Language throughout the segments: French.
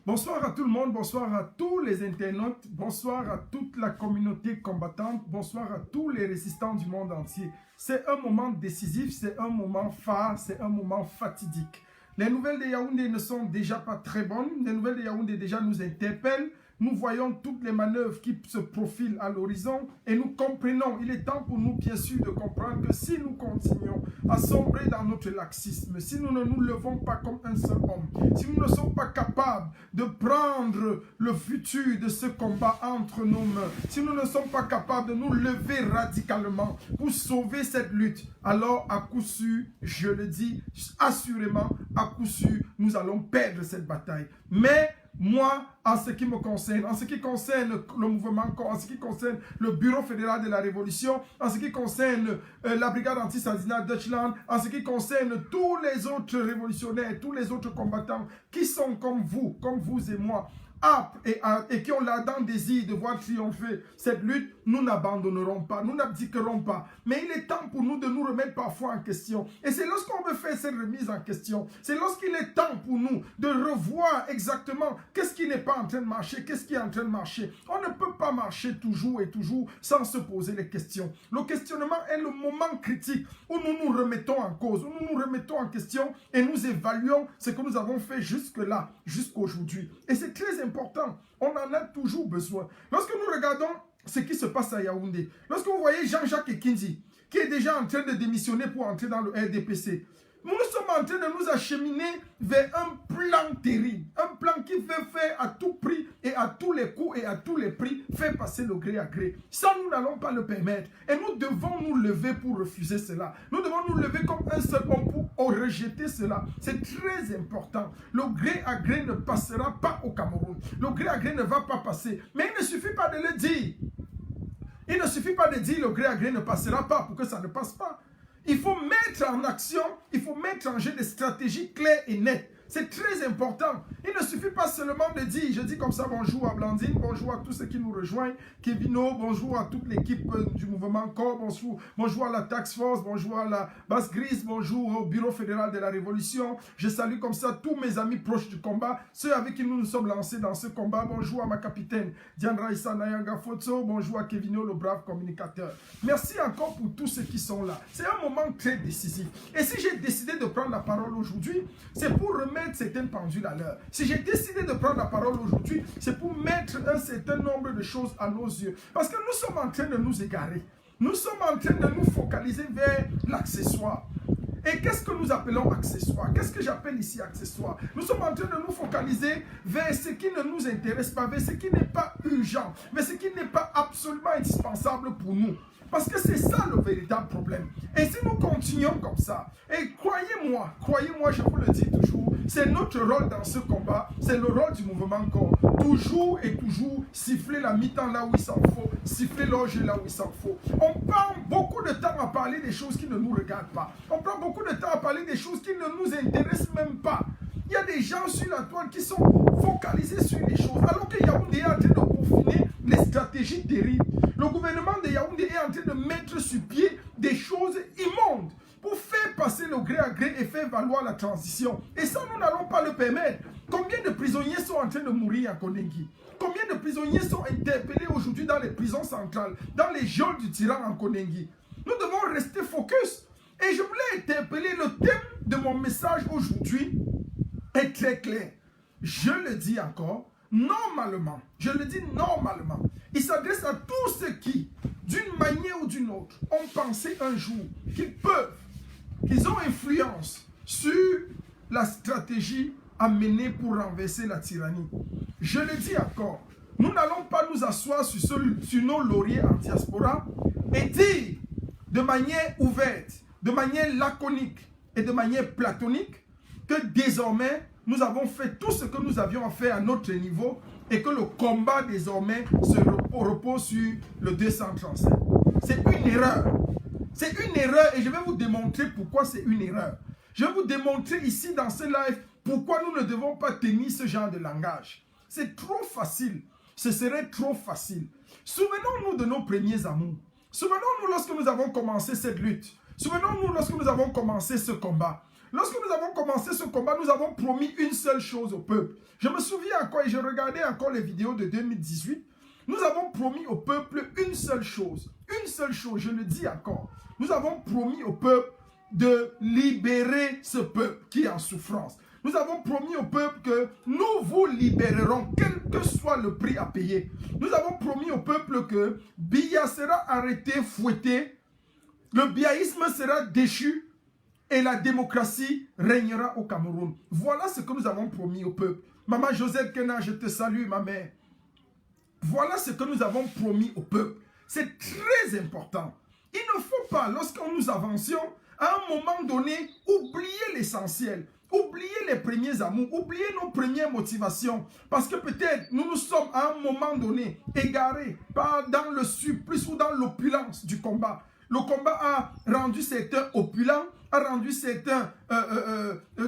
Bonsoir à tout le monde, bonsoir à tous les internautes, bonsoir à toute la communauté combattante, bonsoir à tous les résistants du monde entier. C'est un moment décisif, c'est un moment phare, c'est un moment fatidique. Les nouvelles de Yaoundé ne sont déjà pas très bonnes, les nouvelles de Yaoundé déjà nous interpellent. Nous voyons toutes les manœuvres qui se profilent à l'horizon et nous comprenons, il est temps pour nous bien sûr de comprendre que si nous continuons à sombrer dans notre laxisme, si nous ne nous levons pas comme un seul homme, si nous ne sommes pas capables de prendre le futur de ce combat entre nos mains, si nous ne sommes pas capables de nous lever radicalement pour sauver cette lutte, alors à coup sûr, je le dis assurément, à coup sûr, nous allons perdre cette bataille. Mais moi, en ce qui me concerne, en ce qui concerne le mouvement, en ce qui concerne le Bureau fédéral de la Révolution, en ce qui concerne la brigade anti-Sandina Deutschland, en ce qui concerne tous les autres révolutionnaires, tous les autres combattants qui sont comme vous et moi, aptes et qui ont l'ardent désir de voir triompher cette lutte, nous n'abandonnerons pas, nous n'abdiquerons pas. Mais il est temps pour nous de nous remettre parfois en question. Et c'est lorsqu'on veut faire cette remise en question, c'est lorsqu'il est temps pour nous de revoir exactement qu'est-ce qui n'est pas en train de marcher, qu'est-ce qui est en train de marcher. On ne peut pas marcher toujours et toujours sans se poser les questions. Le questionnement est le moment critique où nous nous remettons en cause, où nous nous remettons en question et nous évaluons ce que nous avons fait jusque-là, jusqu'aujourd'hui. Et c'est très important, on en a toujours besoin. Lorsque nous regardons ce qui se passe à Yaoundé, lorsque vous voyez Jean-Jacques Ekinzi, qui est déjà en train de démissionner pour entrer dans le RDPC, nous sommes en train de nous acheminer vers un plan terrible, un plan qui veut faire à tout prix et à tous les coups et à tous les prix, faire passer le gré à gré. Ça, nous n'allons pas le permettre. Et nous devons nous lever pour refuser cela. Nous devons nous lever comme un seul homme pour rejeter cela. C'est très important. Le gré à gré ne passera pas au Cameroun. Le gré à gré ne va pas passer. Mais il ne suffit pas de le dire. Il ne suffit pas de dire le gré à gré ne passera pas pour que ça ne passe pas. Il faut mettre en action, il faut mettre en jeu des stratégies claires et nettes. C'est très important. Il ne suffit pas seulement de dire, je dis comme ça, bonjour à Blandine, bonjour à tous ceux qui nous rejoignent, Kevino, bonjour à toute l'équipe du mouvement Corps, bonjour à la Task Force, bonjour à la Basse Grise, bonjour au Bureau fédéral de la Révolution. Je salue comme ça tous mes amis proches du combat, ceux avec qui nous nous sommes lancés dans ce combat. Bonjour à ma capitaine Diane Raissa Nayanga Foto, bonjour à Kevino, le brave communicateur. Merci encore pour tous ceux qui sont là. C'est un moment très décisif. Et si j'ai décidé de prendre la parole aujourd'hui, c'est pour remettre certaines pendules à l'heure. Si j'ai décidé de prendre la parole aujourd'hui, c'est pour mettre un certain nombre de choses à nos yeux. Parce que nous sommes en train de nous égarer. Nous sommes en train de nous focaliser vers l'accessoire. Et qu'est-ce que nous appelons accessoire? Qu'est-ce que j'appelle ici accessoire? Nous sommes en train de nous focaliser vers ce qui ne nous intéresse pas, vers ce qui n'est pas urgent, vers ce qui n'est pas absolument indispensable pour nous. Parce que c'est ça le véritable problème. Et si nous continuons comme ça, et croyez-moi, je vous le dis toujours, c'est notre rôle dans ce combat, c'est le rôle du mouvement Corps. Toujours et toujours siffler la mi-temps là où il s'en faut, siffler l'orge là où il s'en faut. On prend beaucoup de temps à parler des choses qui ne nous regardent pas. On prend beaucoup de temps à parler des choses qui ne nous intéressent même pas. Il y a des gens sur la toile qui sont focalisés sur les choses, alors que Yaoundé est en train de peaufiner les stratégies terribles. Le gouvernement de Yaoundé est en train de mettre sur pied des choses immondes pour faire passer le gré à gré et faire valoir la transition. Et ça, nous n'allons pas le permettre. Combien de prisonniers sont en train de mourir à Kondengi? Combien de prisonniers sont interpellés aujourd'hui dans les prisons centrales, dans les geôles du tyran en Kondengi? Nous devons rester focus. Et je voulais interpeller le thème de mon message aujourd'hui est très clair. Je le dis encore, normalement, je le dis normalement, il s'adresse à tous ceux qui, d'une manière ou d'une autre, ont pensé un jour qu'ils peuvent, qu'ils ont influence sur la stratégie à mener pour renverser la tyrannie. Je le dis encore, nous n'allons pas nous asseoir sur nos lauriers en diaspora et dire de manière ouverte, de manière laconique et de manière platonique que désormais, nous avons fait tout ce que nous avions à faire à notre niveau et que le combat désormais se repose sur le 235. C'est une erreur. C'est une erreur et je vais vous démontrer pourquoi c'est une erreur. Je vais vous démontrer ici dans ce live pourquoi nous ne devons pas tenir ce genre de langage. C'est trop facile. Ce serait trop facile. Souvenons-nous de nos premiers amours. Souvenons-nous lorsque nous avons commencé cette lutte. Souvenons-nous lorsque nous avons commencé ce combat. Lorsque nous avons commencé ce combat, nous avons promis une seule chose au peuple. Je me souviens encore, et je regardais encore les vidéos de 2018, nous avons promis au peuple une seule chose, je le dis encore. Nous avons promis au peuple de libérer ce peuple qui est en souffrance. Nous avons promis au peuple que nous vous libérerons, quel que soit le prix à payer. Nous avons promis au peuple que Biya sera arrêté, fouetté, le biaïsme sera déchu et la démocratie régnera au Cameroun. Voilà ce que nous avons promis au peuple. Maman Josette Kena, je te salue, ma mère. Voilà ce que nous avons promis au peuple. C'est très important. Il ne faut pas, lorsque nous avancions, à un moment donné, oublier l'essentiel. Oublier les premiers amours, oublier nos premières motivations. Parce que peut-être nous nous sommes à un moment donné égarés, pas dans le surplus ou dans l'opulence du combat. Le combat a rendu certains opulents, a rendu certains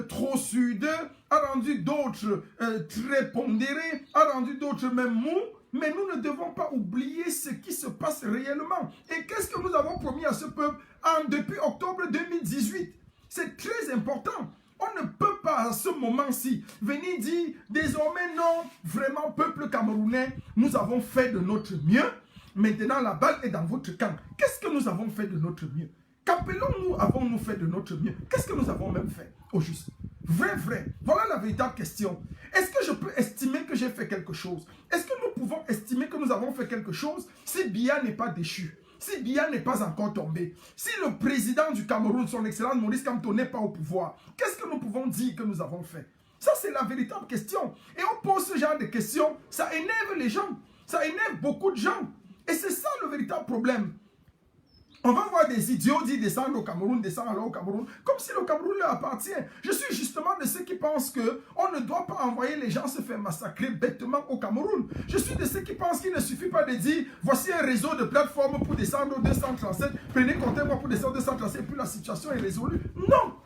trop sudeux, a rendu d'autres très pondérés, a rendu d'autres même mous. Mais nous ne devons pas oublier ce qui se passe réellement. Et qu'est-ce que nous avons promis à ce peuple depuis octobre 2018? C'est très important. On ne peut pas à ce moment-ci venir dire désormais non, vraiment peuple camerounais, nous avons fait de notre mieux. Maintenant la balle est dans votre camp. Qu'est-ce que nous avons fait de notre mieux? Qu'appelons-nous avons-nous fait de notre mieux? Qu'est-ce que nous avons même fait au juste? Vrai. Voilà la véritable question. Est-ce que je peux estimer que j'ai fait quelque chose? Est-ce que nous pouvons estimer que nous avons fait quelque chose si Biya n'est pas déchu? Si Biya n'est pas encore tombé, si le président du Cameroun, son excellence Maurice Kamto, n'est pas au pouvoir, qu'est-ce que nous pouvons dire que nous avons fait? Ça, c'est la véritable question. Et on pose ce genre de questions, ça énerve les gens, ça énerve beaucoup de gens. Et c'est ça le véritable problème. On va voir des idiots dire descendre au Cameroun, descendre alors au Cameroun, comme si le Cameroun leur appartient. Je suis justement de ceux qui pensent qu'on ne doit pas envoyer les gens se faire massacrer bêtement au Cameroun. Je suis de ceux qui pensent qu'il ne suffit pas de dire voici un réseau de plateformes pour descendre au 237, prenez comptez-moi pour descendre au 237 et puis la situation est résolue. Non.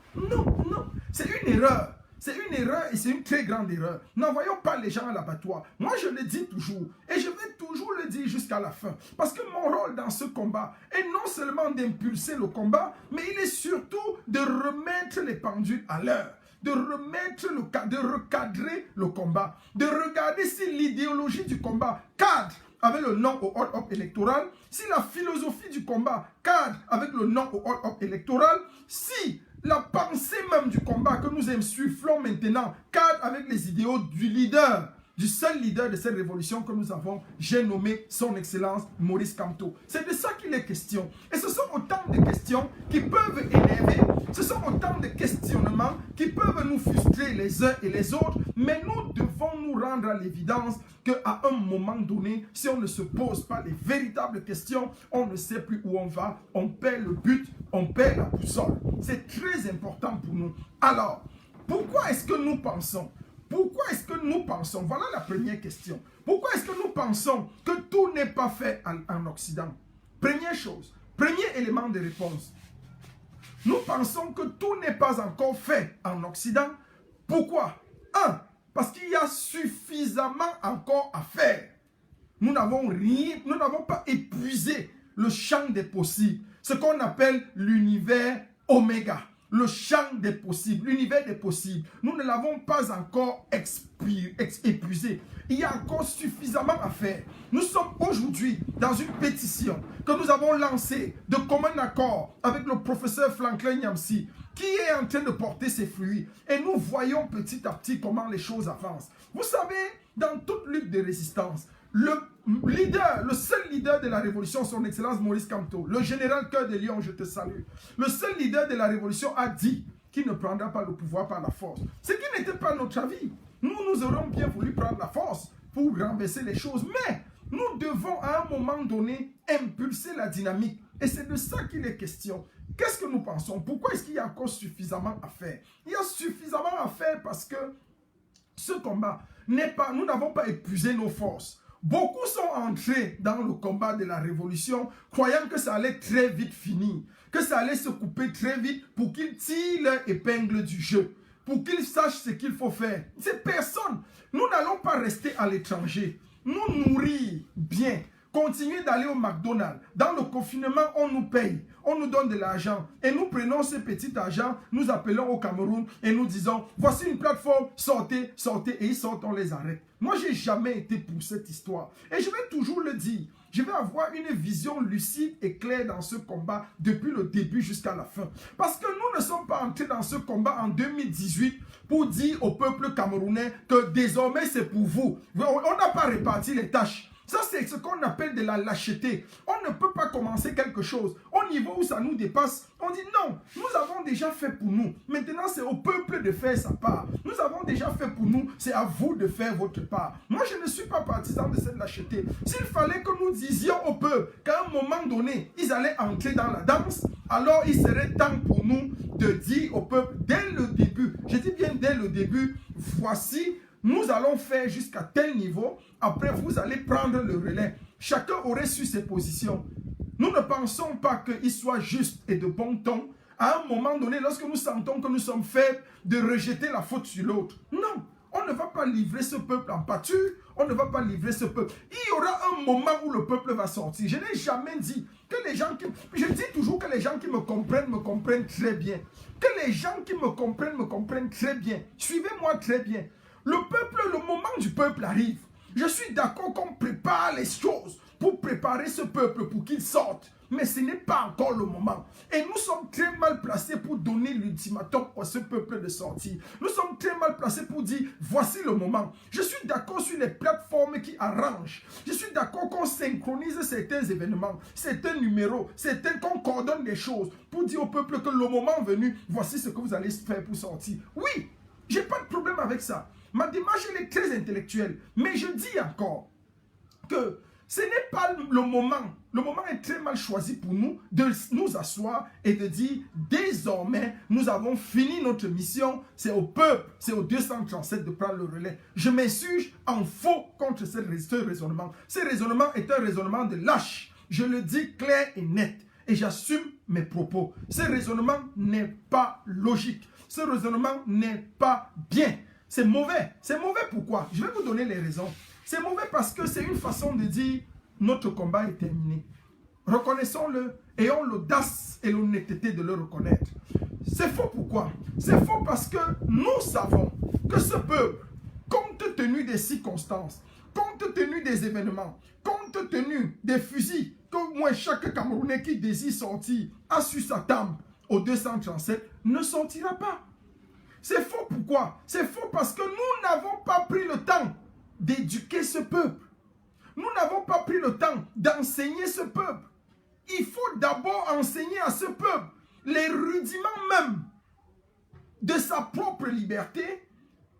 C'est une erreur. C'est une erreur et c'est une très grande erreur. N'envoyons pas les gens à l'abattoir. Moi, je le dis toujours et je vais toujours le dire jusqu'à la fin. Parce que mon rôle dans ce combat est non seulement d'impulser le combat, mais il est surtout de remettre les pendules à l'heure. De recadrer le combat. De regarder si l'idéologie du combat cadre avec le non au hold-up électoral, si la philosophie du combat cadre avec le non au hold-up électoral, si la pensée même du combat que nous insufflons maintenant cadre avec les idéaux du leader, du seul leader de cette révolution que nous avons, j'ai nommé son excellence Maurice Kamto. C'est de ça qu'il est question. Et ce sont autant de questions qui peuvent énerver, ce sont autant de questionnements qui peuvent nous frustrer les uns et les autres, mais nous devons nous rendre à l'évidence qu'à un moment donné, si on ne se pose pas les véritables questions, on ne sait plus où on va, on perd le but, on perd la boussole. C'est très important pour nous. Alors, pourquoi est-ce que nous pensons? Voilà la première question. Pourquoi est-ce que nous pensons que tout n'est pas fait en Occident? Première chose, premier élément de réponse. Nous pensons que tout n'est pas encore fait en Occident. Pourquoi? Parce qu'il y a suffisamment encore à faire. Nous n'avons pas épuisé le champ des possibles. Ce qu'on appelle l'univers oméga. Le champ des possibles, l'univers des possibles. Nous ne l'avons pas encore épuisé. Il y a encore suffisamment à faire. Nous sommes aujourd'hui dans une pétition que nous avons lancée de commun accord avec le professeur Franklin Nyamsi, qui est en train de porter ses fruits. Et nous voyons petit à petit comment les choses avancent. Vous savez, dans toute lutte de résistance, le seul leader de la révolution, son excellence Maurice Kamto, le général Cœur de Lion, je te salue, le seul leader de la révolution a dit qu'il ne prendra pas le pouvoir par la force. Ce qui n'était pas notre avis. Nous aurions bien voulu prendre la force pour renverser les choses, mais nous devons à un moment donné impulser la dynamique. Et c'est de ça qu'il est question. Qu'est-ce que nous pensons? Pourquoi est-ce qu'il y a encore suffisamment à faire? Il y a suffisamment à faire parce que ce combat n'est pas, nous n'avons pas épuisé nos forces. Beaucoup sont entrés dans le combat de la révolution, croyant que ça allait très vite finir, que ça allait se couper très vite pour qu'ils tirent leur épingle du jeu, pour qu'ils sachent ce qu'il faut faire. C'est personne. Nous n'allons pas rester à l'étranger, nous nourrir bien, continuer d'aller au McDonald's. Dans le confinement, on nous paye. on nous donne de l'argent et nous prenons ce petit argent, nous appelons au Cameroun et nous disons, voici une plateforme, sortez, sortez, et ils sortent, on les arrête. Moi, je n'ai jamais été pour cette histoire. Et je vais toujours le dire, je vais avoir une vision lucide et claire dans ce combat depuis le début jusqu'à la fin. Parce que nous ne sommes pas entrés dans ce combat en 2018 pour dire au peuple camerounais que désormais c'est pour vous. On n'a pas réparti les tâches. Ça, c'est ce qu'on appelle de la lâcheté. On ne peut pas commencer quelque chose. Au niveau où ça nous dépasse, on dit non, nous avons déjà fait pour nous. Maintenant, c'est au peuple de faire sa part. Nous avons déjà fait pour nous, c'est à vous de faire votre part. Moi, je ne suis pas partisan de cette lâcheté. S'il fallait que nous disions au peuple qu'à un moment donné, ils allaient entrer dans la danse, alors il serait temps pour nous de dire au peuple, dès le début, je dis bien dès le début, voici, nous allons faire jusqu'à tel niveau, après vous allez prendre le relais. Chacun aurait su ses positions. Nous ne pensons pas qu'il soit juste et de bon ton, à un moment donné, lorsque nous sentons que nous sommes faibles, de rejeter la faute sur l'autre. Non, on ne va pas livrer ce peuple en pâture, on ne va pas livrer ce peuple. Il y aura un moment où le peuple va sortir. Je n'ai jamais dit que les gens qui... Je dis toujours que les gens qui me comprennent très bien. Que les gens qui me comprennent très bien. Suivez-moi très bien. Le peuple, le moment du peuple arrive. Je suis d'accord qu'on prépare les choses pour préparer ce peuple pour qu'il sorte. Mais ce n'est pas encore le moment. Et nous sommes très mal placés pour donner l'ultimatum à ce peuple de sortir. Nous sommes très mal placés pour dire, voici le moment. Je suis d'accord sur les plateformes qui arrangent. Je suis d'accord qu'on synchronise certains événements, certains numéros, qu'on coordonne des choses pour dire au peuple que le moment venu, voici ce que vous allez faire pour sortir. Oui, je n'ai pas de problème avec ça. Ma démarche, elle est très intellectuelle. Mais je dis encore que ce n'est pas le moment. Le moment est très mal choisi pour nous de nous asseoir et de dire désormais, nous avons fini notre mission. C'est au peuple, c'est au 237 de prendre le relais. Je m'insurge en faux contre ce raisonnement. Ce raisonnement est un raisonnement de lâche. Je le dis clair et net. Et j'assume mes propos. Ce raisonnement n'est pas logique. Ce raisonnement n'est pas bien. C'est mauvais. C'est mauvais pourquoi? Je vais vous donner les raisons. C'est mauvais parce que c'est une façon de dire notre combat est terminé. Reconnaissons-le, ayons l'audace et l'honnêteté de le reconnaître. C'est faux pourquoi? C'est faux parce que nous savons que ce peuple, compte tenu des circonstances, compte tenu des événements, compte tenu des fusils que moi chaque Camerounais qui désire sortir a sur sa table au 237 ne sortira pas. C'est faux pourquoi? C'est faux parce que nous n'avons pas pris le temps d'éduquer ce peuple. Nous n'avons pas pris le temps d'enseigner ce peuple. Il faut d'abord enseigner à ce peuple les rudiments même de sa propre liberté,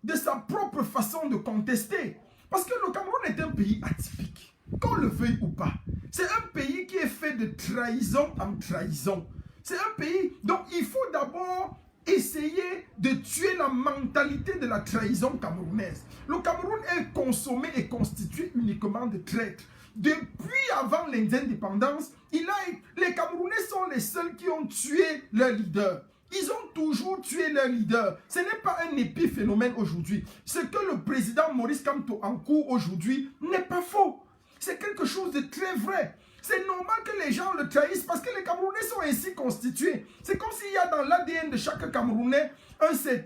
de sa propre façon de contester. Parce que le Cameroun est un pays atypique, qu'on le veuille ou pas. C'est un pays qui est fait de trahison en trahison. C'est un pays dont il faut d'abord essayer de tuer la mentalité de la trahison camerounaise. Le Cameroun est consommé et constitué uniquement de traîtres. Depuis avant l'indépendance, les Camerounais sont les seuls qui ont tué leur leader. Ils ont toujours tué leur leader. Ce n'est pas un épiphénomène aujourd'hui. Ce que le président Maurice Kamto encourt aujourd'hui n'est pas faux. C'est quelque chose de très vrai. C'est normal que les gens le trahissent parce que les Camerounais sont ainsi constitués. C'est comme s'il y a dans l'ADN de chaque Camerounais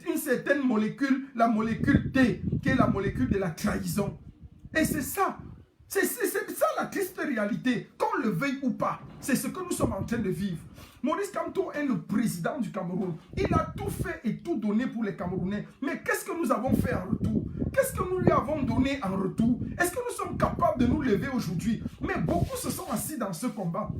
une certaine molécule, la molécule T, qui est la molécule de la trahison. Et c'est ça. C'est ça la triste réalité, qu'on le veuille ou pas. C'est ce que nous sommes en train de vivre. Maurice Kamto est le président du Cameroun. Il a tout fait et tout donné pour les Camerounais. Mais qu'est-ce que nous avons fait en retour? Qu'est-ce que nous lui avons donné en retour? Est-ce que nous sommes capables de nous lever aujourd'hui? Mais beaucoup se sont assis dans ce combat,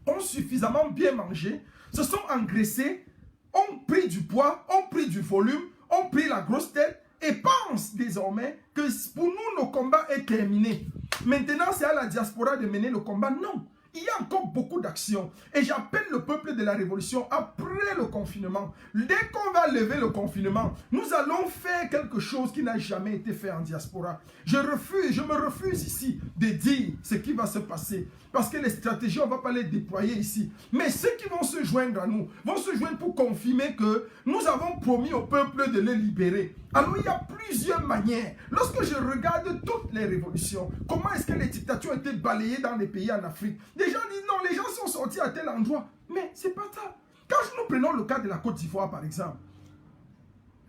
ont suffisamment bien mangé, se sont engraissés, ont pris du poids, ont pris du volume, ont pris la grosse tête et pensent désormais que pour nous, le combat est terminé. Maintenant, c'est à la diaspora de mener le combat. Non. Il y a encore beaucoup d'actions. Et j'appelle le peuple de la révolution après le confinement. Dès qu'on va lever le confinement, nous allons faire quelque chose qui n'a jamais été fait en diaspora. Je me refuse ici de dire ce qui va se passer. Parce que les stratégies, on ne va pas les déployer ici. Mais ceux qui vont se joindre à nous, vont se joindre pour confirmer que nous avons promis au peuple de le libérer. Alors il y a plusieurs manières. Lorsque je regarde toutes les révolutions, comment est-ce que les dictatures ont été balayées dans les pays en Afrique? Des gens disent non, les gens sont sortis à tel endroit. Mais c'est pas ça. Quand nous prenons le cas de la Côte d'Ivoire, par exemple,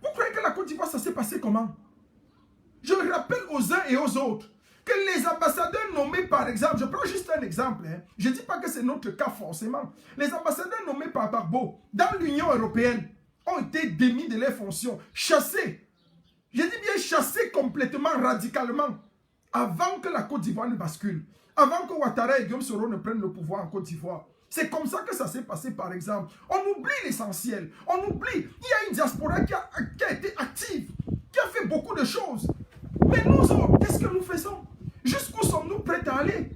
vous croyez que la Côte d'Ivoire, ça s'est passé comment? Je rappelle aux uns et aux autres que les ambassadeurs nommés, par exemple, je prends juste un exemple, hein, je ne dis pas que c'est notre cas forcément, les ambassadeurs nommés par Gbagbo dans l'Union européenne ont été démis de leurs fonctions, chassés. Je dis bien chassés complètement, radicalement, avant que la Côte d'Ivoire ne bascule, avant que Ouattara et Guillaume Soro ne prennent le pouvoir en Côte d'Ivoire. C'est comme ça que ça s'est passé, par exemple. On oublie l'essentiel. On oublie. Il y a une diaspora qui a été active, qui a fait beaucoup de choses. Mais nous, qu'est-ce que nous faisons? Jusqu'où sommes-nous prêts à aller?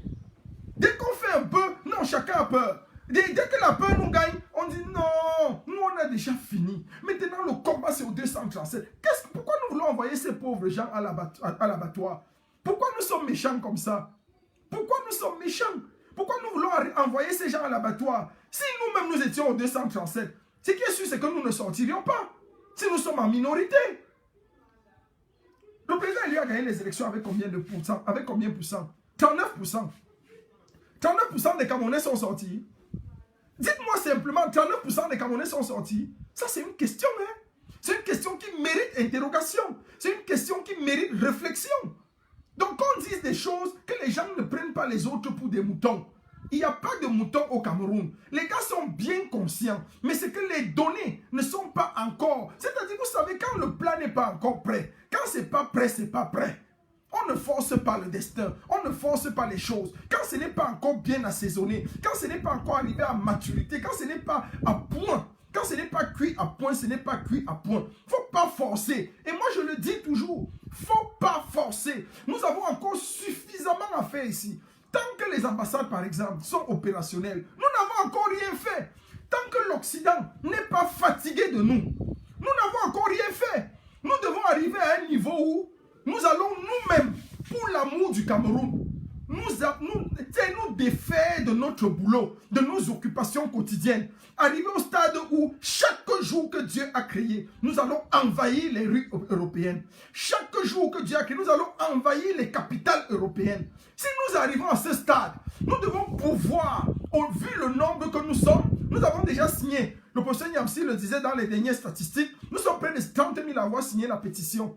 Dès qu'on fait un peu, non, chacun a peur. Dès que la peur nous gagne, on dit non, nous on a déjà fini. Maintenant le combat c'est au 237. Pourquoi nous voulons envoyer ces pauvres gens à l'abattoir? Pourquoi nous sommes méchants comme ça? Pourquoi nous sommes méchants? Pourquoi nous voulons envoyer ces gens à l'abattoir? Si nous-mêmes nous étions au 237, ce qui est sûr c'est que nous ne sortirions pas. Si nous sommes en minorité. Le président lui a gagné les élections avec combien de pourcents? Avec combien de pourcents? 39%. 39% des Camerounais sont sortis. Dites-moi simplement, 39% des Camerounais sont sortis. Ça, c'est une question, hein? C'est une question qui mérite interrogation. C'est une question qui mérite réflexion. Donc, qu'on dise des choses, que les gens ne prennent pas les autres pour des moutons. Il n'y a pas de moutons au Cameroun. Les gars sont bien conscients. Mais c'est que les données ne sont pas encore. C'est-à-dire, vous savez, quand le plan n'est pas encore prêt, quand c'est pas prêt, c'est pas prêt. On ne force pas le destin, on ne force pas les choses. Quand ce n'est pas encore bien assaisonné, quand ce n'est pas encore arrivé à maturité, quand ce n'est pas à point, quand ce n'est pas cuit à point, ce n'est pas cuit à point. Il ne faut pas forcer. Et moi, je le dis toujours, il ne faut pas forcer. Nous avons encore suffisamment à faire ici. Tant que les ambassades, par exemple, sont opérationnelles, nous n'avons encore rien fait. Tant que l'Occident n'est pas fatigué de nous, nous n'avons encore rien fait. Nous devons arriver à un niveau où nous allons nous-mêmes, pour l'amour du Cameroun, nous défaire de notre boulot, de nos occupations quotidiennes. Arriver au stade où chaque jour que Dieu a créé, nous allons envahir les rues européennes. Chaque jour que Dieu a créé, nous allons envahir les capitales européennes. Si nous arrivons à ce stade, nous devons pouvoir, vu le nombre que nous sommes, nous avons déjà signé. Le professeur Niamsi le disait dans les dernières statistiques, nous sommes près de 30 000 à avoir signé la pétition.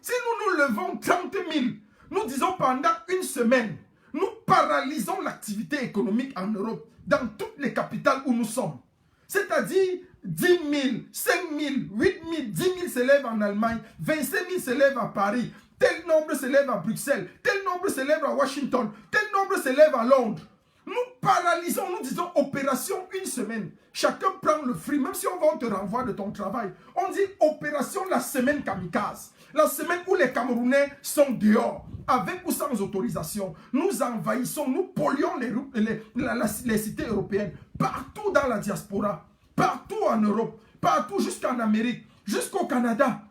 Si nous nous levons 30 000, nous disons pendant une semaine, nous paralysons l'activité économique en Europe, dans toutes les capitales où nous sommes. C'est-à-dire 10 000, 5 000, 8 000, 10 000 s'élèvent en Allemagne, 25 000 s'élèvent à Paris, tel nombre s'élève à Bruxelles, tel nombre s'élève à Washington, tel nombre s'élève à Londres. Nous paralysons, nous disons opération une semaine. Chacun prend le fruit, même si on te renvoie de ton travail. On dit opération la semaine kamikaze. La semaine où les Camerounais sont dehors, avec ou sans autorisation. Nous envahissons, nous polluons les cités européennes, partout dans la diaspora, partout en Europe, partout jusqu'en Amérique, jusqu'au Canada.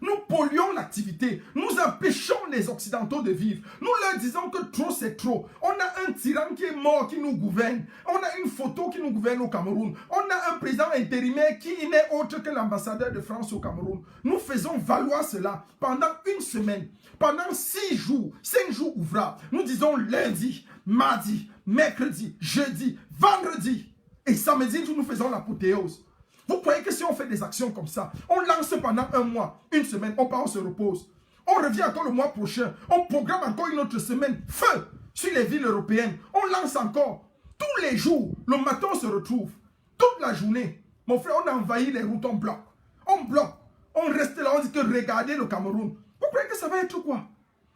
Nous polluons l'activité. Nous empêchons les Occidentaux de vivre. Nous leur disons que trop c'est trop. On a un tyran qui est mort, qui nous gouverne. On a une photo qui nous gouverne au Cameroun. On a un président intérimaire qui n'est autre que l'ambassadeur de France au Cameroun. Nous faisons valoir cela pendant une semaine. Pendant 6 jours, 5 jours ouvrables. Nous disons lundi, mardi, mercredi, jeudi, vendredi. Et samedi, nous faisons l'apothéose. Vous croyez que si on fait des actions comme ça, on lance pendant un mois, une semaine, on part, on se repose. On revient encore le mois prochain, on programme encore une autre semaine, feu sur les villes européennes. On lance encore. Tous les jours, le matin on se retrouve. Toute la journée, mon frère, on envahit les routes, on bloque. On bloque. On reste là, on dit que regardez le Cameroun. Vous croyez que ça va être quoi?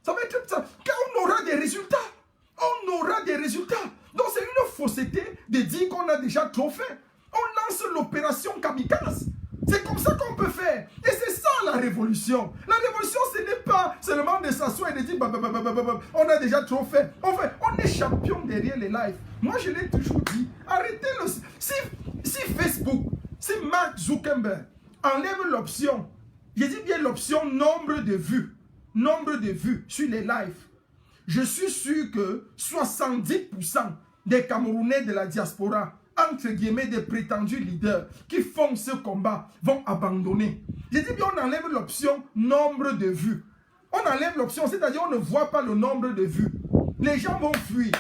Ça va être ça. Car on aura des résultats. On aura des résultats. Donc c'est une fausseté de dire qu'on a déjà trop fait. On lance l'opération kamikaze. C'est comme ça qu'on peut faire. Et c'est ça la révolution. La révolution, ce n'est pas seulement de s'asseoir et de dire on a déjà trop fait. On est champion derrière les lives. Moi, je l'ai toujours dit. Arrêtez le... Si Facebook, si Mark Zuckerberg enlève l'option, je dis bien l'option nombre de vues sur les lives, je suis sûr que 70% des Camerounais de la diaspora, entre guillemets, des prétendus leaders qui font ce combat, vont abandonner. Je dis bien, on enlève l'option nombre de vues. On enlève l'option, c'est-à-dire on ne voit pas le nombre de vues. Les gens vont fuir.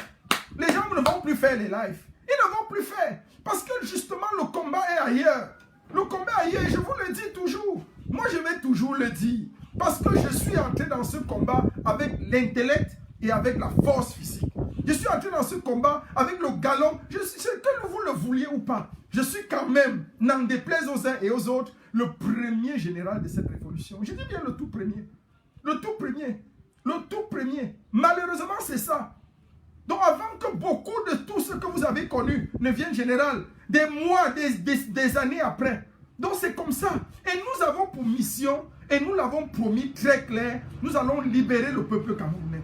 Les gens ne vont plus faire les lives. Ils ne vont plus faire. Parce que justement, le combat est ailleurs. Le combat est ailleurs, je vous le dis toujours. Moi, je vais toujours le dire. Parce que je suis entré dans ce combat avec l'intellect et avec la force physique. Je suis entré dans ce combat avec le galon. Que vous le vouliez ou pas, je suis quand même, n'en déplaise aux uns et aux autres, le premier général de cette révolution. Je dis bien le tout premier. Le tout premier. Le tout premier. Malheureusement, c'est ça. Donc avant que beaucoup de tout ce que vous avez connu ne vienne général, des mois, des années après. Donc c'est comme ça. Et nous avons pour mission, et nous l'avons promis très clair, nous allons libérer le peuple camerounais.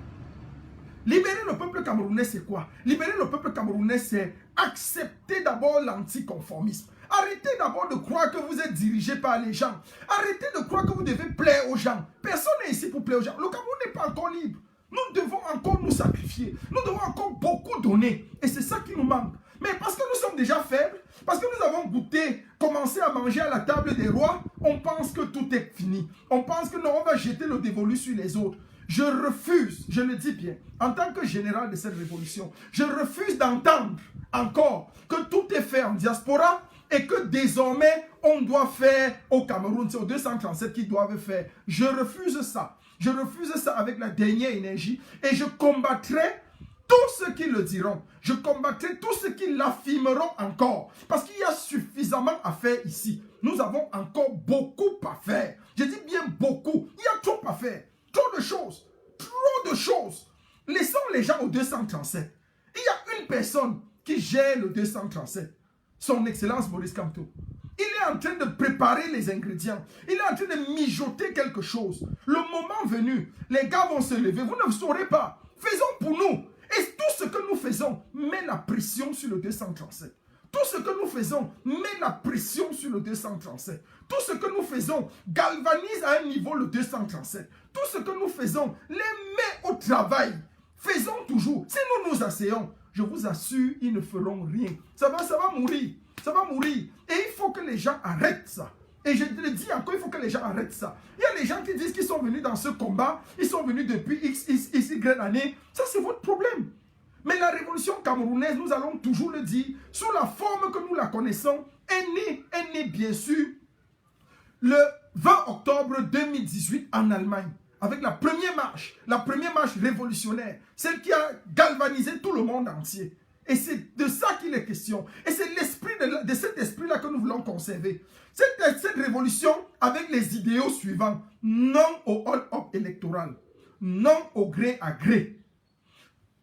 Libérer le peuple camerounais, c'est quoi? Libérer le peuple camerounais, c'est accepter d'abord l'anticonformisme. Arrêtez d'abord de croire que vous êtes dirigé par les gens. Arrêtez de croire que vous devez plaire aux gens. Personne n'est ici pour plaire aux gens. Le Cameroun n'est pas encore libre. Nous devons encore nous sacrifier. Nous devons encore beaucoup donner. Et c'est ça qui nous manque. Mais parce que nous sommes déjà faibles, parce que nous avons goûté, commencé à manger à la table des rois, on pense que tout est fini. On pense que non, on va jeter le dévolu sur les autres. Je refuse, je le dis bien, en tant que général de cette révolution, je refuse d'entendre encore que tout est fait en diaspora et que désormais on doit faire au Cameroun, c'est aux 237 qui doivent faire. Je refuse ça. Je refuse ça avec la dernière énergie et je combattrai tous ceux qui le diront. Je combattrai tous ceux qui l'affirmeront encore. Parce qu'il y a suffisamment à faire ici. Nous avons encore beaucoup à faire. Je dis bien beaucoup. Il y a trop à faire. Trop de choses. Trop de choses. Laissons les gens au 237. Il y a une personne qui gère le 237. Son Excellence Maurice Kamto. Il est en train de préparer les ingrédients. Il est en train de mijoter quelque chose. Le moment venu, les gars vont se lever. Vous ne saurez pas. Faisons pour nous. Et tout ce que nous faisons met la pression sur le 237. Tout ce que nous faisons met la pression sur le 237. Tout ce que nous faisons galvanise à un niveau le 237. Tout ce que nous faisons les met au travail. Faisons toujours. Si nous nous asseyons, je vous assure, ils ne feront rien. Ça va mourir. Ça va mourir. Et il faut que les gens arrêtent ça. Et je le dis encore, il faut que les gens arrêtent ça. Il y a les gens qui disent qu'ils sont venus dans ce combat, ils sont venus depuis XY années. Ça, c'est votre problème. Mais la révolution camerounaise, nous allons toujours le dire, sous la forme que nous la connaissons, est née bien sûr le 20 octobre 2018 en Allemagne, avec la première marche révolutionnaire, celle qui a galvanisé tout le monde entier. Et c'est de ça qu'il est question. Et c'est l'esprit de cet esprit-là que nous voulons conserver. Cette révolution avec les idéaux suivants. Non au hold-up électoral. Non au gré à gré.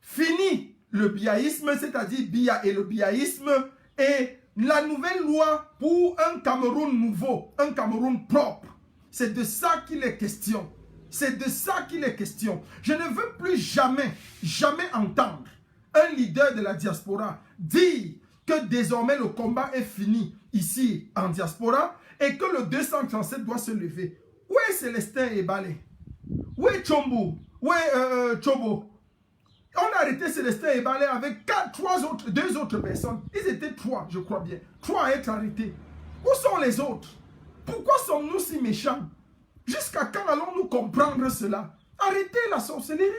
Fini le biaïsme, c'est-à-dire BIA et le biaïsme. Et la nouvelle loi pour un Cameroun nouveau. Un Cameroun propre. C'est de ça qu'il est question. C'est de ça qu'il est question. Je ne veux plus jamais entendre un leader de la diaspora dire que désormais le combat est fini ici en diaspora et que le 237 doit se lever. Où est Célestin Ebalé? Où est Chombo? Où est Chobo? On a arrêté Célestin Ebalé avec deux autres personnes. Ils étaient 3, je crois bien. 3 à être arrêtés. Où sont les autres? Pourquoi sommes-nous si méchants? Jusqu'à quand allons-nous comprendre cela? Arrêtez la sorcellerie.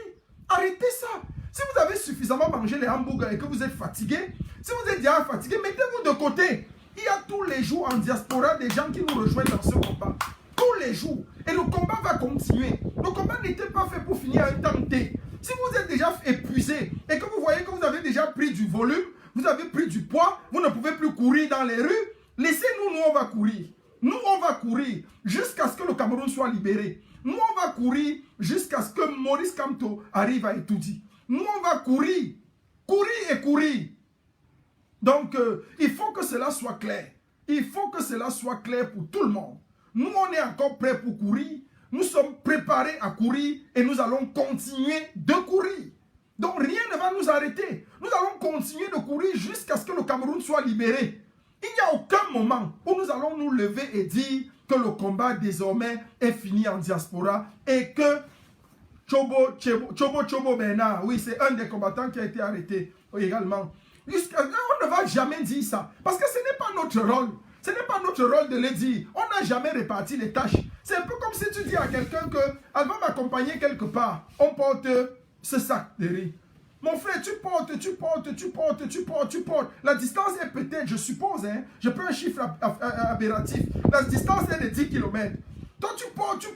Arrêtez ça. Si vous avez suffisamment mangé les hamburgers et que vous êtes fatigué, si vous êtes déjà fatigué, mettez-vous de côté. Il y a tous les jours en diaspora des gens qui nous rejoignent dans ce combat. Tous les jours. Et le combat va continuer. Le combat n'était pas fait pour finir à un temps T. Si vous êtes déjà épuisé et que vous voyez que vous avez déjà pris du volume, vous avez pris du poids, vous ne pouvez plus courir dans les rues, laissez-nous, nous on va courir. Nous on va courir jusqu'à ce que le Cameroun soit libéré. Nous on va courir jusqu'à ce que Maurice Kamto arrive à étudier. Nous, on va courir. Courir et courir. Donc, il faut que cela soit clair. Il faut que cela soit clair pour tout le monde. Nous, on est encore prêts pour courir. Nous sommes préparés à courir et nous allons continuer de courir. Donc, rien ne va nous arrêter. Nous allons continuer de courir jusqu'à ce que le Cameroun soit libéré. Il n'y a aucun moment où nous allons nous lever et dire que le combat désormais est fini en diaspora et que Chobo Bernard, oui, c'est un des combattants qui a été arrêté également. On ne va jamais dire ça. Parce que ce n'est pas notre rôle. Ce n'est pas notre rôle de le dire. On n'a jamais réparti les tâches. C'est un peu comme si tu dis à quelqu'un qu'elle va m'accompagner quelque part. On porte ce sac de riz. Mon frère, tu portes. La distance est peut-être, je suppose, hein, je prends un chiffre aberratif. La distance est de 10 km. Toi, tu portes,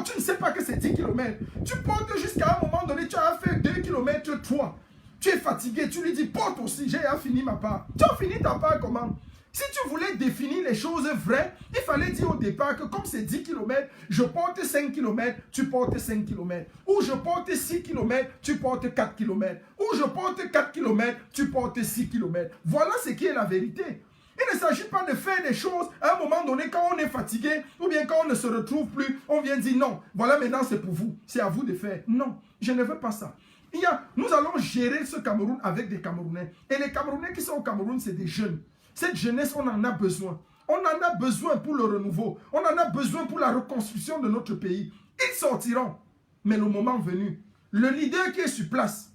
tu ne sais pas que c'est 10 km. Tu portes jusqu'à un moment donné, tu as fait 2 km 3. Tu es fatigué, tu lui dis, porte aussi, j'ai fini ma part. Tu as fini ta part comment? Si tu voulais définir les choses vraies, il fallait dire au départ que comme c'est 10 km, je porte 5 km, tu portes 5 km. Ou je porte 6 km, tu portes 4 km. Ou je porte 4 km, tu portes 6 km. Voilà ce qui est la vérité. Il ne s'agit pas de faire des choses à un moment donné quand on est fatigué ou bien quand on ne se retrouve plus, on vient dire non, voilà maintenant c'est pour vous, c'est à vous de faire. Non, je ne veux pas ça. Nous allons gérer ce Cameroun avec des Camerounais. Et les Camerounais qui sont au Cameroun, c'est des jeunes. Cette jeunesse, on en a besoin. On en a besoin pour le renouveau. On en a besoin pour la reconstruction de notre pays. Ils sortiront. Mais le moment venu, le leader qui est sur place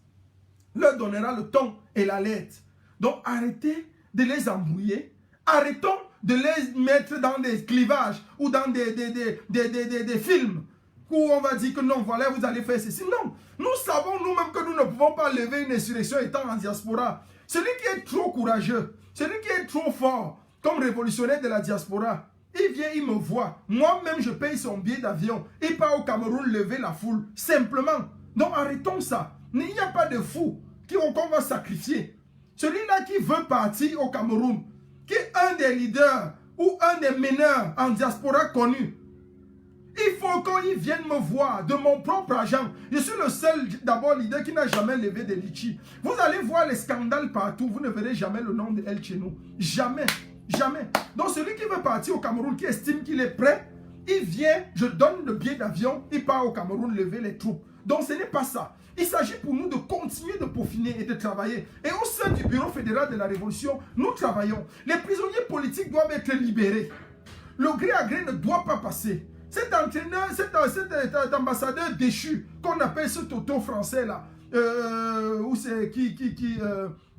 leur donnera le ton et la lettre. Donc arrêtez de les embrouiller. Arrêtons de les mettre dans des clivages ou dans des films où on va dire que non, voilà, vous allez faire ceci. Non, nous savons nous-mêmes que nous ne pouvons pas lever une insurrection étant en diaspora. Celui qui est trop courageux, celui qui est trop fort, comme révolutionnaire de la diaspora, il vient, il me voit. Moi-même, je paye son billet d'avion. Il part au Cameroun lever la foule. Simplement. Donc arrêtons ça. Il n'y a pas de fou qu'on va sacrifier. Celui-là qui veut partir au Cameroun, qui est un des leaders ou un des meneurs en diaspora connu, il faut qu'il vienne me voir de mon propre argent. Je suis le seul d'abord leader qui n'a jamais levé de litchi. Vous allez voir les scandales partout. Vous ne verrez jamais le nom de El Chenou. Jamais. Jamais. Donc celui qui veut partir au Cameroun, qui estime qu'il est prêt, il vient, je donne le billet d'avion, il part au Cameroun lever les troupes. Donc ce n'est pas ça. Il s'agit pour nous de continuer de peaufiner et de travailler. Et au sein du Bureau fédéral de la Révolution, nous travaillons. Les prisonniers politiques doivent être libérés. Le gré à gré ne doit pas passer. Cet entraîneur, cet ambassadeur déchu, qu'on appelle ce Toto français là, ou c'est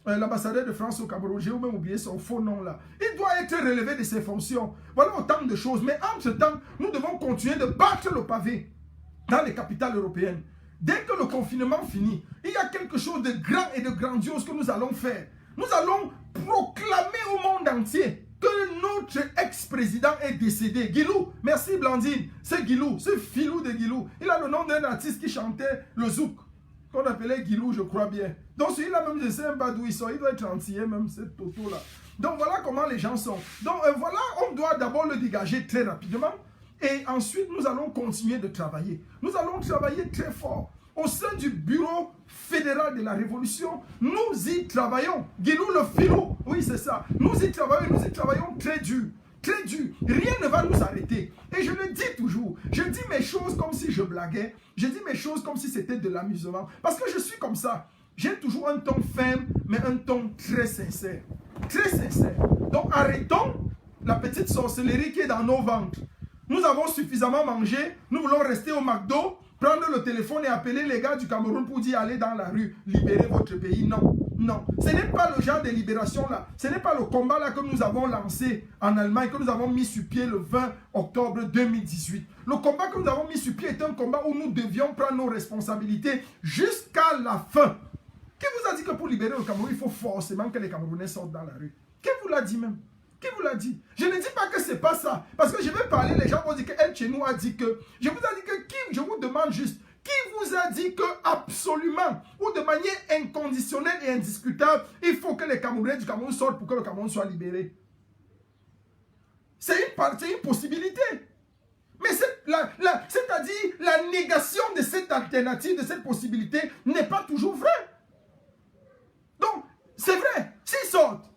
l'ambassadeur de France au Cameroun, j'ai même oublié son faux nom là. Il doit être relevé de ses fonctions. Voilà autant de choses. Mais entre-temps, nous devons continuer de battre le pavé dans les capitales européennes. Dès que le confinement finit, il y a quelque chose de grand et de grandiose que nous allons faire. Nous allons proclamer au monde entier que notre ex-président est décédé. Guilou, merci Blandine, c'est Guilou, ce filou de Guilou. Il a le nom d'un artiste qui chantait le zouk, qu'on appelait Guilou, je crois bien. Donc celui-là même, je ne sais même pas d'où il sort, il doit être antillais même, ce Toto-là. Donc voilà comment les gens sont. Donc voilà, on doit d'abord le dégager très rapidement. Et ensuite, nous allons continuer de travailler. Nous allons travailler très fort. Au sein du Bureau fédéral de la Révolution, nous y travaillons. Guilou le filou, oui c'est ça. Nous y travaillons très dur. Très dur. Rien ne va nous arrêter. Et je le dis toujours. Je dis mes choses comme si je blaguais. Je dis mes choses comme si c'était de l'amusement. Parce que je suis comme ça. J'ai toujours un ton ferme, mais un ton très sincère. Très sincère. Donc arrêtons la petite sorcellerie qui est dans nos ventres. Nous avons suffisamment mangé, nous voulons rester au McDo, prendre le téléphone et appeler les gars du Cameroun pour dire allez dans la rue, libérez votre pays. Non, non. Ce n'est pas le genre de libération là. Ce n'est pas le combat là que nous avons lancé en Allemagne, que nous avons mis sur pied le 20 octobre 2018. Le combat que nous avons mis sur pied est un combat où nous devions prendre nos responsabilités jusqu'à la fin. Qui vous a dit que pour libérer le Cameroun, il faut forcément que les Camerounais sortent dans la rue? Qui vous l'a dit même? Qui vous l'a dit? Je ne dis pas que ce n'est pas ça. Parce que je vais parler, les gens vont dire que El Chenou a dit que. Je vous ai dit que qui? Je vous demande juste, qui vous a dit que absolument, ou de manière inconditionnelle et indiscutable, il faut que les Camerounais du Cameroun sortent pour que le Cameroun soit libéré? C'est une possibilité. Mais c'est-à-dire la négation de cette alternative, de cette possibilité, n'est pas toujours vraie. Donc, c'est vrai, s'ils sortent,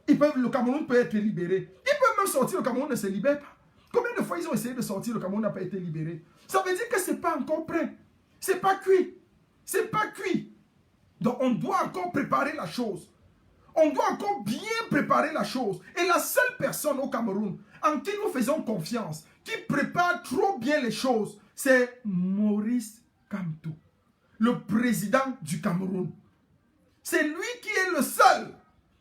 le Cameroun peut être libéré. Ils peuvent même sortir, le Cameroun ne se libère pas. Combien de fois ils ont essayé de sortir, le Cameroun n'a pas été libéré? Ça veut dire que ce n'est pas encore prêt. Ce n'est pas cuit. Ce n'est pas cuit. Donc on doit encore préparer la chose. On doit encore bien préparer la chose. Et la seule personne au Cameroun en qui nous faisons confiance, qui prépare trop bien les choses, c'est Maurice Kamto, le président du Cameroun. C'est lui qui est le seul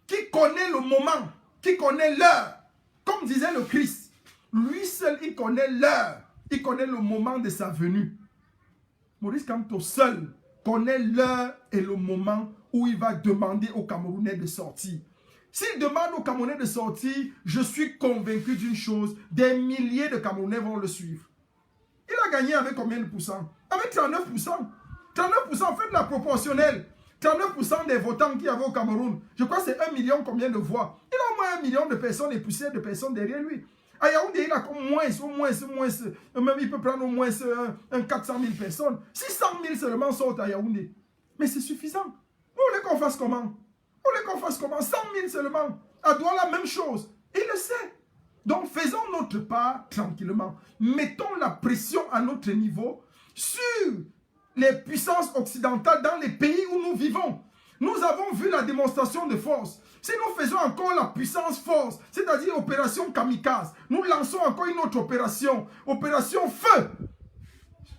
qui connaît le moment, qui connaît l'heure. Comme disait le Christ, lui seul, il connaît l'heure, il connaît le moment de sa venue. Maurice Kamto seul connaît l'heure et le moment où il va demander aux Camerounais de sortir. S'il demande aux Camerounais de sortir, je suis convaincu d'une chose, des milliers de Camerounais vont le suivre. Il a gagné avec combien de pourcents? Avec 39%. 39%, faites la proportionnelle. 39% des votants qu'il y avait au Cameroun. Je crois que c'est 1 million combien de voix. Il a au moins 1 million de personnes et poussières de personnes derrière lui. À Yaoundé, il a au moins, même il peut prendre au moins 400 000 personnes. 600 000 seulement sortent à Yaoundé. Mais c'est suffisant. Vous voulez qu'on fasse comment? Vous voulez qu'on fasse comment? 100 000 seulement. À Douala, la même chose. Il le sait. Donc faisons notre part tranquillement. Mettons la pression à notre niveau sur les puissances occidentales dans les pays où nous vivons. Nous avons vu la démonstration de force. Si nous faisons encore la puissance force, c'est-à-dire opération kamikaze, nous lançons encore une autre opération, opération feu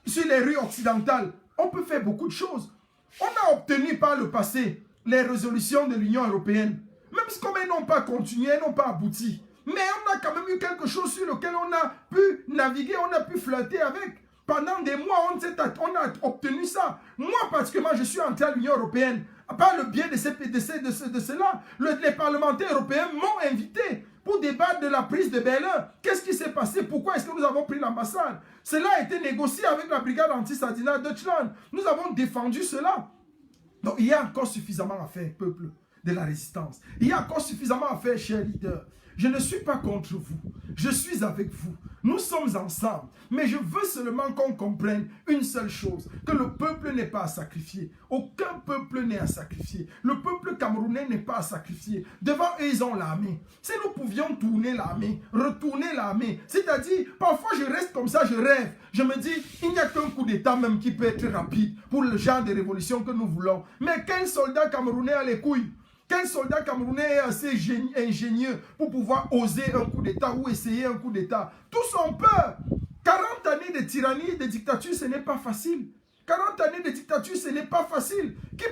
sur les rues occidentales, on peut faire beaucoup de choses. On a obtenu par le passé les résolutions de l'Union européenne, même si comme elles n'ont pas continué, elles n'ont pas abouti. Mais on a quand même eu quelque chose sur lequel on a pu naviguer, on a pu flirter avec. Pendant des mois, on a obtenu ça. Moi, particulièrement, je suis entré à l'Union européenne. Par le biais de cela, les parlementaires européens m'ont invité pour débattre de la prise de Berlin. Qu'est-ce qui s'est passé? Pourquoi est-ce que nous avons pris l'ambassade? Cela a été négocié avec la brigade anti-Sardina Deutschland. Nous avons défendu cela. Donc, il y a encore suffisamment à faire, peuple de la résistance. Il y a encore suffisamment à faire, chers leaders. Je ne suis pas contre vous. Je suis avec vous. Nous sommes ensemble. Mais je veux seulement qu'on comprenne une seule chose. Que le peuple n'est pas à sacrifier. Aucun peuple n'est à sacrifier. Le peuple camerounais n'est pas à sacrifier. Devant eux, ils ont l'armée. Si nous pouvions tourner l'armée, retourner l'armée, c'est-à-dire, parfois je reste comme ça, je rêve. Je me dis, il n'y a qu'un coup d'état même qui peut être rapide pour le genre de révolution que nous voulons. Mais quel soldat camerounais a les couilles? Quel soldat camerounais est assez ingénieux pour pouvoir oser un coup d'état ou essayer un coup d'état? Tous ont peur. 40 années de tyrannie, de dictature, ce n'est pas facile. 40 années de dictature, ce n'est pas facile. Tu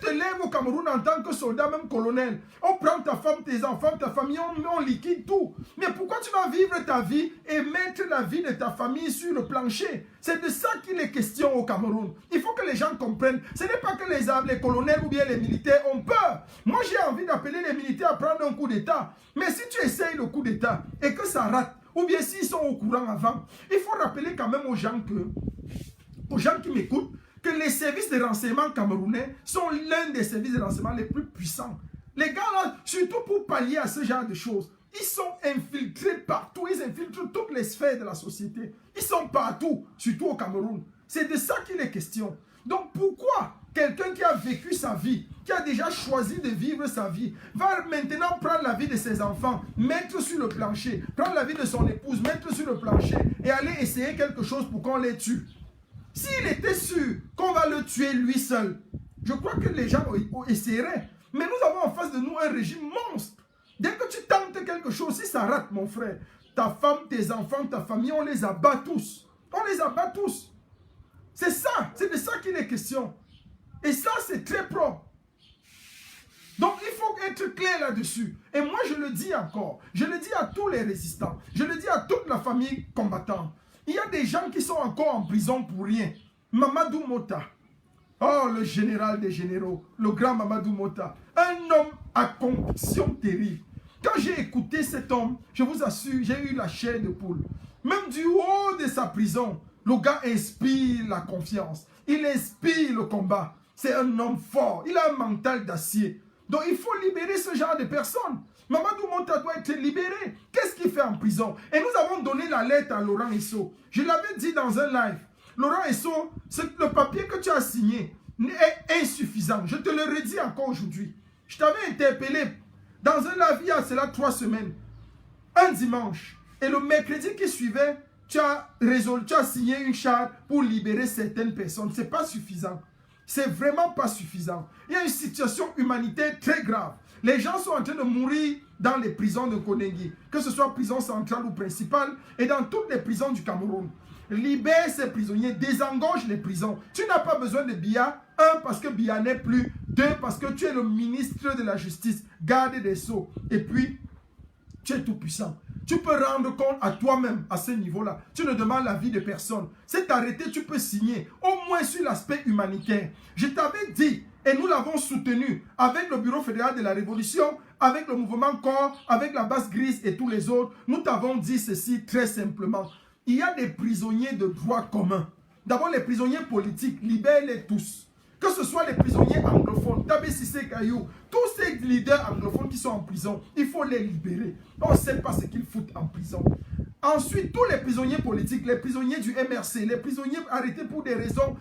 te lèves au Cameroun en tant que soldat, même colonel. On prend ta femme, tes enfants, ta famille, on liquide tout. Mais pourquoi tu vas vivre ta vie et mettre la vie de ta famille sur le plancher? C'est de ça qu'il est question au Cameroun. Il faut que les gens comprennent. Ce n'est pas que les colonels ou bien les militaires ont peur. Moi, j'ai envie d'appeler les militaires à prendre un coup d'état. Mais si tu essayes le coup d'état et que ça rate, ou bien s'ils sont au courant avant, il faut rappeler quand même aux gens qui m'écoutent, que les services de renseignement camerounais sont l'un des services de renseignement les plus puissants. Les gars là, surtout pour pallier à ce genre de choses, ils sont infiltrés partout, ils infiltrent toutes les sphères de la société. Ils sont partout, surtout au Cameroun. C'est de ça qu'il est question. Donc pourquoi quelqu'un qui a vécu sa vie, qui a déjà choisi de vivre sa vie, va maintenant prendre la vie de ses enfants, mettre sur le plancher, prendre la vie de son épouse, mettre sur le plancher et aller essayer quelque chose pour qu'on les tue? S'il était sûr qu'on va le tuer lui seul, je crois que les gens essaieraient. Mais nous avons en face de nous un régime monstre. Dès que tu tentes quelque chose, si ça rate, mon frère, ta femme, tes enfants, ta famille, on les abat tous. On les abat tous. C'est ça, c'est de ça qu'il est question. Et ça, c'est très propre. Donc, il faut être clair là-dessus. Et moi, je le dis encore. Je le dis à tous les résistants. Je le dis à toute la famille combattante. Il y a des gens qui sont encore en prison pour rien. Mamadou Mota. Oh, le général des généraux. Le grand Mamadou Mota. Un homme à conviction terrible. Quand j'ai écouté cet homme, je vous assure, j'ai eu la chair de poule. Même du haut de sa prison, le gars inspire la confiance. Il inspire le combat. C'est un homme fort. Il a un mental d'acier. Donc il faut libérer ce genre de personnes. Mamadou Mota doit être libéré. Qu'est-ce qu'il fait en prison? Et nous avons donné la lettre à Laurent Esso. Je l'avais dit dans un live. Laurent Esso, le papier que tu as signé est insuffisant. Je te le redis encore aujourd'hui. Je t'avais interpellé dans un live il y a cela 3 semaines. Un dimanche. Et le mercredi qui suivait, tu as signé une charte pour libérer certaines personnes. Ce n'est pas suffisant. C'est vraiment pas suffisant. Il y a une situation humanitaire très grave. Les gens sont en train de mourir dans les prisons de Konengi, que ce soit prison centrale ou principale, et dans toutes les prisons du Cameroun. Libère ces prisonniers, désengorge les prisons. Tu n'as pas besoin de Biya. 1, parce que Biya n'est plus. 2, parce que tu es le ministre de la Justice, garde des Sceaux. Et puis, tu es tout puissant. tu peux rendre compte à toi-même à ce niveau-là. Tu ne demandes l'avis de personne. C'est arrêté, tu peux signer, au moins sur l'aspect humanitaire. Je t'avais dit, et nous l'avons soutenu avec le Bureau fédéral de la Révolution, avec le mouvement Corps, avec la base grise et tous les autres. Nous t'avons dit ceci très simplement. Il y a des prisonniers de droit commun. D'abord, les prisonniers politiques, libère-les tous. Que ce soit les prisonniers anglophones, Tabé Sissé Kayou, tous ces leaders anglophones qui sont en prison, il faut les libérer. On ne sait pas ce qu'ils foutent en prison. Ensuite, tous les prisonniers politiques, les prisonniers du MRC, les prisonniers arrêtés pour des raisons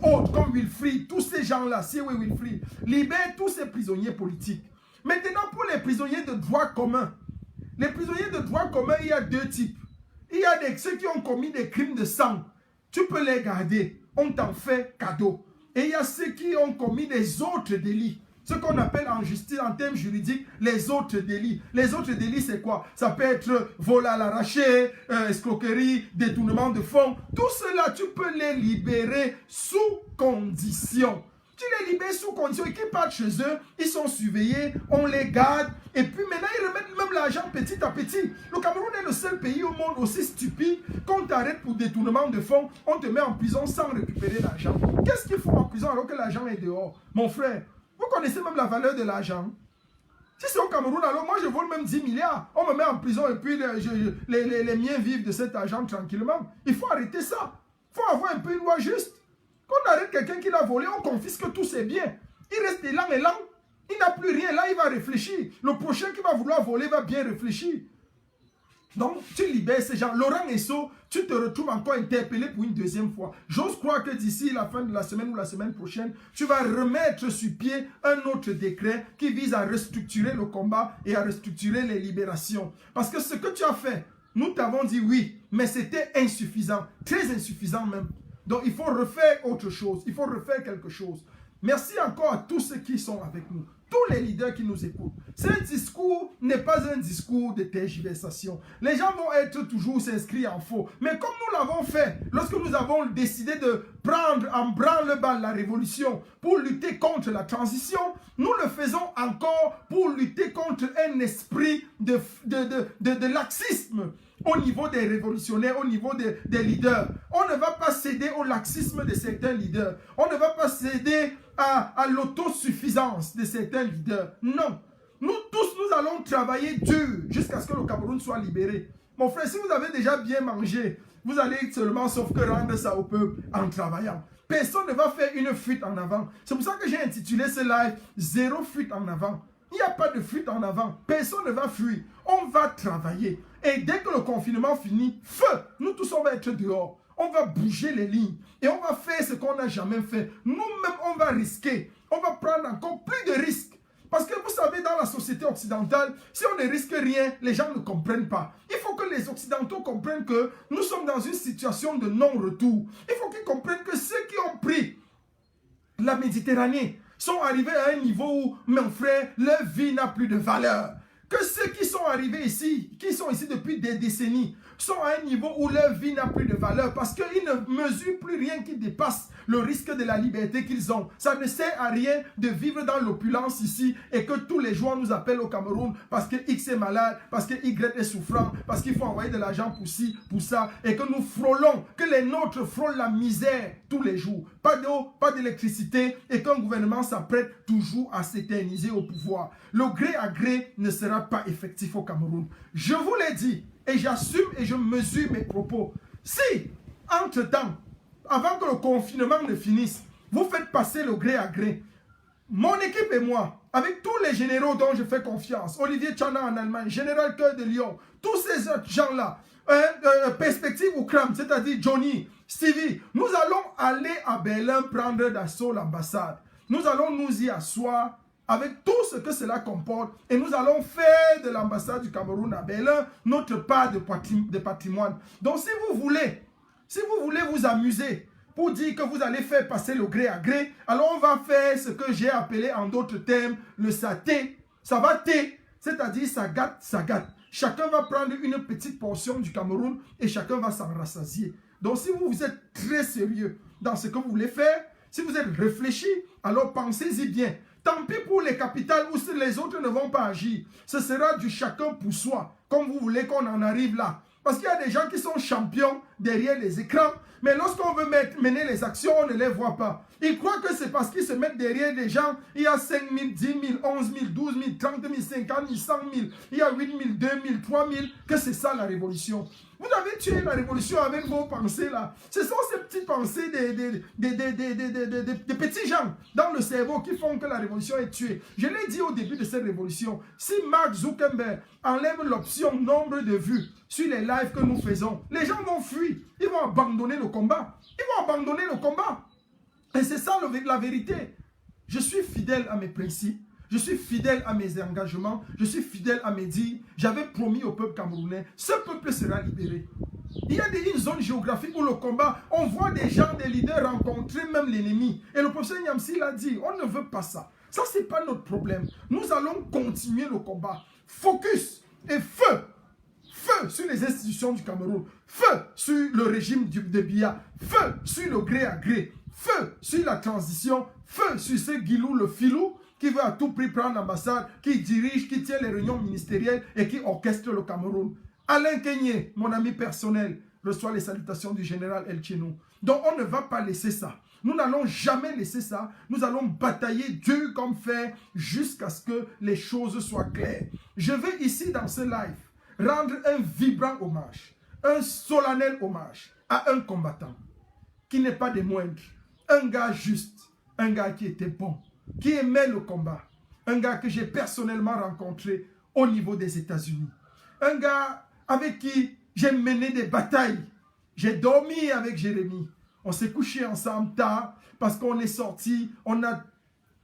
autres, comme Wilfried, tous ces gens-là, Siewe Wilfried, libère tous ces prisonniers politiques. Maintenant, pour les prisonniers de droit commun, les prisonniers de droit commun, il y a deux types. Il y a ceux qui ont commis des crimes de sang. Tu peux les garder, on t'en fait cadeau. Et il y a ceux qui ont commis des autres délits. Ce qu'on appelle en justice, en termes juridiques, les autres délits. Les autres délits, c'est quoi? Ça peut être vol à l'arraché, escroquerie, détournement de fonds. Tout cela, tu peux les libérer sous condition. Tu les libères sous condition et qu'ils partent chez eux, ils sont surveillés, on les garde. Et puis maintenant, ils remettent même l'argent petit à petit. Le Cameroun est le seul pays au monde aussi stupide. Quand on t'arrête pour détournement de fonds, on te met en prison sans récupérer l'argent. Qu'est-ce qu'ils font en prison alors que l'argent est dehors? Mon frère, vous connaissez même la valeur de l'argent? Si c'est au Cameroun, alors moi je vole même 10 milliards. On me met en prison et puis les miens vivent de cet argent tranquillement. Il faut arrêter ça. Il faut avoir un peu une loi juste. Quand on arrête quelqu'un qui l'a volé, on confisque tous ses biens. Il reste élan. Il n'a plus rien. Là, il va réfléchir. Le prochain qui va vouloir voler va bien réfléchir. Donc, tu libères ces gens. Laurent Esso, tu te retrouves encore interpellé pour une deuxième fois. J'ose croire que d'ici la fin de la semaine ou la semaine prochaine, tu vas remettre sur pied un autre décret qui vise à restructurer le combat et à restructurer les libérations. Parce que ce que tu as fait, nous t'avons dit oui, mais c'était insuffisant. Très insuffisant même. Donc, il faut refaire autre chose. Il faut refaire quelque chose. Merci encore à tous ceux qui sont avec nous. Tous les leaders qui nous écoutent. Ce discours n'est pas un discours de tergiversation. Les gens vont être toujours s'inscrits en faux. Mais comme nous l'avons fait, lorsque nous avons décidé de prendre en branle-bas la révolution pour lutter contre la transition, nous le faisons encore pour lutter contre un esprit de laxisme au niveau des révolutionnaires, au niveau des leaders. On ne va pas céder au laxisme de certains leaders. On ne va pas céder à l'autosuffisance de certains leaders. Non. Nous tous, nous allons travailler dur jusqu'à ce que le Cameroun soit libéré. Mon frère, si vous avez déjà bien mangé, vous allez seulement sauf que rendre ça au peuple en travaillant. Personne ne va faire une fuite en avant. C'est pour ça que j'ai intitulé ce live « Zéro fuite en avant ». Il n'y a pas de fuite en avant. Personne ne va fuir. On va travailler. Et dès que le confinement finit, feu, nous tous on va être dehors. On va bouger les lignes. Et on va faire ce qu'on n'a jamais fait. Nous-mêmes, on va risquer. On va prendre encore plus de risques. Parce que vous savez, dans la société occidentale, si on ne risque rien, les gens ne comprennent pas. Il faut que les Occidentaux comprennent que nous sommes dans une situation de non-retour. Il faut qu'ils comprennent que ceux qui ont pris la Méditerranée sont arrivés à un niveau où, mon frère, leur vie n'a plus de valeur. Que ceux qui sont arrivés ici, qui sont ici depuis des décennies, sont à un niveau où leur vie n'a plus de valeur parce qu'ils ne mesurent plus rien qui dépasse le risque de la liberté qu'ils ont. Ça ne sert à rien de vivre dans l'opulence ici et que tous les jours on nous appelle au Cameroun parce que X est malade, parce que Y est souffrant, parce qu'il faut envoyer de l'argent pour ci, pour ça et que nous frôlons, que les nôtres frôlent la misère tous les jours. Pas d'eau, pas d'électricité et qu'un gouvernement s'apprête toujours à s'éterniser au pouvoir. Le gré à gré ne sera pas effectif au Cameroun. Je vous l'ai dit. Et j'assume et je mesure mes propos. Si, entre-temps, avant que le confinement ne finisse, vous faites passer le gré à gré, mon équipe et moi, avec tous les généraux dont je fais confiance, Olivier Tchana en Allemagne, Général Cœur de Lyon, tous ces autres gens-là, Perspective Ukram, c'est-à-dire Johnny, Stevie, nous allons aller à Berlin prendre d'assaut l'ambassade. Nous allons nous y asseoir avec tout ce que cela comporte, et nous allons faire de l'ambassade du Cameroun à Berlin notre part de patrimoine. Donc si vous voulez vous amuser pour dire que vous allez faire passer le gré à gré, alors on va faire ce que j'ai appelé en d'autres termes le saté. Ça va thé, c'est-à-dire ça gâte, ça gâte. Chacun va prendre une petite portion du Cameroun et chacun va s'en rassasier. Donc si vous êtes très sérieux dans ce que vous voulez faire, si vous êtes réfléchi, alors pensez-y bien. Tant pis pour les capitales où les autres ne vont pas agir. Ce sera du chacun pour soi, comme vous voulez qu'on en arrive là. Parce qu'il y a des gens qui sont champions derrière les écrans, mais lorsqu'on veut mener les actions, on ne les voit pas. Ils croient que c'est parce qu'ils se mettent derrière des gens, il y a 5 000, 10 000, 11 000, 12 000, 30 000, 50 000, 100 000, il y a 8 000, 2 000, 3 000, que c'est ça la révolution. Vous avez tué la révolution avec vos pensées là. Ce sont ces petites pensées des petits gens dans le cerveau qui font que la révolution est tuée. Je l'ai dit au début de cette révolution, si Mark Zuckerberg enlève l'option nombre de vues sur les lives que nous faisons, les gens vont fuir. Ils vont abandonner le combat. Ils vont abandonner le combat. Et c'est ça la vérité. Je suis fidèle à mes principes. Je suis fidèle à mes engagements. Je suis fidèle à mes dires. J'avais promis au peuple camerounais, ce peuple sera libéré. Il y a une zone géographique où le combat, on voit des gens, des leaders rencontrer même l'ennemi. Et le professeur Nyamsi l'a dit, on ne veut pas ça. Ça, ce n'est pas notre problème. Nous allons continuer le combat. Focus et feu. Feu sur les institutions du Cameroun. Feu sur le régime de Biya. Feu sur le gré à gré. Feu sur la transition. Feu sur ce Guilou, le filou, qui veut à tout prix prendre l'ambassade, qui dirige, qui tient les réunions ministérielles et qui orchestre le Cameroun. Alain Kenyé, mon ami personnel, reçoit les salutations du général El Tchenou. Donc on ne va pas laisser ça. Nous n'allons jamais laisser ça. Nous allons batailler dur comme fer jusqu'à ce que les choses soient claires. Je vais ici dans ce live rendre un vibrant hommage, un solennel hommage à un combattant qui n'est pas des moindres. Un gars juste, un gars qui était bon, qui aimait le combat. Un gars que j'ai personnellement rencontré au niveau des États-Unis. Un gars avec qui j'ai mené des batailles. J'ai dormi avec Jérémy. On s'est couché ensemble tard parce qu'on est sortis. On a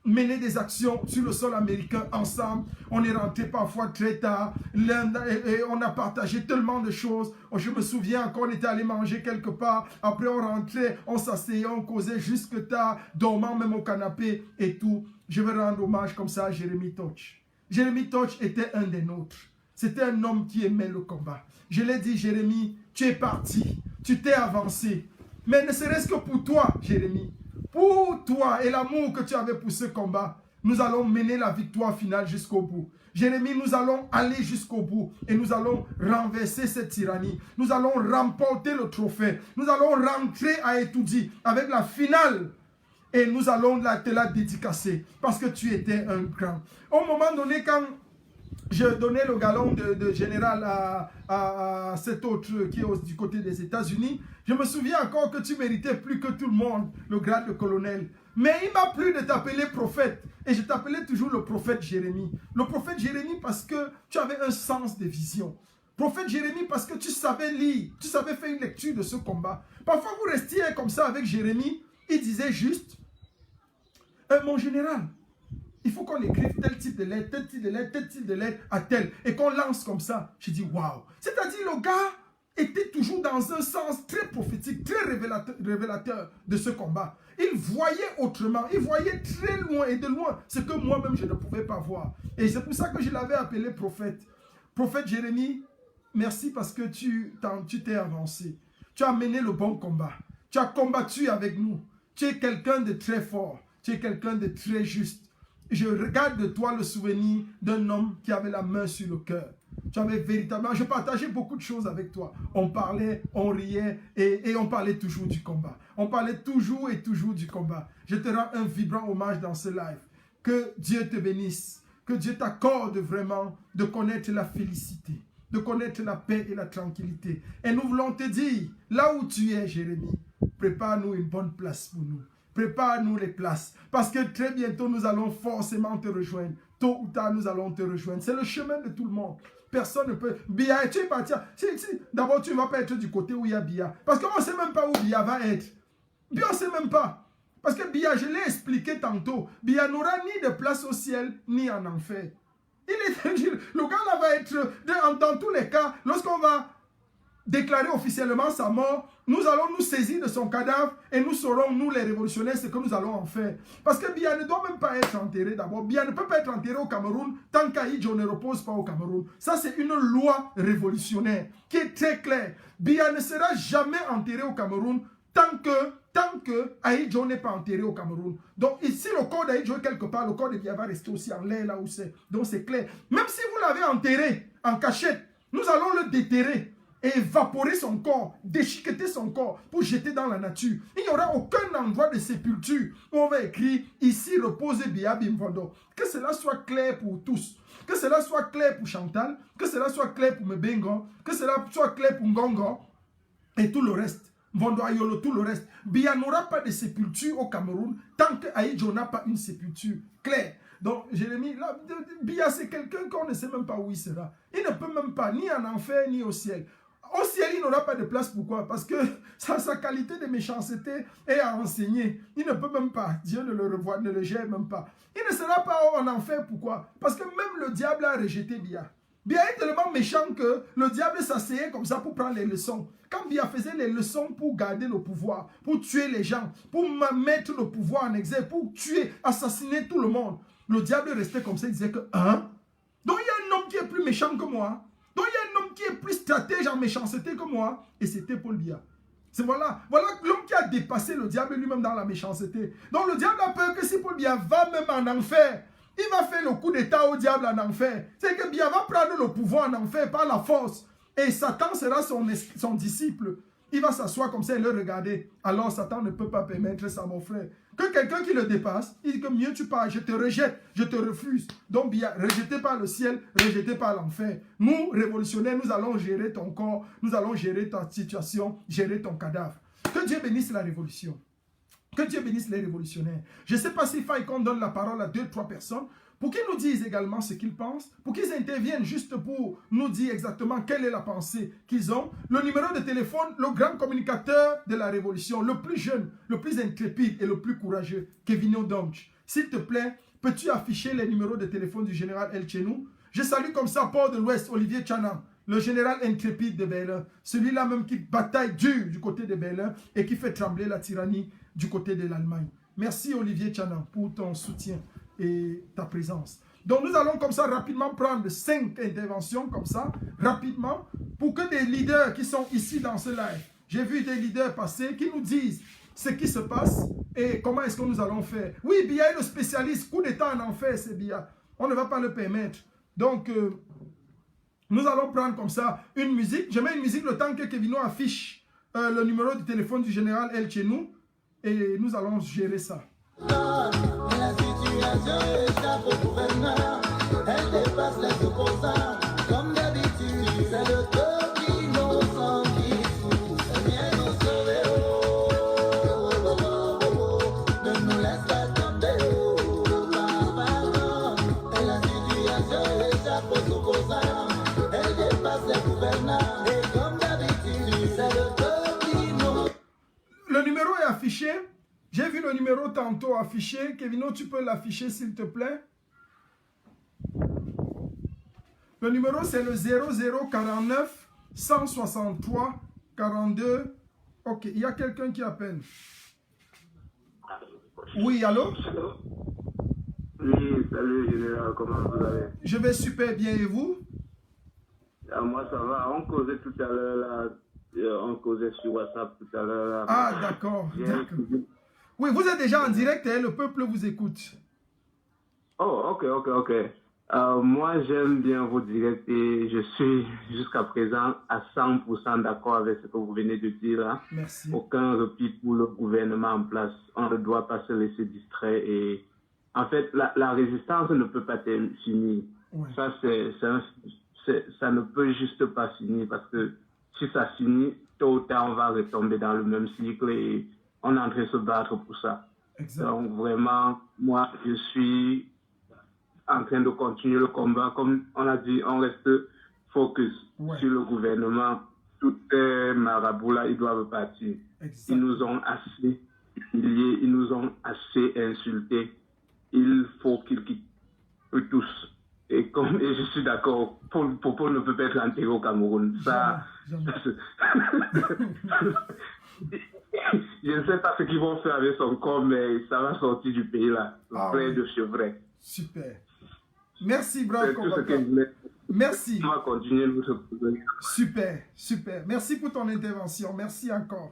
mené des actions sur le sol américain ensemble. On est rentré parfois très tard. Et on a partagé tellement de choses. Je me souviens qu'on était allé manger quelque part. Après on rentrait, on s'asseyait, on causait jusque tard, dormant même au canapé et tout. Je veux rendre hommage comme ça à Jérémy Toch. Jérémy Toch était un des nôtres. C'était un homme qui aimait le combat. Je l'ai dit, Jérémy, tu es parti. Tu t'es avancé. Mais ne serait-ce que pour toi, Jérémy. Pour toi et l'amour que tu avais pour ce combat, nous allons mener la victoire finale jusqu'au bout. Jérémy, nous allons aller jusqu'au bout et nous allons renverser cette tyrannie. Nous allons remporter le trophée. Nous allons rentrer à Etoudi avec la finale et nous allons te la dédicacer parce que tu étais un grand. Au moment donné, quand je donnais le galon de général à cet autre qui est du côté des États-Unis, je me souviens encore que tu méritais plus que tout le monde le grade de colonel. Mais il m'a plu de t'appeler prophète. Et je t'appelais toujours le prophète Jérémy. Le prophète Jérémy parce que tu avais un sens de vision. Prophète Jérémy parce que tu savais lire. Tu savais faire une lecture de ce combat. Parfois vous restiez comme ça avec Jérémy. Il disait juste, mon général, il faut qu'on écrive tel type de lettre, tel type de lettre, tel type de lettre à tel. Et qu'on lance comme ça. J'ai dit, waouh. C'est-à-dire le gars était toujours dans un sens très prophétique, très révélateur de ce combat. Il voyait autrement, il voyait très loin et de loin ce que moi-même je ne pouvais pas voir. Et c'est pour ça que je l'avais appelé prophète. Prophète Jérémy, merci parce que tu t'es avancé. Tu as mené le bon combat. Tu as combattu avec nous. Tu es quelqu'un de très fort. Tu es quelqu'un de très juste. Je regarde de toi le souvenir d'un homme qui avait la main sur le cœur. Tu avais véritablement... Je partageais beaucoup de choses avec toi. On parlait, on riait et on parlait toujours du combat. On parlait toujours et toujours du combat. Je te rends un vibrant hommage dans ce live. Que Dieu te bénisse. Que Dieu t'accorde vraiment de connaître la félicité, de connaître la paix et la tranquillité. Et nous voulons te dire, là où tu es, Jérémy, prépare-nous une bonne place pour nous. Prépare-nous les places. Parce que très bientôt, nous allons forcément te rejoindre. Tôt ou tard, nous allons te rejoindre. C'est le chemin de tout le monde. Personne ne peut... Biya, tu es parti. D'abord, tu ne vas pas être du côté où il y a Biya. Parce qu'on ne sait même pas où Biya va être. Biya, on ne sait même pas. Parce que Biya, je l'ai expliqué tantôt, Biya n'aura ni de place au ciel, ni en enfer. Le gars là va être... Dans tous les cas, lorsqu'on va déclarer officiellement sa mort, nous allons nous saisir de son cadavre et nous saurons, nous les révolutionnaires, ce que nous allons en faire. Parce que Biya ne doit même pas être enterré d'abord. Biya ne peut pas être enterré au Cameroun tant qu'Aïdjo ne repose pas au Cameroun. Ça, c'est une loi révolutionnaire qui est très claire. Biya ne sera jamais enterré au Cameroun tant que tant que Ahidjo n'est pas enterré au Cameroun. Donc ici, le corps d'Ahidjo est quelque part, le corps de Biya va rester aussi en l'air là où c'est. Donc c'est clair. Même si vous l'avez enterré en cachette, nous allons le déterrer et évaporer son corps, déchiqueter son corps pour jeter dans la nature. Il n'y aura aucun endroit de sépulture où on va écrire « Ici repose Biya Bimvondo ». Que cela soit clair pour tous. Que cela soit clair pour Chantal, que cela soit clair pour Mbengo, que cela soit clair pour Ngongo et tout le reste. Vondo Ayolo, tout le reste. Biya n'aura pas de sépulture au Cameroun tant que Ahidjo n'a pas une sépulture claire. Donc, Jérémie, là, Biya, c'est quelqu'un qu'on ne sait même pas où il sera. Il ne peut même pas, ni en enfer, ni au ciel. Au ciel, il n'aura pas de place. Pourquoi? Parce que sa qualité de méchanceté est à enseigner. Il ne peut même pas. Dieu ne le revoit, ne le gère même pas. Il ne sera pas en enfer. Pourquoi? Parce que même le diable a rejeté Biya. Biya est tellement méchant que le diable s'asseyait comme ça pour prendre les leçons. Quand Biya faisait les leçons pour garder le pouvoir, pour tuer les gens, pour mettre le pouvoir en exergue, pour tuer, assassiner tout le monde, le diable restait comme ça, il disait que, hein? Donc il y a un homme qui est plus méchant que moi. Donc il y a un homme qui est plus stratège en méchanceté que moi. Et c'était Paul Biya. C'est voilà l'homme qui a dépassé le diable lui-même dans la méchanceté. Donc le diable a peur que si Paul Biya va même en enfer, il va faire le coup d'état au diable en enfer. C'est que Biya va prendre le pouvoir en enfer par la force. Et Satan sera son disciple. Il va s'asseoir comme ça et le regarder. Alors Satan ne peut pas permettre ça, mon frère. Que quelqu'un qui le dépasse, il dit que mieux tu pars, je te rejette, je te refuse. Donc Biya, rejeté par le ciel, rejeté par l'enfer. Nous, révolutionnaires, nous allons gérer ton corps, nous allons gérer ta situation, gérer ton cadavre. Que Dieu bénisse la révolution. Que Dieu bénisse les révolutionnaires. Je ne sais pas s'il faille qu'on donne la parole à 2-3 personnes pour qu'ils nous disent également ce qu'ils pensent, pour qu'ils interviennent juste pour nous dire exactement quelle est la pensée qu'ils ont. Le numéro de téléphone, le grand communicateur de la révolution, le plus jeune, le plus intrépide et le plus courageux, Kevin Odomch. S'il te plaît, peux-tu afficher les numéros de téléphone du général El Chenou? Je salue comme ça Port de l'Ouest, Olivier Tchanan, le général intrépide de Berlin, celui-là même qui bataille dur du côté de Berlin et qui fait trembler la tyrannie du côté de l'Allemagne. Merci Olivier Tchanan pour ton soutien et ta présence. Donc nous allons comme ça rapidement prendre 5 interventions comme ça, rapidement, pour que des leaders qui sont ici dans ce live, j'ai vu des leaders passer qui nous disent ce qui se passe et comment est-ce que nous allons faire. Oui, Biya est le spécialiste, coup d'état en enfer, c'est Biya. On ne va pas le permettre. Donc, nous allons prendre comme ça une musique. Je mets une musique le temps que Kevino affiche le numéro de téléphone du général El Chenou et nous allons gérer ça. La situation échappe au gouverneur, elle dépasse les opposants. Comme d'habitude, c'est le peuple innocent qui souffre. Viens nous sauver, ne nous laisse pas tomber, pardon. Et la situation échappe aux opposants, elle dépasse les gouverneurs. Et comme d'habitude, c'est le peuple innocent. Le numéro est affiché. J'ai vu le numéro tantôt affiché. Kevino, tu peux l'afficher s'il te plaît. Le numéro c'est le 0049 163 42. Ok, il y a quelqu'un qui appelle. Oui, allô? Oui, salut général, comment vous allez? Je vais super bien et vous? Moi ça va, on causait tout à l'heure là, on causait sur WhatsApp tout à l'heure là. Ah d'accord. Oui, vous êtes déjà en direct et le peuple vous écoute. Oh, ok. Moi, j'aime bien vos directs et je suis jusqu'à présent à 100% d'accord avec ce que vous venez de dire là. Merci. Aucun repli pour le gouvernement en place. On ne doit pas se laisser distraire et en fait, la résistance ne peut pas finir. Ouais. Ça, ça ne peut juste pas finir parce que si ça finit, tôt ou tard, on va retomber dans le même cycle et on est en train de se battre pour ça. Exact. Donc vraiment, moi, je suis en train de continuer le combat. Comme on a dit, on reste focus sur le gouvernement. Tous ces marabouts là, ils doivent partir. Exact. Ils nous ont assez humiliés, ils nous ont assez insultés. Il faut qu'ils quittent, eux tous. Et je suis d'accord, Paul ne peut pas être enterré au Cameroun. Ça, je ne sais pas ce qu'ils vont faire avec son corps, mais ça va sortir du pays là, plein de chevrets. Super. Merci, bravo. Merci. On va continuer notre projet. Super. Merci pour ton intervention. Merci encore.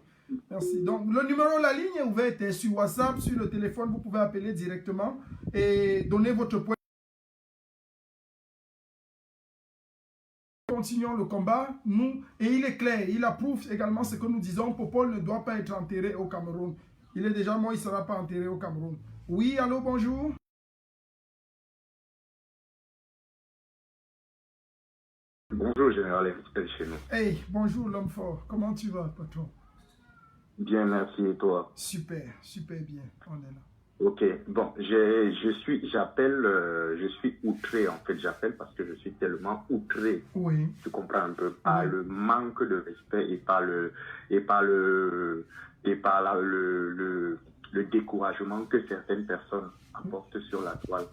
Merci. Donc, le numéro, la ligne est ouverte hein, sur WhatsApp, sur le téléphone, vous pouvez appeler directement et donner votre point. Continuons le combat, nous, et il est clair, il approuve également ce que nous disons, Popol ne doit pas être enterré au Cameroun. Il est déjà mort, il ne sera pas enterré au Cameroun. Oui, allô, bonjour. Bonjour, Général Estelle chez nous. Hey, bonjour l'homme fort, comment tu vas, patron? Bien, merci, et toi? Super, super bien, on est là. Ok, bon, je suis outré en fait, j'appelle parce que je suis tellement outré, oui. Tu comprends un peu, par le manque de respect et par le découragement que certaines personnes apportent sur la toile,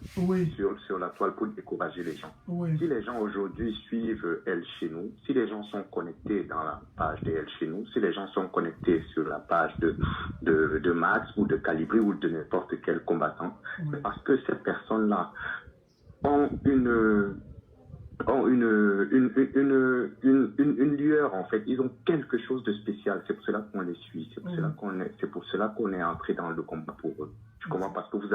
sur la toile pour décourager les gens. Si les gens aujourd'hui suivent Elle chez nous, si les gens sont connectés dans la page de Elle chez nous, si les gens sont connectés sur la page de Max ou de Calibri ou de n'importe quel combattant, c'est parce que ces personnes-là ont une lueur en fait, ils ont quelque chose de spécial, c'est pour cela qu'on les suit, c'est pour cela qu'on est entré dans le combat pour eux. Tu comprends, parce que vous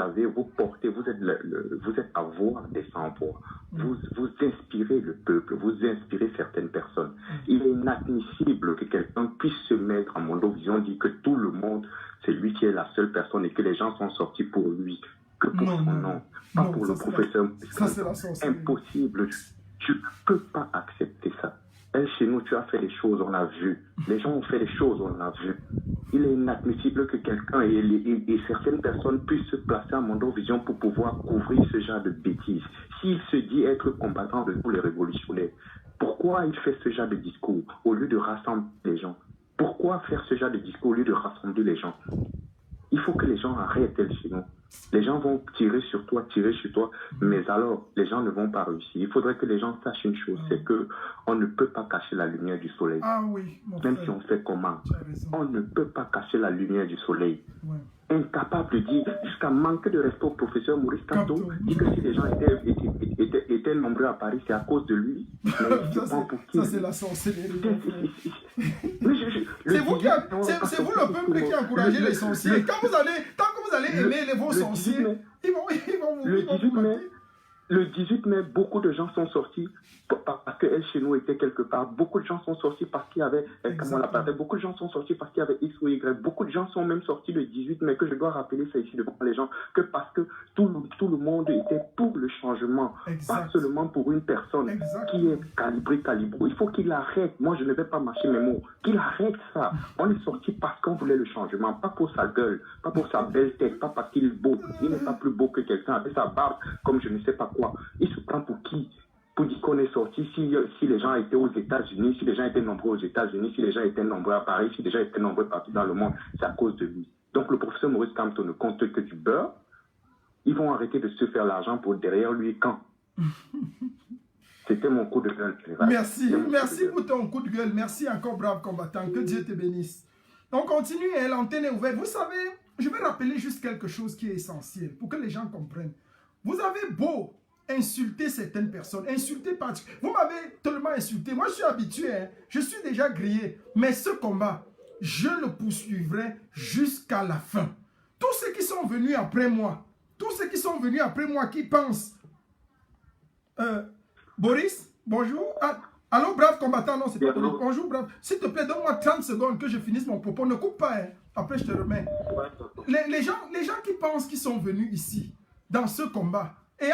êtes à voix des sans-voix, vous inspirez le peuple, vous inspirez certaines personnes. Il est inadmissible que quelqu'un puisse se mettre en Mondovision, dire que tout le monde, c'est lui qui est la seule personne et que les gens sont sortis pour lui, que pour son nom, pas pour le professeur. C'est impossible. Tu ne peux pas accepter ça. Elle, chez nous, tu as fait les choses, on l'a vu. Les gens ont fait les choses, on l'a vu. Il est inadmissible que quelqu'un et certaines personnes puissent se placer en Mondovision pour pouvoir couvrir ce genre de bêtises. S'il se dit être combattant de tous les révolutionnaires, pourquoi il fait ce genre de discours au lieu de rassembler les gens? Pourquoi faire ce genre de discours au lieu de rassembler les gens? Il faut que les gens arrêtent Elle chez nous. Les gens vont tirer sur toi, mais alors les gens ne vont pas réussir. Il faudrait que les gens sachent une chose, c'est que on ne peut pas cacher la lumière du soleil. Même si on fait comment, on ne peut pas cacher la lumière du soleil. Incapable de dire, jusqu'à manquer de respect au professeur Maurice Kamto, dit que si les gens étaient nombreux à Paris, c'est à cause de lui. Ça, c'est la sorcellerie. C'est vous le peuple qui encouragez les sorciers. Tant que vous allez aimer vos sorciers, ils vont vous battre. Le 18 mai, beaucoup de gens sont sortis parce que Elle chez nous était quelque part. Beaucoup de gens sont sortis parce qu'il y avait, beaucoup de gens sont sortis parce qu'il y avait X ou Y. Beaucoup de gens sont même sortis le 18 mai, que je dois rappeler ça ici devant les gens, que parce que tout le monde était pour le changement, pas seulement pour une personne qui est Calibro. Il faut qu'il arrête. Moi, je ne vais pas mâcher mes mots. Qu'il arrête ça. On est sorti parce qu'on voulait le changement, pas pour sa gueule, pas pour sa belle tête, pas parce qu'il est beau. Il n'est pas plus beau que quelqu'un avec sa barbe, comme je ne sais pas quoi. Il se prend pour qui? Pour dire qu'on est sorti, si les gens étaient aux États-Unis, si les gens étaient nombreux aux États-Unis, si les gens étaient nombreux à Paris, si les gens étaient nombreux partout dans le monde, c'est à cause de lui. Donc le professeur Maurice Kamto ne compte que du beurre. Ils vont arrêter de se faire l'argent pour derrière lui quand? C'était mon coup de gueule. Merci pour ton coup de gueule. Merci encore, brave combattant. Que Dieu te bénisse. On continue, hein, l'antenne est ouverte. Vous savez, je vais rappeler juste quelque chose qui est essentiel pour que les gens comprennent. Vous avez beau insulter certaines personnes, vous m'avez tellement insulté, moi je suis habitué, hein, je suis déjà grillé, mais ce combat, je le poursuivrai jusqu'à la fin. Tous ceux qui sont venus après moi, qui pensent, Boris, bonjour, allô brave combattant, non c'est pas Boris, bonjour brave, s'il te plaît donne-moi 30 secondes que je finisse mon propos, ne coupe pas, hein. Après je te remets. Les gens qui pensent qu'ils sont venus ici, dans ce combat, et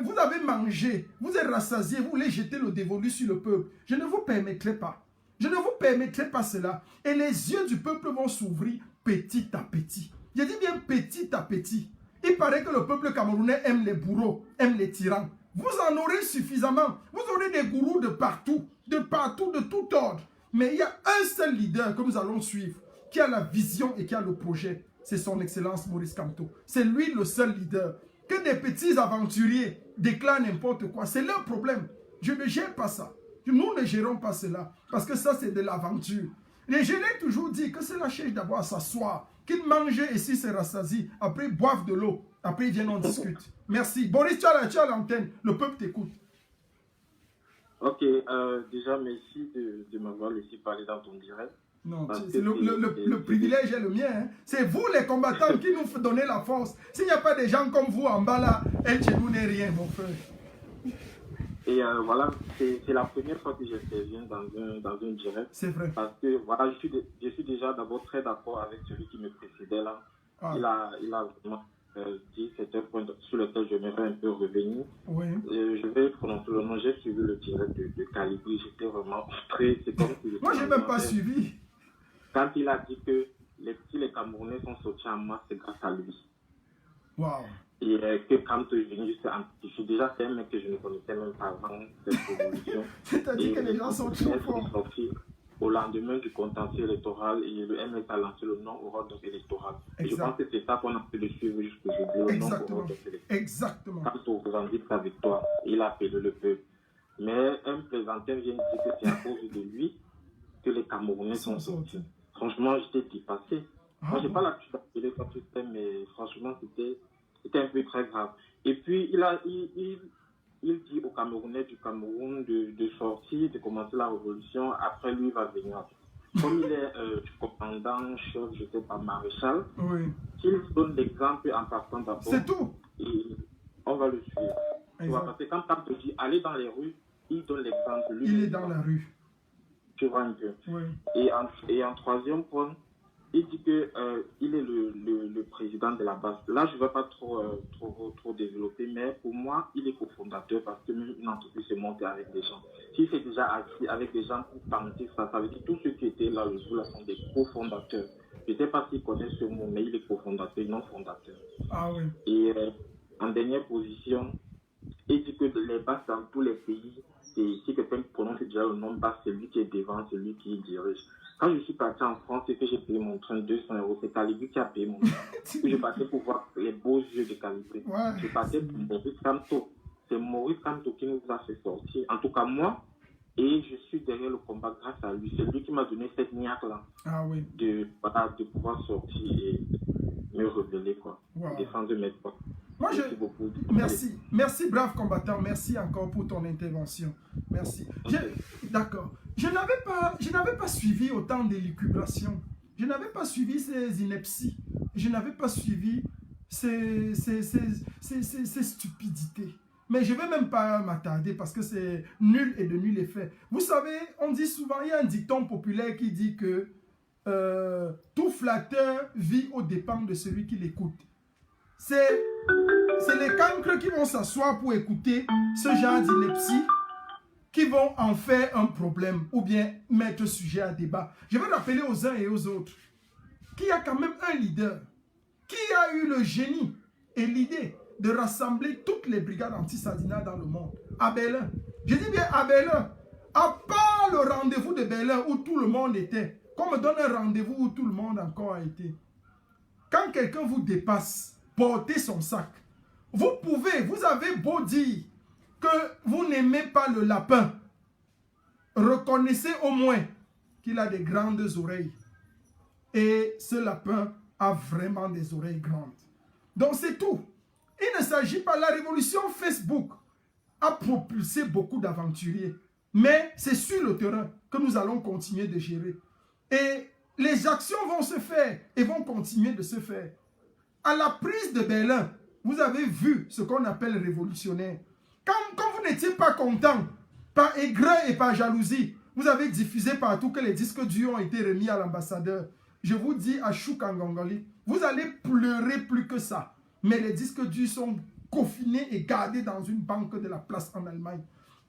vous avez mangé, vous êtes rassasié, vous voulez jeter le dévolu sur le peuple. Je ne vous permettrai pas. Je ne vous permettrai pas cela. Et les yeux du peuple vont s'ouvrir petit à petit. Je dis bien petit à petit. Il paraît que le peuple camerounais aime les bourreaux, aime les tyrans. Vous en aurez suffisamment. Vous aurez des gourous de partout, de tout ordre. Mais il y a un seul leader que nous allons suivre, qui a la vision et qui a le projet. C'est son excellence Maurice Kamto. C'est lui le seul leader. Que des petits aventuriers déclarent n'importe quoi, c'est leur problème. Je ne gère pas ça. Nous ne gérons pas cela. Parce que ça, c'est de l'aventure. Et je l'ai toujours dit que c'est la chaise d'abord à s'asseoir. Qu'ils mangent ici, c'est rassasié. Après, ils boivent de l'eau. Après, ils viennent, on discute. Merci. Boris, tu as l'antenne. Le peuple t'écoute. Ok. Déjà, merci de m'avoir laissé parler dans ton direct. Non, le privilège est le mien. Hein. C'est vous les combattants qui nous donnez la force. S'il n'y a pas des gens comme vous en bas là, elle chez nous n'est rien, mon frère. Et voilà, c'est la première fois que j'interviens dans un direct. C'est vrai. Parce que voilà, je suis déjà d'abord très d'accord avec celui qui me précédait là. Ah. Il a vraiment dit, c'est un point sur lequel je m'aimerais un peu revenir. Oui. Je vais prononcer le nom, j'ai suivi le direct de Calibri, j'étais vraiment frustré. C'est comme si moi, je n'ai même pas suivi. Quand il a dit que si les Camerounais sont sortis en masse, c'est grâce à lui. Wow. Et que quand je suis déjà un mec que je ne connaissais même pas avant cette révolution. C'est-à-dire que les gens sont trop forts. Au lendemain du contentieux électoral, et le MS a lancé le non-ordre électoral. Et je pense que c'est ça qu'on a pu le suivre jusqu'aujourd'hui, le non-ordre électoral. Exactement. Quand on revendique sa victoire, il a appelé le peuple. Mais un plaisantin vient de dire que c'est à cause de lui que les Camerounais sont sortis. Franchement, j'étais dépassé. Moi, je n'ai pas l'habitude d'appeler ça tout ça, mais franchement, c'était un peu très grave. Et puis, il dit aux Camerounais du Cameroun de sortir, de commencer la révolution. Après, lui, il va venir. Comme il est commandant, chef, je ne sais pas, maréchal, il donne l'exemple en partant d'abord. C'est tout. Et on va le suivre. Parce que quand on te dit aller dans les rues, il donne l'exemple. Il est dans la rue. Tu vois un peu. Oui. Et en troisième point, il dit que il est le président de la base. Là, je ne vais pas trop développer, mais pour moi, il est cofondateur parce que une entreprise se monte avec des gens. Si c'est déjà assis avec des gens pour tenter ça, ça veut dire que tous ceux qui étaient là le jour là sont des cofondateurs. Je ne sais pas s'il connaît ce mot, mais il est cofondateur, non fondateur. Ah oui. Et en dernière position, il dit que les bases dans tous les pays, si quelqu'un prononce déjà le nom bas, c'est lui qui est devant, c'est lui qui dirige. Quand je suis parti en France et que j'ai payé mon train 200 €, c'est Calibri qui a payé mon train. Je partais pour voir les beaux yeux de Calibri. Ouais. Je partais pour Maurice Kamto. C'est Maurice Kamto qui nous a fait sortir. En tout cas, moi, et je suis derrière le combat grâce à lui. C'est lui qui m'a donné cette niaque-là. Ah oui. De pouvoir sortir et me rebeller, quoi. Wow. Défendre mes droits. Merci beaucoup. Merci brave combattant, merci encore pour ton intervention. Merci. D'accord. Je n'avais pas suivi autant d'élucubrations. Je n'avais pas suivi ces inepties. Je n'avais pas suivi ces stupidités. Mais je ne vais même pas m'attarder parce que c'est nul et de nul effet. Vous savez, on dit souvent, il y a un dicton populaire qui dit que tout flatteur vit aux dépens de celui qui l'écoute. C'est les cancres qui vont s'asseoir pour écouter ce genre d'ineptie qui vont en faire un problème ou bien mettre sujet à débat. Je vais rappeler aux uns et aux autres qu'il y a quand même un leader qui a eu le génie et l'idée de rassembler toutes les brigades anti-Sadina dans le monde. À Berlin. Je dis bien à Berlin. À part le rendez-vous de Berlin où tout le monde était. Qu'on me donne un rendez-vous où tout le monde encore a été. Quand quelqu'un vous dépasse, portez son sac. Vous avez beau dire que vous n'aimez pas le lapin. Reconnaissez au moins qu'il a des grandes oreilles. Et ce lapin a vraiment des oreilles grandes. Donc c'est tout. Il ne s'agit pas, la révolution Facebook a propulsé beaucoup d'aventuriers. Mais c'est sur le terrain que nous allons continuer de gérer. Et les actions vont se faire et vont continuer de se faire. À la prise de Berlin, vous avez vu ce qu'on appelle révolutionnaire. Quand vous n'étiez pas content, par aigreur et par jalousie, vous avez diffusé partout que les disques durs ont été remis à l'ambassadeur. Je vous dis à Choukangongoli, vous allez pleurer plus que ça. Mais les disques durs sont confinés et gardés dans une banque de la place en Allemagne.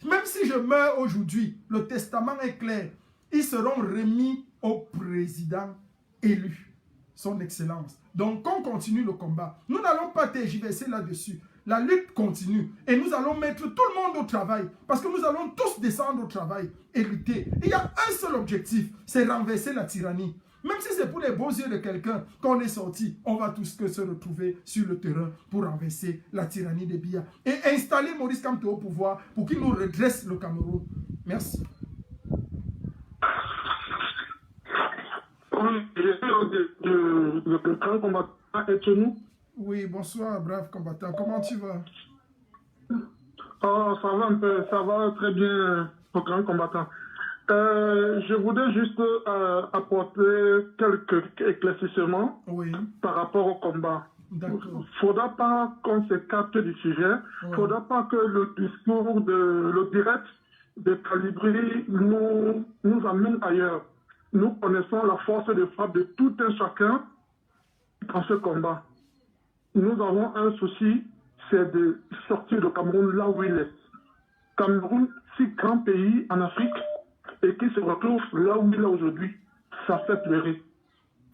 Même si je meurs aujourd'hui, le testament est clair. Ils seront remis au président élu, son excellence. Donc, on continue le combat. Nous n'allons pas tergiverser là-dessus. La lutte continue. Et nous allons mettre tout le monde au travail. Parce que nous allons tous descendre au travail et lutter. Il y a un seul objectif, c'est renverser la tyrannie. Même si c'est pour les beaux yeux de quelqu'un qu'on est sorti, on va tous se retrouver sur le terrain pour renverser la tyrannie des Biya. Et installer Maurice Kamto au pouvoir pour qu'il nous redresse le Cameroun. Merci. Le grand combattant est chez nous. Oui, bonsoir, brave combattant. Comment tu vas? Oh, ça va un peu, ça va très bien, le grand combattant. Je voudrais juste apporter quelques éclaircissements par rapport au combat. Il ne faudra pas qu'on s'écarte du sujet. Il ne faudra pas que le discours, le direct de Calibri nous amène ailleurs. Nous connaissons la force de frappe de tout un chacun dans ce combat. Nous avons un souci, c'est de sortir le Cameroun là où il est. Cameroun, si grand pays en Afrique, et qui se retrouve là où il est aujourd'hui, ça fait pleurer.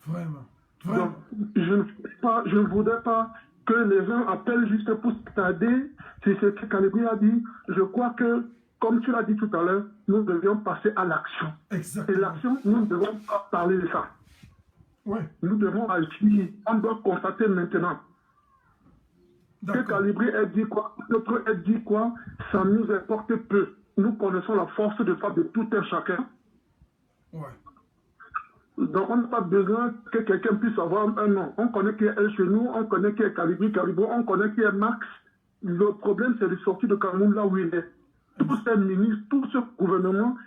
Vraiment. Donc, je ne voudrais pas que les gens appellent juste pour tarder. C'est ce que Calibri a dit. Je crois que, comme tu l'as dit tout à l'heure, nous devions passer à l'action. Et l'action, nous ne devons pas parler de ça. Nous devons agir. On doit constater maintenant. Que Calibri ait dit quoi, notre ait dit quoi, ça nous importe peu. Nous connaissons la force de frappe de tout un chacun. Donc on n'a pas besoin que quelqu'un puisse avoir un nom. On connaît qui est El Chenou, on connaît qui est Calibri, on connaît qui est Max. Le problème, c'est de sortir de Cameroun là où il est. Tous ces ministres, tout ce gouvernement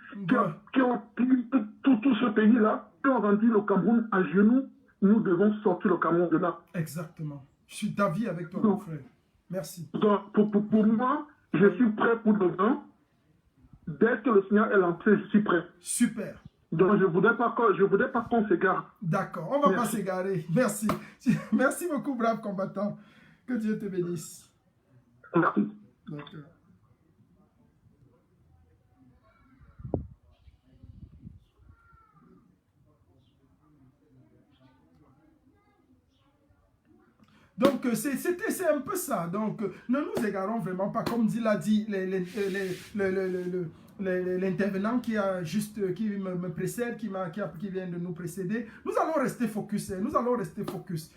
qui ont pris tout ce pays-là, qui ont rendu le Cameroun à genoux, nous devons sortir le Cameroun de là. Exactement. Je suis d'avis avec toi, mon frère. Merci. Donc, pour moi, je suis prêt pour le vent. Dès que le signal est lancé, je suis prêt. Super. Donc, je ne voudrais pas qu'on s'égare. D'accord, on ne va pas s'égarer. Merci. Merci beaucoup, brave combattant. Que Dieu te bénisse. Merci. D'accord. Donc, c'est un peu ça. Donc, ne nous égarons vraiment pas. Comme l'a dit l'intervenant qui me précède, qui vient de nous précéder. Nous allons rester focus. Nous allons rester focus.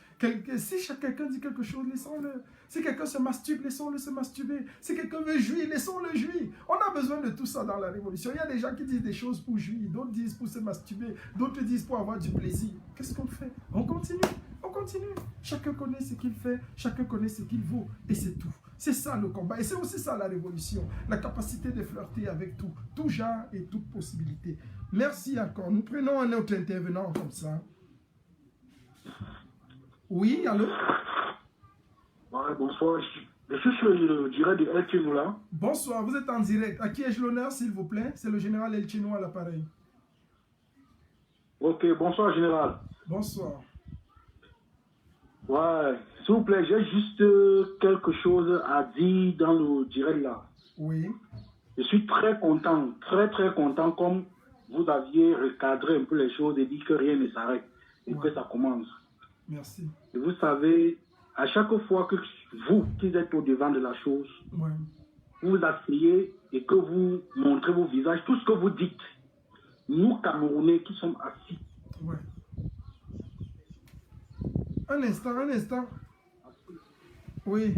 Si quelqu'un dit quelque chose, laissons-le. Si quelqu'un se masturbe, laissons-le se masturber. Si quelqu'un veut jouir, laissons-le jouir. On a besoin de tout ça dans la révolution. Il y a des gens qui disent des choses pour jouir, d'autres disent pour se masturber, d'autres disent pour avoir du plaisir. Qu'est-ce qu'on fait? On continue. On continue. Chacun connaît ce qu'il fait, chacun connaît ce qu'il vaut. Et c'est tout. C'est ça le combat. Et c'est aussi ça la révolution. La capacité de flirter avec tout genre et toute possibilité. Merci encore. Nous prenons un autre intervenant comme ça. Oui, allô? Bonsoir. Je suis sur le direct de El Chenou là. Bonsoir, vous êtes en direct. À qui ai-je l'honneur, s'il vous plaît? C'est le général El Chenou à l'appareil. Ok, bonsoir général. Bonsoir. Ouais, s'il vous plaît, j'ai juste quelque chose à dire dans le direct là. Oui. Je suis très content, très content comme vous aviez recadré un peu les choses et dit que rien ne s'arrête et que ça commence. Merci. Et vous savez, à chaque fois que vous qui êtes au devant de la chose, vous asseyez et que vous montrez vos visages, tout ce que vous dites, nous Camerounais qui sommes assis. Un instant. Oui.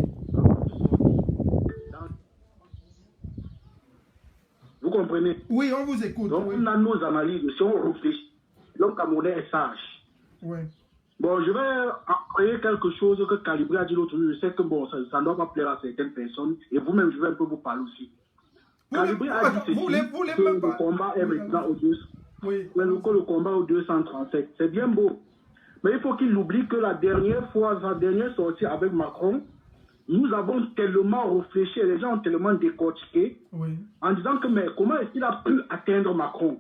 Vous comprenez? Oui, on vous écoute. Donc, on a nos analyses. Si on réfléchit, le Camerounais est sage. Oui. Bon, je vais envoyer quelque chose que Calibri a dit l'autre jour. Je sais que bon, ça ne doit pas plaire à certaines personnes. Et vous-même, je vais un peu vous parler aussi. Calibri a dit ceci, que le combat est maintenant au 200. Oui. Que le combat au 237. C'est bien beau. Mais il faut qu'il oublie que la dernière fois, sa dernière sortie avec Macron, nous avons tellement réfléchi, les gens ont tellement décortiqué, en disant que mais comment est-ce qu'il a pu atteindre Macron?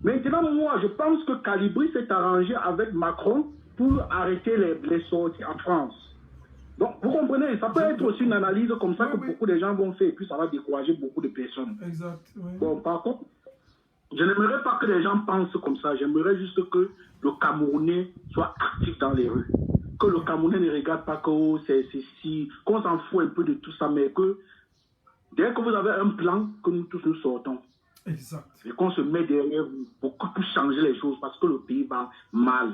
Maintenant, moi, je pense que Calibri s'est arrangé avec Macron pour arrêter les sorties en France. Donc, vous comprenez, ça peut être aussi une analyse comme ça que beaucoup de gens vont faire, et puis ça va décourager beaucoup de personnes. Exact. Bon, par contre, je n'aimerais pas que les gens pensent comme ça. J'aimerais juste que le Camerounais soit actif dans les rues. Que le Camerounais ne regarde pas que c'est si, qu'on s'en fout un peu de tout ça, mais que dès que vous avez un plan, que nous tous nous sortons. Exact. Et qu'on se met derrière vous pour changer les choses parce que le pays va mal.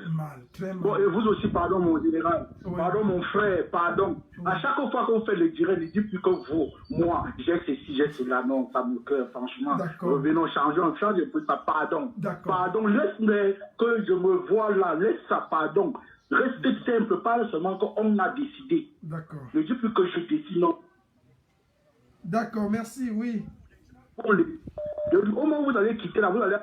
Très mal. Bon, et vous aussi, pardon mon général, pardon mon frère, pardon. À chaque fois qu'on fait le direct, je dis plus que vous, moi, j'ai ceci, j'ai cela, non, ça me cœur, franchement. Revenons, changeons, change un peu ça, pardon. Pardon, laisse-moi que je me vois là, laisse ça, pardon. Restez simple, pas seulement qu'on a décidé. D'accord. Je dis plus que je décide, non. D'accord, merci, oui. Au moment où vous allez quitter là, vous allez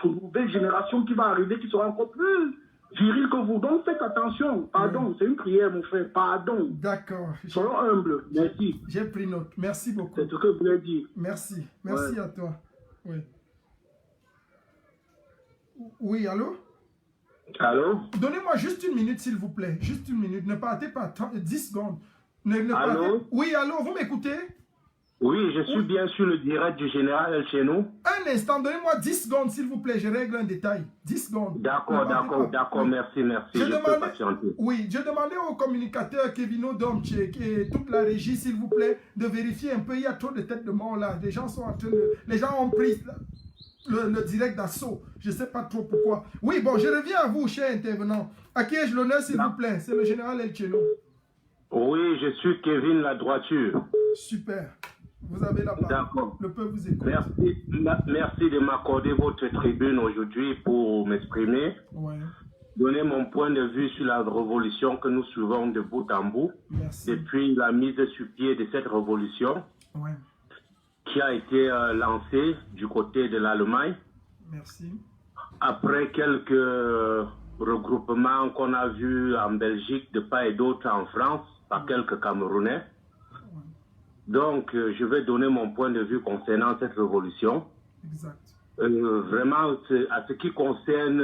une nouvelle génération qui va arriver, qui sera encore plus viril que vous. Donc faites attention. Pardon, c'est une prière, mon frère. Pardon. D'accord. Soyons humbles. Merci. J'ai pris note. Merci beaucoup. C'est ce que je voulais dire. Merci. Merci à toi. Oui. Oui, allô? Allô? Donnez-moi juste une minute, s'il vous plaît. Juste une minute. Ne partez pas 10 secondes. Allô? Partez... Oui, allô, vous m'écoutez? Oui, je suis bien sur le direct du général chez nous. Un instant, donnez-moi 10 secondes, s'il vous plaît. Je règle un détail. 10 secondes. D'accord, merci. Je peux patienter. Oui, je demandais au communicateur Kevino Domche et toute la régie, s'il vous plaît, de vérifier un peu. Il y a trop de têtes de mort là. Les gens sont en train de... Les gens ont pris le direct d'assaut. Je ne sais pas trop pourquoi. Oui, bon, je reviens à vous, cher intervenant. À qui ai-je l'honneur, s'il vous plaît? C'est le général El Cheno. Oui, je suis Kevin La Droiture. Super. Vous avez la parole. D'accord. Le peuple vous écoute. Merci de m'accorder votre tribune aujourd'hui pour m'exprimer. Ouais. Donner mon point de vue sur la révolution que nous suivons de bout en bout. Merci. Depuis la mise sur pied de cette révolution qui a été lancée du côté de l'Allemagne. Merci. Après quelques regroupements qu'on a vus en Belgique de part et d'autre en France par quelques Camerounais. Donc, je vais donner mon point de vue concernant cette révolution. Exact. Vraiment, à ce qui concerne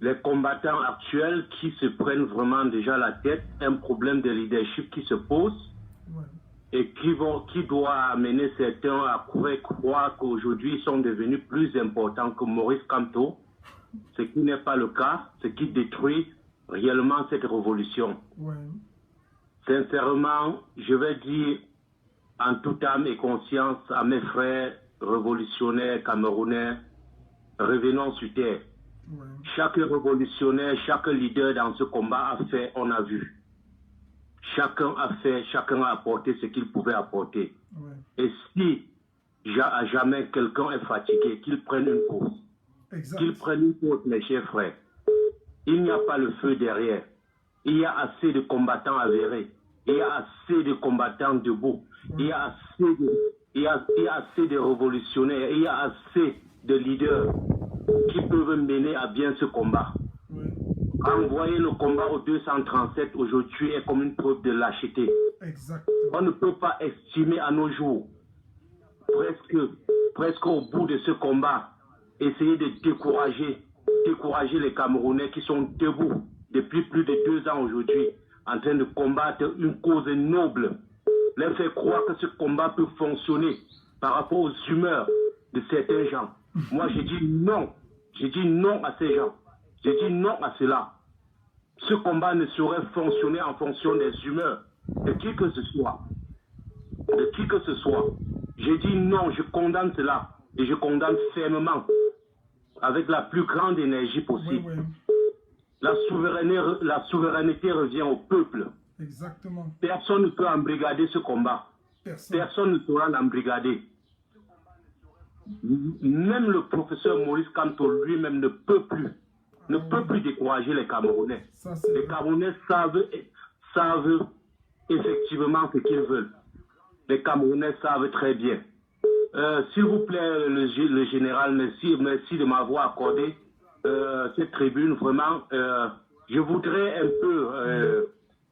les combattants actuels qui se prennent vraiment déjà la tête, un problème de leadership qui se pose et qui doit amener certains à croire qu'aujourd'hui ils sont devenus plus importants que Maurice Kamto, ce qui n'est pas le cas, ce qui détruit réellement cette révolution. Sincèrement, je vais dire en toute âme et conscience à mes frères révolutionnaires camerounais, revenons sur terre. Chaque révolutionnaire, chaque leader dans ce combat a fait, on a vu. Chacun a fait, chacun a apporté ce qu'il pouvait apporter. Et si jamais quelqu'un est fatigué, qu'il prenne une pause. Qu'il prenne une pause, mes chers frères. Il n'y a pas le feu derrière. Il y a assez de combattants avérés. Il y a assez de combattants debout. Il y a assez de révolutionnaires. Il y a assez de leaders qui peuvent mener à bien ce combat. Envoyer le combat au 237 aujourd'hui est comme une preuve de lâcheté. On ne peut pas estimer à nos jours, presque au bout de ce combat, essayer de décourager les Camerounais qui sont debout depuis plus de 2 ans aujourd'hui, en train de combattre une cause noble. Les faire croire que ce combat peut fonctionner par rapport aux humeurs de certains gens. Moi, j'ai dit non. J'ai dit non à ces gens. J'ai dit non à cela. Ce combat ne saurait fonctionner en fonction des humeurs de qui que ce soit. De qui que ce soit. J'ai dit non, je condamne cela. Et je condamne fermement. Avec la plus grande énergie possible. La souveraineté revient au peuple. Exactement. Personne ne peut embrigader ce combat. Personne ne pourra l'embrigader. Même le professeur Maurice Kamto lui-même ne peut plus décourager les Camerounais. Les Camerounais savent effectivement ce qu'ils veulent. Les Camerounais savent très bien. S'il vous plaît, le général, merci de m'avoir accordé cette tribune. Vraiment, je voudrais un peu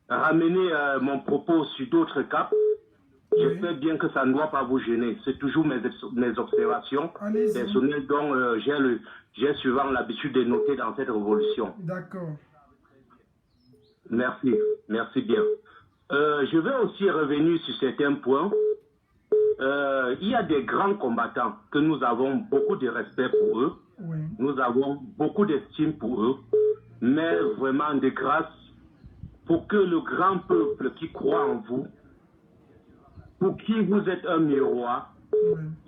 ramener mon propos sur d'autres cas. J'espère bien que ça ne doit pas vous gêner. C'est toujours mes observations personnelles dont j'ai souvent l'habitude de noter dans cette révolution. D'accord. Merci bien. Je vais aussi revenir sur certains points. Il y a des grands combattants que nous avons beaucoup de respect pour eux. Nous avons beaucoup d'estime pour eux. Mais vraiment de grâce, pour que le grand peuple qui croit en vous, pour qui vous êtes un miroir,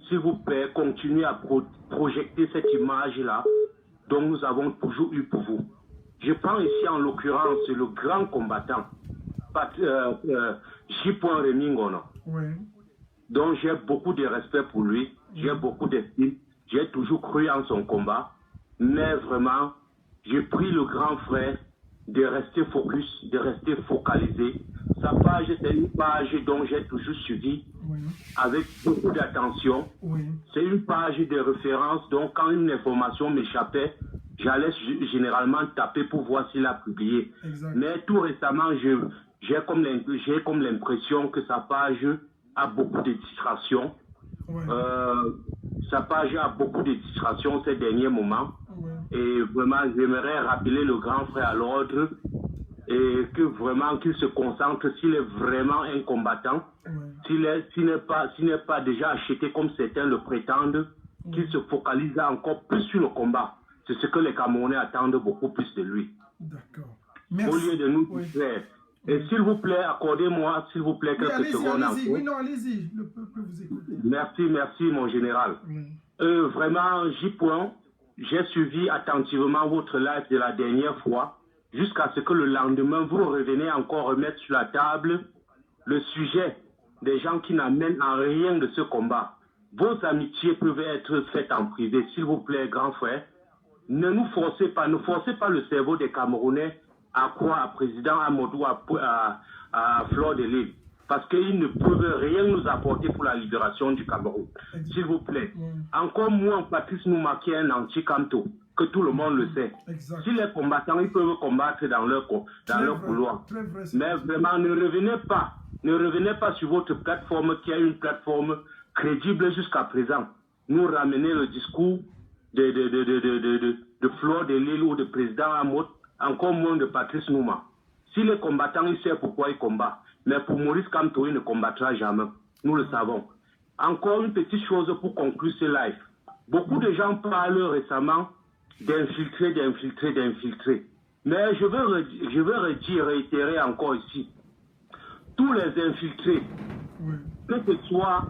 s'il vous plaît, continuez à projeter cette image-là dont nous avons toujours eu pour vous. Je prends ici en l'occurrence le grand combattant, J. Remingono, dont j'ai beaucoup de respect pour lui, j'ai beaucoup d'estime, j'ai toujours cru en son combat, mais vraiment, j'ai pris le grand frère de rester focus, de rester focalisé. Sa page, c'est une page dont j'ai toujours suivi avec beaucoup d'attention. C'est une page de référence, donc quand une information m'échappait, j'allais généralement taper pour voir s'il a publié. Mais tout récemment, j'ai comme l'impression que sa page a beaucoup de distractions. Sa page a beaucoup de distractions ces derniers moments. Et vraiment, j'aimerais rappeler le grand frère à l'ordre et que vraiment qu'il se concentre s'il est vraiment un combattant, s'il n'est pas déjà acheté comme certains le prétendent, qu'il se focalise encore plus sur le combat. C'est ce que les Camerounais attendent beaucoup plus de lui. D'accord. Au lieu de nous distraire. Et s'il vous plaît, accordez-moi, s'il vous plaît, quelques secondes encore. Oui, non, allez-y, le peuple vous écoute. Merci, mon général. Vraiment, J-Point, j'ai suivi attentivement votre live de la dernière fois, jusqu'à ce que le lendemain, vous revenez encore remettre sur la table le sujet des gens qui n'amènent en rien de ce combat. Vos amitiés peuvent être faites en privé, s'il vous plaît, grand frère. Ne nous forcez pas, ne forcez pas le cerveau des Camerounais à croire à président Amadou, à Fleur de Lille, parce qu'ils ne peuvent rien nous apporter pour la libération du Cameroun. S'il vous plaît. Encore moins Patrice Nouma qui est un anti-Kanto, que tout le monde le sait. Si les combattants, ils peuvent combattre dans leur couloir. Mais vraiment, ne revenez pas sur votre plateforme qui est une plateforme crédible jusqu'à présent. Nous ramener le discours de Fleur de Lille ou de président Amadou, encore moins de Patrice Nouma. Si les combattants, ils savent pourquoi ils combattent. Mais pour Maurice Kamto, il ne combattra jamais. Nous le savons. Encore une petite chose pour conclure ce live. Beaucoup de gens parlent récemment d'infiltrer. Mais je veux réitérer encore ici. Tous les infiltrés, que ce soit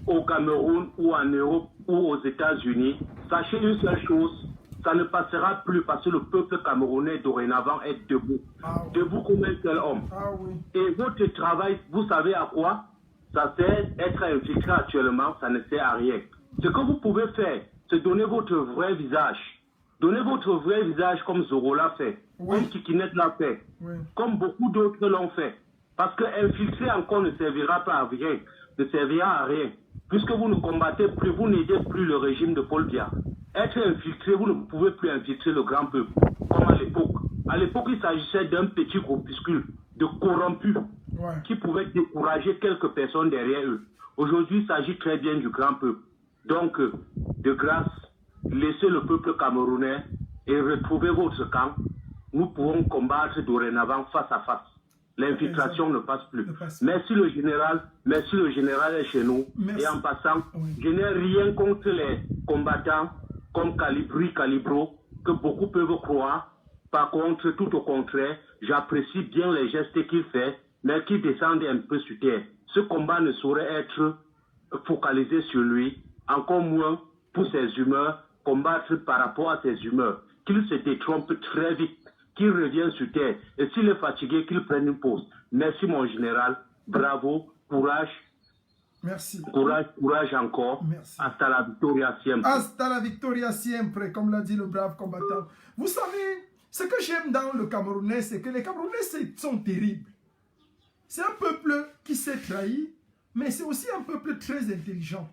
au Cameroun ou en Europe ou aux États-Unis, sachez une seule chose. Ça ne passera plus parce que le peuple camerounais dorénavant est debout. Debout comme un seul homme. Et votre travail, vous savez à quoi? Ça sert être infiltré actuellement, ça ne sert à rien. Ce que vous pouvez faire, c'est donner votre vrai visage. Donnez votre vrai visage comme Zoro l'a fait, comme Kikinet l'a fait, comme beaucoup d'autres l'ont fait. Parce que infiltrer encore ne servira pas à rien, ne servira à rien. Puisque vous ne combattez plus, vous n'aidez plus le régime de Paul Biya. Être infiltré, vous ne pouvez plus infiltrer le grand peuple, comme à l'époque. À l'époque, il s'agissait d'un petit groupuscule de corrompus qui pouvaient décourager quelques personnes derrière eux. Aujourd'hui, il s'agit très bien du grand peuple. Donc, de grâce, laissez le peuple camerounais et retrouvez votre camp. Nous pourrons combattre dorénavant face à face. L'infiltration ne passe plus. Merci le général est chez nous. Et en passant, je n'ai rien contre les combattants comme Calibro, que beaucoup peuvent croire. Par contre, tout au contraire, j'apprécie bien les gestes qu'il fait, mais qu'il descende un peu sur terre. Ce combat ne saurait être focalisé sur lui, encore moins pour ses humeurs, combattre par rapport à ses humeurs. Qu'il se détrompe très vite, qu'il revienne sur terre, et s'il est fatigué, qu'il prenne une pause. Merci mon général, bravo, courage. Merci. Courage encore. Merci. Hasta la victoria siempre. Hasta la victoria siempre, comme l'a dit le brave combattant. Vous savez, ce que j'aime dans le Camerounais, c'est que les Camerounais sont terribles. C'est un peuple qui s'est trahi, mais c'est aussi un peuple très intelligent.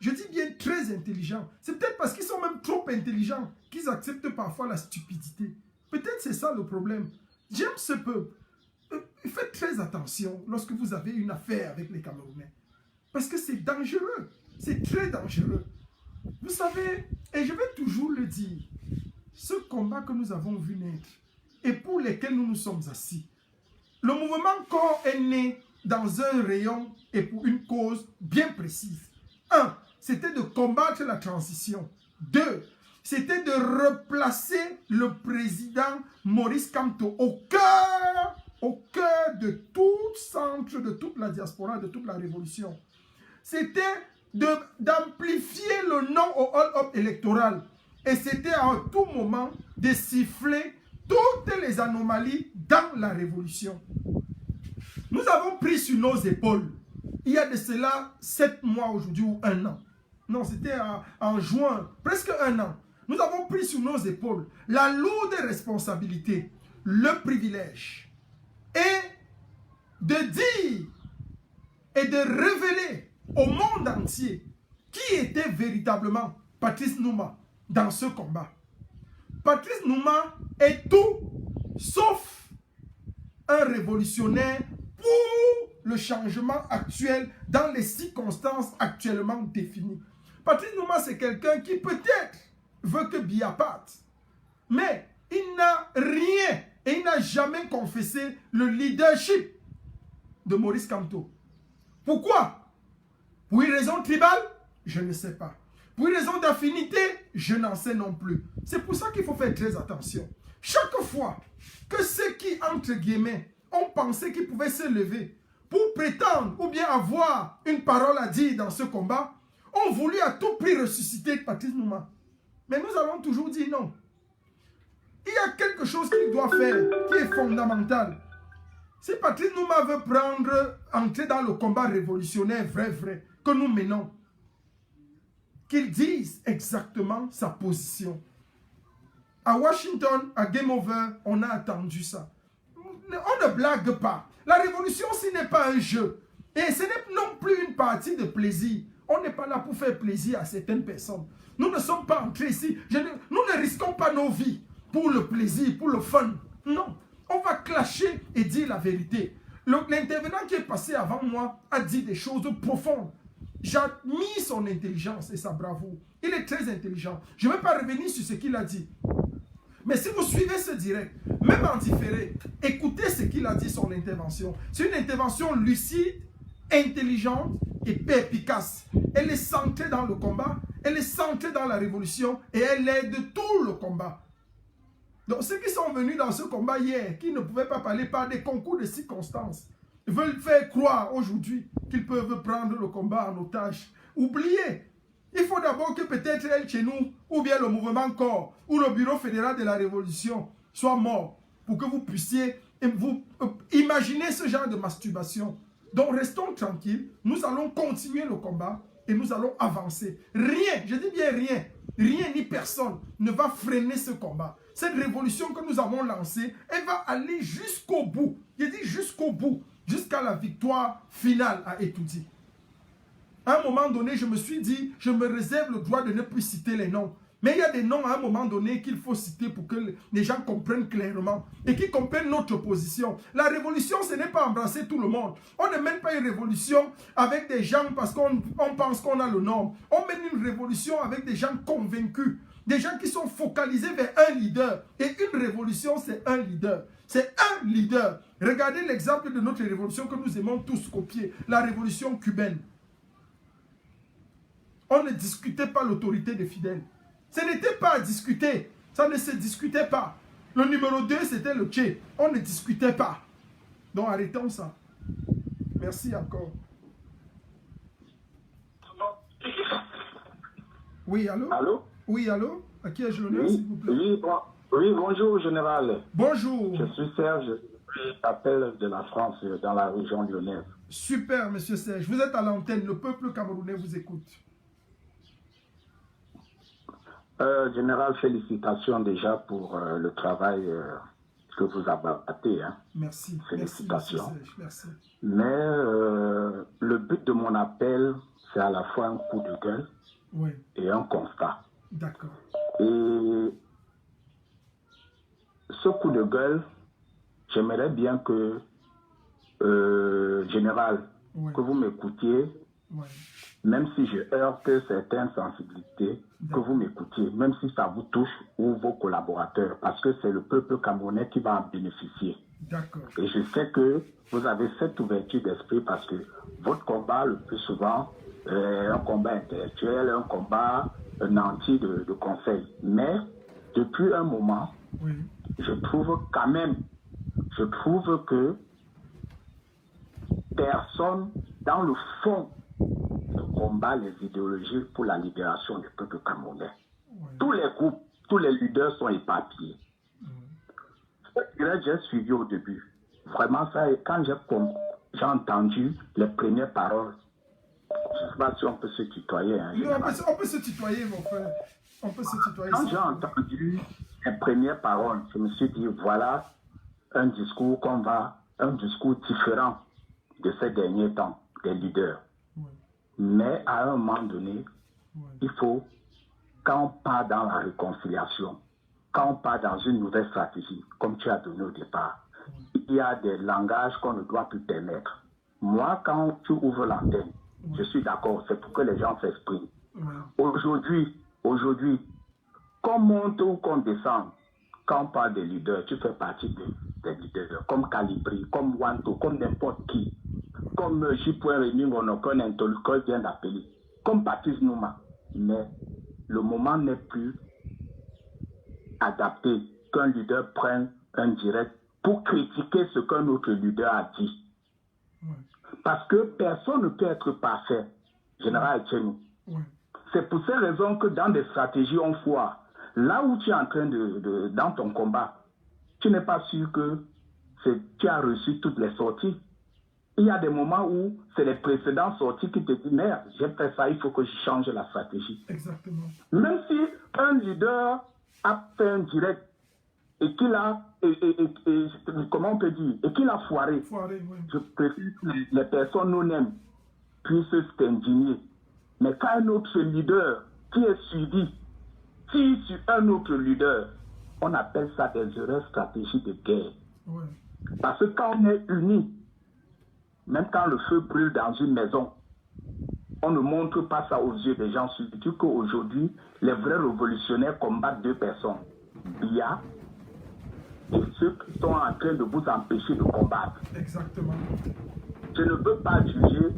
Je dis bien très intelligent. C'est peut-être parce qu'ils sont même trop intelligents qu'ils acceptent parfois la stupidité. Peut-être c'est ça le problème. J'aime ce peuple. Faites très attention lorsque vous avez une affaire avec les Camerounais. Parce que c'est dangereux. C'est très dangereux. Vous savez, et je vais toujours le dire, ce combat que nous avons vu naître et pour lequel nous nous sommes assis, le mouvement corps est né dans un rayon et pour une cause bien précise. 1. C'était de combattre la transition. 2. C'était de replacer le président Maurice Kamto au cœur de tout centre, de toute la diaspora, de toute la révolution. C'était d'amplifier le nom au hold-up électoral. Et c'était à tout moment de siffler toutes les anomalies dans la révolution. Nous avons pris sur nos épaules, il y a de cela 7 mois aujourd'hui ou 1 an. Non, c'était en juin, presque 1 an. Nous avons pris sur nos épaules la lourde responsabilité, le privilège et de dire et de révéler au monde entier qui était véritablement Patrice Numa dans ce combat. Patrice Numa est tout sauf un révolutionnaire pour le changement actuel dans les circonstances actuellement définies. Patrice Numa, c'est quelqu'un qui peut-être veut que Biya parte, mais il n'a rien et il n'a jamais confessé le leadership de Maurice Kamto. Pourquoi? Pour une raison tribale? Je ne sais pas. Pour une raison d'affinité? Je n'en sais non plus. C'est pour ça qu'il faut faire très attention. Chaque fois que ceux qui, entre guillemets, ont pensé qu'ils pouvaient se lever pour prétendre ou bien avoir une parole à dire dans ce combat, ont voulu à tout prix ressusciter Patrice Numa. Mais nous avons toujours dit non. Il y a quelque chose qu'il doit faire qui est fondamental. Si Patrice Numa veut entrer dans le combat révolutionnaire vrai, que nous menons, qu'il dise exactement sa position. À Washington, à Game Over, on a attendu ça. On ne blague pas. La révolution, ce n'est pas un jeu. Et ce n'est non plus une partie de plaisir. On n'est pas là pour faire plaisir à certaines personnes. Nous ne sommes pas entrés ici. Nous ne risquons pas nos vies pour le plaisir, pour le fun. Non. On va clasher et dire la vérité. L'intervenant qui est passé avant moi a dit des choses profondes. J'admire son intelligence et sa bravoure. Il est très intelligent. Je ne vais pas revenir sur ce qu'il a dit. Mais si vous suivez ce direct, même en différé, écoutez ce qu'il a dit, son intervention. C'est une intervention lucide, intelligente et perspicace. Elle est centrée dans le combat, elle est centrée dans la révolution et elle aide tout le combat. Donc ceux qui sont venus dans ce combat hier, qui ne pouvaient pas parler par des concours de circonstances, veulent faire croire aujourd'hui qu'ils peuvent prendre le combat en otage. Oubliez, il faut d'abord que peut-être elle chez nous, ou bien le mouvement corps, ou le bureau fédéral de la révolution soit mort, pour que vous puissiez vous imaginer ce genre de masturbation. Donc restons tranquilles, nous allons continuer le combat et nous allons avancer. Rien, je dis bien rien, rien ni personne ne va freiner ce combat. Cette révolution que nous avons lancée, elle va aller jusqu'au bout. Je dis jusqu'au bout, jusqu'à la victoire finale à Etoudi. À un moment donné, je me suis dit, je me réserve le droit de ne plus citer les noms. Mais il y a des noms à un moment donné qu'il faut citer pour que les gens comprennent clairement et qu'ils comprennent notre position. La révolution, ce n'est pas embrasser tout le monde. On ne mène pas une révolution avec des gens parce qu'on pense qu'on a le nom. On mène une révolution avec des gens convaincus. Des gens qui sont focalisés vers un leader. Et une révolution, c'est un leader. C'est un leader. Regardez l'exemple de notre révolution que nous aimons tous copier. La révolution cubaine. On ne discutait pas l'autorité des fidèles. Ce n'était pas à discuter. Ça ne se discutait pas. Le numéro 2, c'était le Tché. On ne discutait pas. Donc arrêtons ça. Merci encore. Oui, allô? Allô? Oui, allô? À qui ai-je l'honneur, s'il vous plaît? Oui, bonjour, général. Bonjour. Je suis Serge, je t'appelle de la France, dans la région lyonnaise. Super, monsieur Serge. Vous êtes à l'antenne. Le peuple camerounais vous écoute. Général, félicitations déjà pour le travail que vous abattez. Hein. Merci. Félicitations. Merci. Mais le but de mon appel, c'est à la fois un coup de gueule et un constat. D'accord. Et ce coup de gueule, j'aimerais bien que, Général, que vous m'écoutiez, même si je heurte certaines sensibilités, que vous m'écoutiez, même si ça vous touche ou vos collaborateurs, parce que c'est le peuple camerounais qui va en bénéficier. D'accord. Et je sais que vous avez cette ouverture d'esprit parce que votre combat, le plus souvent, est un combat intellectuel, un combat nanti de conseil. Mais depuis un moment, je trouve que personne, dans le fond, ne combat les idéologies pour la libération du peuple camerounais. Tous les groupes, tous les leaders sont éparpillés. J'ai suivi au début. Vraiment, ça, quand j'ai entendu les premières paroles, je ne sais pas si on peut se tutoyer. Hein, non, on peut se tutoyer, mon frère. On peut se tutoyer. Quand j'ai entendu les premières paroles, je me suis dit, voilà un discours différent de ces derniers temps. des leaders. Mais à un moment donné, il faut, quand on part dans la réconciliation, quand on part dans une nouvelle stratégie, comme tu as donné au départ, il y a des langages qu'on ne doit plus permettre. Moi, quand tu ouvres l'antenne, je suis d'accord, c'est pour que les gens s'expriment. Aujourd'hui, qu'on monte ou qu'on descende, quand on parle des leaders, tu fais partie des leaders, comme Calibri, comme Wanto, comme n'importe qui, comme J. Rémi Monocon, Intolcol vient d'appeler, comme Patrice Nouma. Mais le moment n'est plus adapté qu'un leader prenne un direct pour critiquer ce qu'un autre leader a dit. Parce que personne ne peut être parfait, Général Etienne. C'est pour ces raisons que dans des stratégies, on foire. Là où tu es en train dans ton combat, tu n'es pas sûr que tu as reçu toutes les sorties. Il y a des moments où c'est les précédentes sorties qui te disent, merde, j'ai fait ça, il faut que je change la stratégie. Exactement. Même si un leader a fait un direct et qu'il a, comment on peut dire, et qu'il a foiré, je préfère que les personnes non-aiment puissent s'indigner. Mais quand un autre leader qui est suivi, si sur un autre leader, on appelle ça des erreurs stratégiques de guerre. Parce que quand on est unis, même quand le feu brûle dans une maison, on ne montre pas ça aux yeux des gens, surtout qu'aujourd'hui, les vrais révolutionnaires combattent deux personnes. Il y a et ceux qui sont en train de vous empêcher de combattre. Exactement. Je ne veux pas juger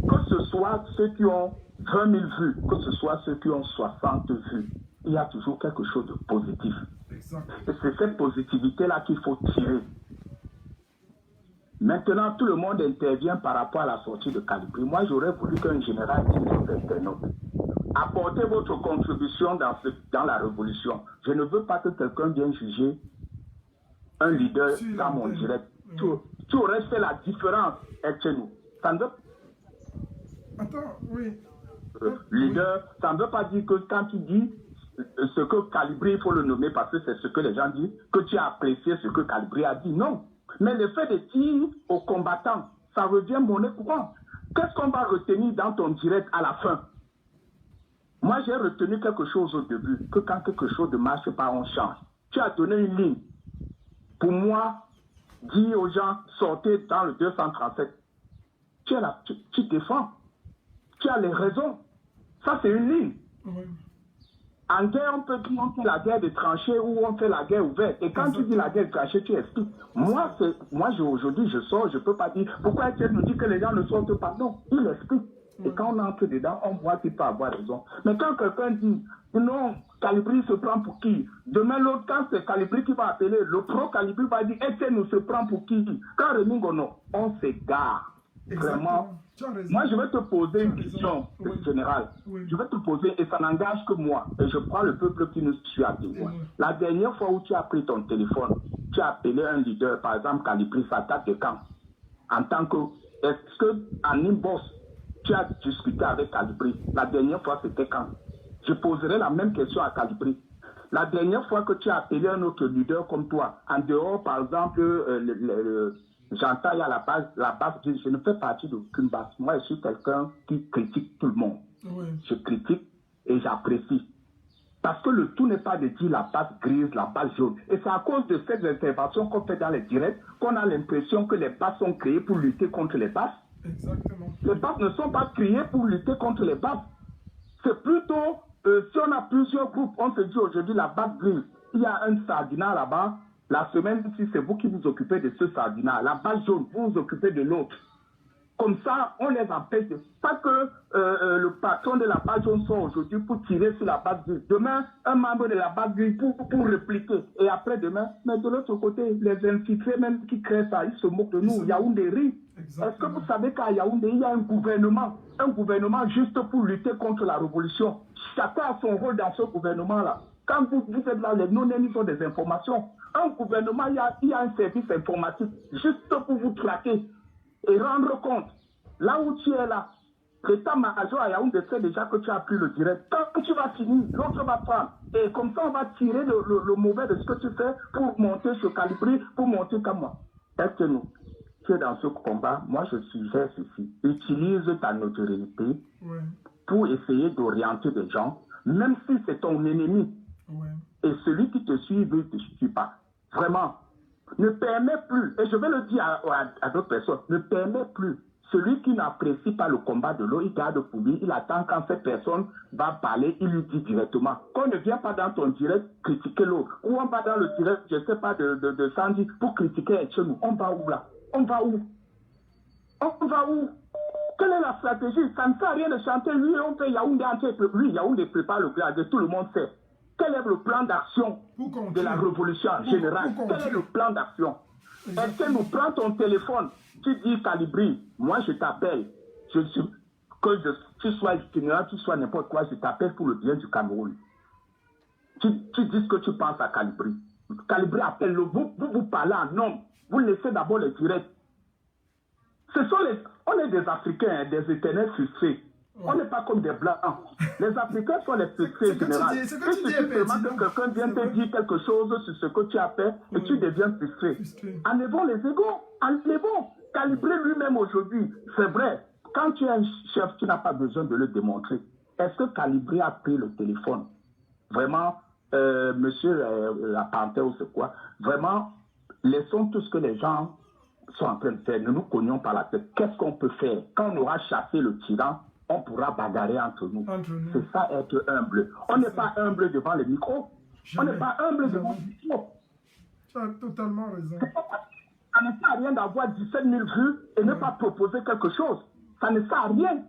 que ce soit ceux qui ont 20 000 vues, que ce soit ceux qui ont 60 vues. Il y a toujours quelque chose de positif. Exact. Et c'est cette positivité-là qu'il faut tirer. Maintenant, tout le monde intervient par rapport à la sortie de Calibri. Moi, j'aurais voulu qu'un général dise aux internautes, apportez votre contribution dans la révolution. Je ne veux pas que quelqu'un vienne juger un leader dans mon direct. Tu aurais fait la différence, Etienne. Ça ne veut... Attends, oui. Leader, ça ne veut pas dire que quand tu dis ce que Calibri, il faut le nommer parce que c'est ce que les gens disent, que tu as apprécié ce que Calibri a dit. Non. Mais le fait de dire aux combattants, ça revient monnaie courante. Qu'est-ce qu'on va retenir dans ton direct à la fin? Moi, j'ai retenu quelque chose au début, que quand quelque chose ne marche pas, on change. Tu as donné une ligne. Pour moi, dis aux gens, sortez dans le 237. Tu défends. Tu as les raisons. Ça, c'est une ligne. En guerre, on peut dire on fait la guerre de tranchées ou on fait la guerre ouverte. Et quand tu dis la guerre de tranchées, tu expliques. Moi, aujourd'hui, je sors, je ne peux pas dire pourquoi tu nous dis que les gens ne sortent pas. Non, il explique. Et quand on entre dedans, on voit qu'il peut avoir raison. Mais quand quelqu'un dit non, Calibri se prend pour qui? Demain, l'autre, quand c'est Calibri qui va appeler, le pro-Calibri va dire nous se prend pour qui? Quand Remingono, on s'égare. Vraiment. Moi, je vais te poser une question générale. Je vais te poser, et ça n'engage que moi. Et je prends le peuple qui nous suit à témoin. La dernière fois où tu as pris ton téléphone, tu as appelé un leader, par exemple, Calibri, ça date de quand? En tant que, est-ce qu'en inbox, tu as discuté avec Calibri? La dernière fois, c'était quand? Je poserai la même question à Calibri. La dernière fois que tu as appelé un autre leader comme toi, en dehors, par exemple, j'entends, il y a la base, je ne fais partie d'aucune base. Moi, je suis quelqu'un qui critique tout le monde. Je critique et j'apprécie. Parce que le tout n'est pas de dire la base grise, la base jaune. Et c'est à cause de ces interventions qu'on fait dans les directs qu'on a l'impression que les bases sont créées pour lutter contre les bases. Exactement. Les bases ne sont pas créées pour lutter contre les bases. C'est plutôt, si on a plusieurs groupes, on se dit aujourd'hui la base grise, il y a un sardinat là-bas. La semaine, si c'est vous qui vous occupez de ce sardinat, la base jaune, vous vous occupez de l'autre. Comme ça, on les empêche. Pas que le patron de la base jaune soit aujourd'hui pour tirer sur la base grise. Demain, un membre de la base grise pour répliquer. Et après demain, mais de l'autre côté, les infiltrés même qui créent ça, ils se moquent de nous. Yaoundé rit. Est-ce que vous savez qu'à Yaoundé, il y a un gouvernement juste pour lutter contre la révolution. Chacun a son rôle dans ce gouvernement-là. Quand vous êtes là, les non-ennemis ont des informations. Un gouvernement, il y a un service informatique juste pour vous traquer et rendre compte. Là où tu es là, l'état-major à Yaoundé sait déjà que tu as pris le direct. Quand tu vas finir, l'autre va prendre. Et comme ça, on va tirer le mauvais de ce que tu fais pour monter sur Calibri, pour monter comme moi. Est-ce que nous, tu es dans ce combat, moi je suggère ceci. Utilise ta notoriété pour essayer d'orienter des gens, même si c'est ton ennemi. Et celui qui te suit ne te suit pas. Vraiment. Ne permet plus, et je vais le dire à d'autres personnes, ne permet plus. Celui qui n'apprécie pas le combat de l'eau, il garde pour lui, il attend quand cette personne va parler, il lui dit directement. Qu'on ne vient pas dans ton direct critiquer l'autre. Ou on va dans le direct, je ne sais pas, de Sandy pour critiquer chez nous. On va où là? On va où? On va où? Quelle est la stratégie? Ça ne sert à rien de chanter. Lui, on fait Yaoundé entier. Lui, Yaoundé prépare le grade, tout le monde sait. Quel est le plan d'action de la révolution en général? Quel est le plan d'action? Est-ce que nous prend ton téléphone, tu dis Calibri, moi je t'appelle, tu sois itinérant, tu sois n'importe quoi, je t'appelle pour le bien du Cameroun. Tu dis ce que tu penses à Calibri. Calibri appelle-le, vous parlez en homme, vous laissez d'abord les directs. On est des Africains, des éternels frustrés. On n'est pas comme des Blancs. Les Africains sont les frustrés en général. Il suffit seulement que quelqu'un vienne te dire quelque chose sur ce que tu as fait et tu deviens frustré. Enlevons les égos. Enlevons. Calibrer lui-même aujourd'hui. C'est vrai. Quand tu es un chef, tu n'as pas besoin de le démontrer. Est-ce que Calibrer a pris le téléphone? Vraiment, monsieur la panthère ou c'est quoi? Vraiment, laissons tout ce que les gens sont en train de faire. Ne nous cognons pas la tête. Qu'est-ce qu'on peut faire? Quand on aura chassé le tyran, on pourra bagarrer entre nous. C'est ça, être humble. On n'est pas humble devant les micros. On n'est pas humble devant les micros. Tu as totalement raison. Ça ne sert à rien d'avoir 17 000 vues et ne pas proposer quelque chose. Ça ne sert à rien.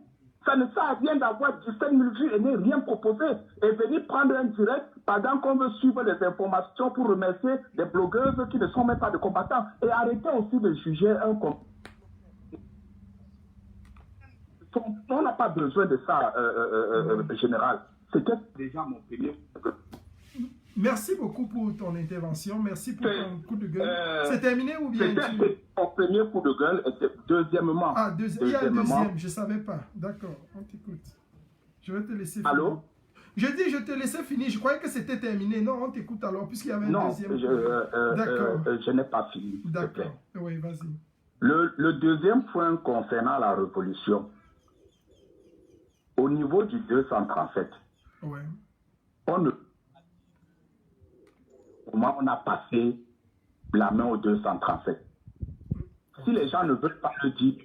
Ça ne sert à rien d'avoir 17 000 vues et ne rien proposer. Et venir prendre un direct pendant qu'on veut suivre les informations pour remercier des blogueuses qui ne sont même pas des combattants. Et arrêtez aussi de juger un combattant. On n'a pas besoin de ça, général. C'était déjà mon premier. Merci beaucoup pour ton intervention. Merci pour ton coup de gueule. C'est terminé ou bien? C'était mon premier coup de gueule. Et deuxièmement. Ah, il y a un deuxième. Je ne savais pas. D'accord, on t'écoute. Je vais te laisser finir. Allô? Je dis, je te laissais finir. Je croyais que c'était terminé. Non, on t'écoute alors, puisqu'il y avait un deuxième. D'accord. Je n'ai pas fini. D'accord. Oui, vas-y. Le deuxième point concernant la révolution. Au niveau du 237, comment on a passé la main au 237? Si les gens ne veulent pas le dire,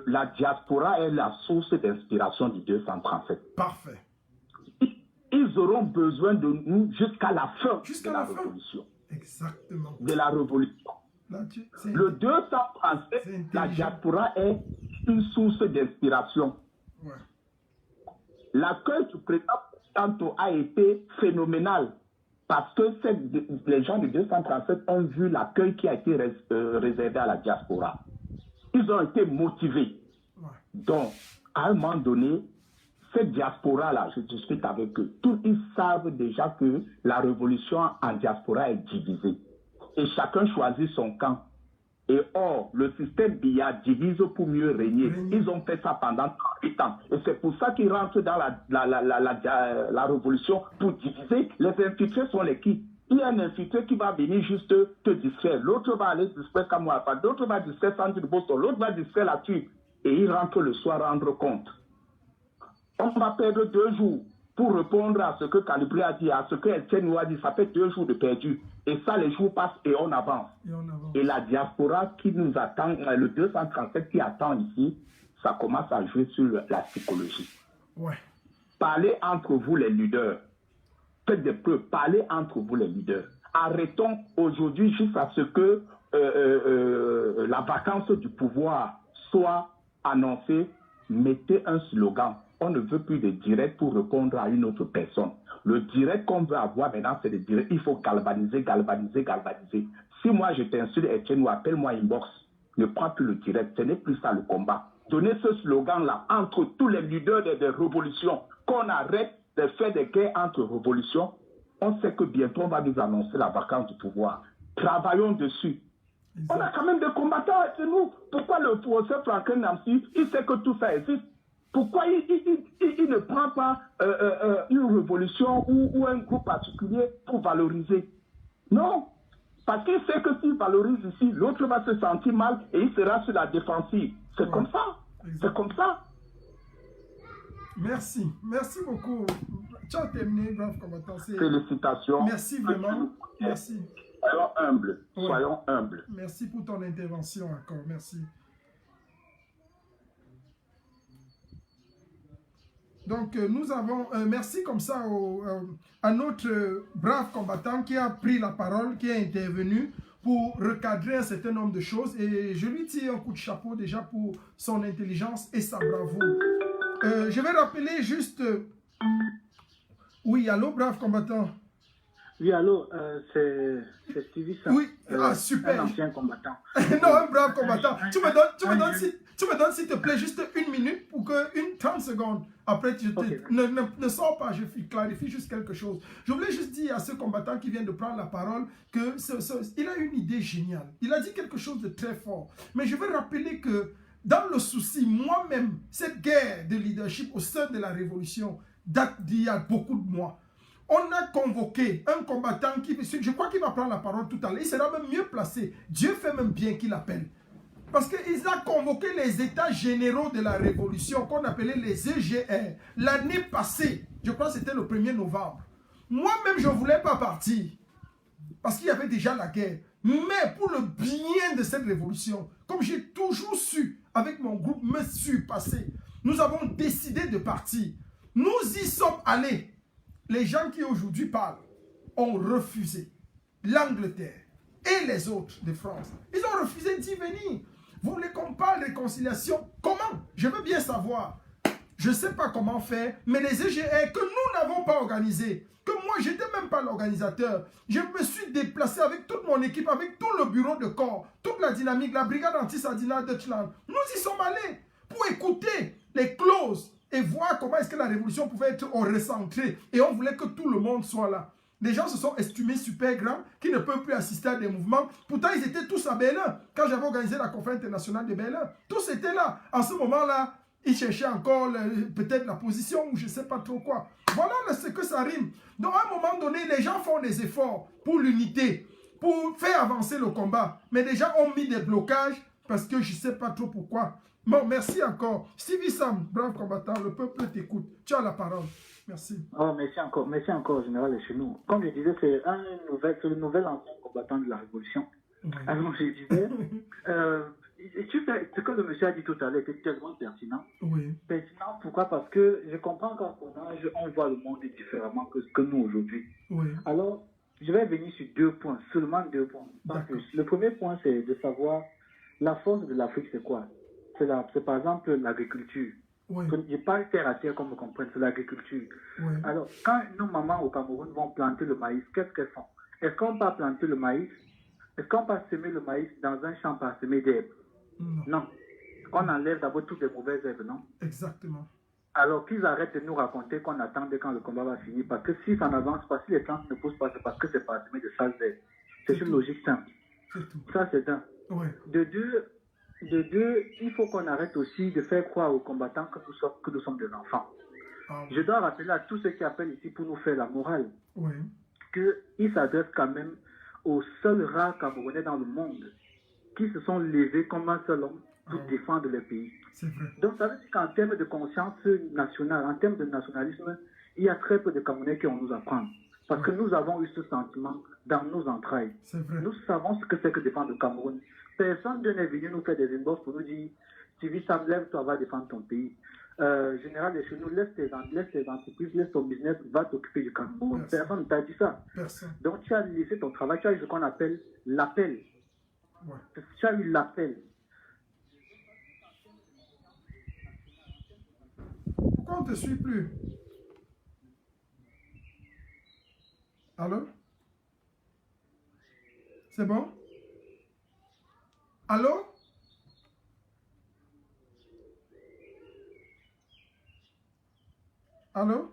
la diaspora est la source d'inspiration du 237. Parfait. Ils auront besoin de nous jusqu'à la fin de la révolution. Exactement. De la révolution. Le 237, la diaspora est une source d'inspiration. L'accueil du président Santo a été phénoménal parce que les gens du 237 ont vu l'accueil qui a été réservé à la diaspora. Ils ont été motivés. Donc, à un moment donné, cette diaspora-là, je discute avec eux, ils savent déjà que la révolution en diaspora est divisée. Et chacun choisit son camp. Et or, le système BIA divise pour mieux régner. Ils ont fait ça pendant 38 ans. Et c'est pour ça qu'ils rentrent dans la révolution pour diviser. Les infiltrés sont les qui? Il y a un infiltré qui va venir juste te distraire. L'autre va aller distraire Kamouafa. L'autre va distraire Sandy de Boston. L'autre va distraire la tue. Et ils rentrent le soir rendre compte. On va perdre 2 jours pour répondre à ce que Calibri a dit, à ce que Etienne nous a dit. Ça fait 2 jours de perdu. Et ça, les jours passent et on avance. Et la diaspora qui nous attend, le 237 qui attend ici, ça commence à jouer sur la psychologie. Parlez entre vous les leaders. Faites des preuves. Parlez entre vous les leaders. Arrêtons aujourd'hui juste à ce que la vacance du pouvoir soit annoncée. Mettez un slogan. On ne veut plus de direct pour répondre à une autre personne. Le direct qu'on veut avoir maintenant, c'est le direct. Il faut galvaniser, galvaniser, galvaniser. Si moi je t'insulte, Etienne, ou appelle-moi inbox, ne prends plus le direct. Ce n'est plus ça le combat. Donnez ce slogan-là entre tous les leaders des révolutions, qu'on arrête de faire des guerres entre révolutions. On sait que bientôt on va nous annoncer la vacance du pouvoir. Travaillons dessus. On a quand même des combattants avec nous. Pourquoi le professeur Franklin Namsi, il sait que tout ça existe? Pourquoi il ne prend pas une révolution ou un groupe particulier pour valoriser? Non. Parce qu'il sait que s'il valorise ici, l'autre va se sentir mal et il sera sur la défensive. C'est comme ça. C'est comme ça. Merci. Merci beaucoup. Tu as terminé, brave combattant. Félicitations. Merci vraiment. Merci. Soyons humbles. Soyons humbles. Merci pour ton intervention encore. Merci. Donc, nous avons... merci comme ça à notre brave combattant qui a pris la parole, qui est intervenu pour recadrer un certain nombre de choses. Et je lui tire un coup de chapeau déjà pour son intelligence et sa bravoure. Je vais rappeler juste... Oui, allô, brave combattant. Oui, allô, c'est Stevie Sam. Oui, super. Un ancien combattant. Non, un brave combattant. Tu me donnes, s'il te plaît, juste 1 minute pour que 30 secondes. Après, ne sors pas, je clarifie juste quelque chose. Je voulais juste dire à ce combattant qui vient de prendre la parole qu'il a une idée géniale. Il a dit quelque chose de très fort. Mais je veux rappeler que dans le souci, moi-même, cette guerre de leadership au sein de la révolution date d'il y a beaucoup de mois. On a convoqué un combattant qui, je crois qu'il va prendre la parole tout à l'heure, il sera même mieux placé. Dieu fait même bien qu'il appelle. Parce qu'il a convoqué les états généraux de la révolution qu'on appelait les EGR l'année passée. Je crois que c'était le 1er novembre. Moi-même, je ne voulais pas partir. Parce qu'il y avait déjà la guerre. Mais pour le bien de cette révolution, comme j'ai toujours su, avec mon groupe, me surpasser, nous avons décidé de partir. Nous y sommes allés. Les gens qui aujourd'hui parlent ont refusé. L'Angleterre et les autres de France, ils ont refusé d'y venir. Vous voulez qu'on parle de réconciliation? Comment? Je veux bien savoir. Je ne sais pas comment faire, mais les EGR que nous n'avons pas organisés, que moi, je n'étais même pas l'organisateur. Je me suis déplacé avec toute mon équipe, avec tout le bureau de corps, toute la dynamique, la brigade anti-Sardina Deutschland. Nous y sommes allés pour écouter les clauses et voir comment est-ce que la révolution pouvait être recentrée. Et on voulait que tout le monde soit là. Les gens se sont estimés super grands, qui ne peuvent plus assister à des mouvements. Pourtant, ils étaient tous à Berlin. Quand j'avais organisé la conférence internationale de Berlin, tous étaient là. En ce moment-là, ils cherchaient encore peut-être la position ou je ne sais pas trop quoi. Voilà ce que ça rime. Donc, à un moment donné, les gens font des efforts pour l'unité, pour faire avancer le combat. Mais les gens ont mis des blocages parce que je ne sais pas trop pourquoi. Bon, merci encore. Stevie Sam, brave combattant, le peuple t'écoute. Tu as la parole. Merci. Oh, merci encore, général Chenou. Comme je disais, c'est le nouvel ancien combattant de la Révolution. Oui. Alors, je disais, ce que le monsieur a dit tout à l'heure était tellement pertinent. Oui. Pertinent, pourquoi? Parce que je comprends qu'à son âge, on voit le monde différemment que nous aujourd'hui. Oui. Alors, je vais venir sur 2 points, seulement 2 points. Le premier point, c'est de savoir la force de l'Afrique, c'est quoi? C'est par exemple l'agriculture. Oui. Je parle terre à terre, comme vous comprenez, c'est l'agriculture. Oui. Alors, quand nos mamans au Cameroun vont planter le maïs, qu'est-ce qu'elles font? Est-ce qu'on va planter le maïs? Est-ce qu'on va semer le maïs dans un champ parsemé d'herbes? Non. On enlève d'abord toutes les mauvaises herbes, non? Exactement. Alors qu'ils arrêtent de nous raconter qu'on attendait quand le combat va finir. Parce que si ça n'avance pas, si les plantes ne poussent pas, c'est parce que c'est parsemé de sales herbes. C'est une logique simple. Ça, c'est un. Oui. De deux, il faut qu'on arrête aussi de faire croire aux combattants que nous sommes des enfants. Je dois rappeler à tous ceux qui appellent ici pour nous faire la morale qu'ils s'adressent quand même aux seuls rares Camerounais dans le monde qui se sont levés comme un seul homme pour défendre le pays. Vrai. Donc ça veut dire qu'en termes de conscience nationale, en termes de nationalisme, il y a très peu de Camerounais qui vont nous apprendre. Parce que nous avons eu ce sentiment dans nos entrailles. Nous savons ce que c'est que défendre le Cameroun. Personne n'est venu nous faire des inbox pour nous dire « Stevie Sam, lève-toi, va défendre ton pays. Général chez nous, laisse tes entreprises, laisse ton business, va t'occuper du Cameroun. » Personne ne t'a dit ça. Donc tu as laissé ton travail, tu as eu ce qu'on appelle l'appel. Tu as eu l'appel. Pourquoi on ne te suit plus? Allô? C'est bon? Allô? Allô?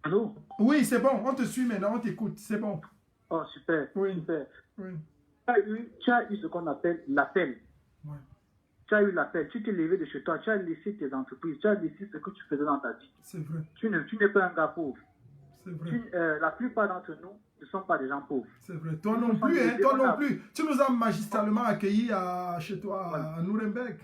Allô? Oui, c'est bon, on te suit maintenant, on t'écoute, c'est bon. Oh, super, oui. super. Oui. Tu as eu ce qu'on appelle l'appel. Ouais. tu as eu l'appel, tu t'es levé de chez toi, tu as laissé tes entreprises, tu as laissé ce que tu faisais dans ta vie. C'est vrai. Tu n'es pas un gars pauvre. C'est vrai. La plupart d'entre nous ne sont pas des gens pauvres. C'est vrai. Toi non plus, hein, toi non plus. Tu nous as magistralement accueillis chez toi, à Nuremberg.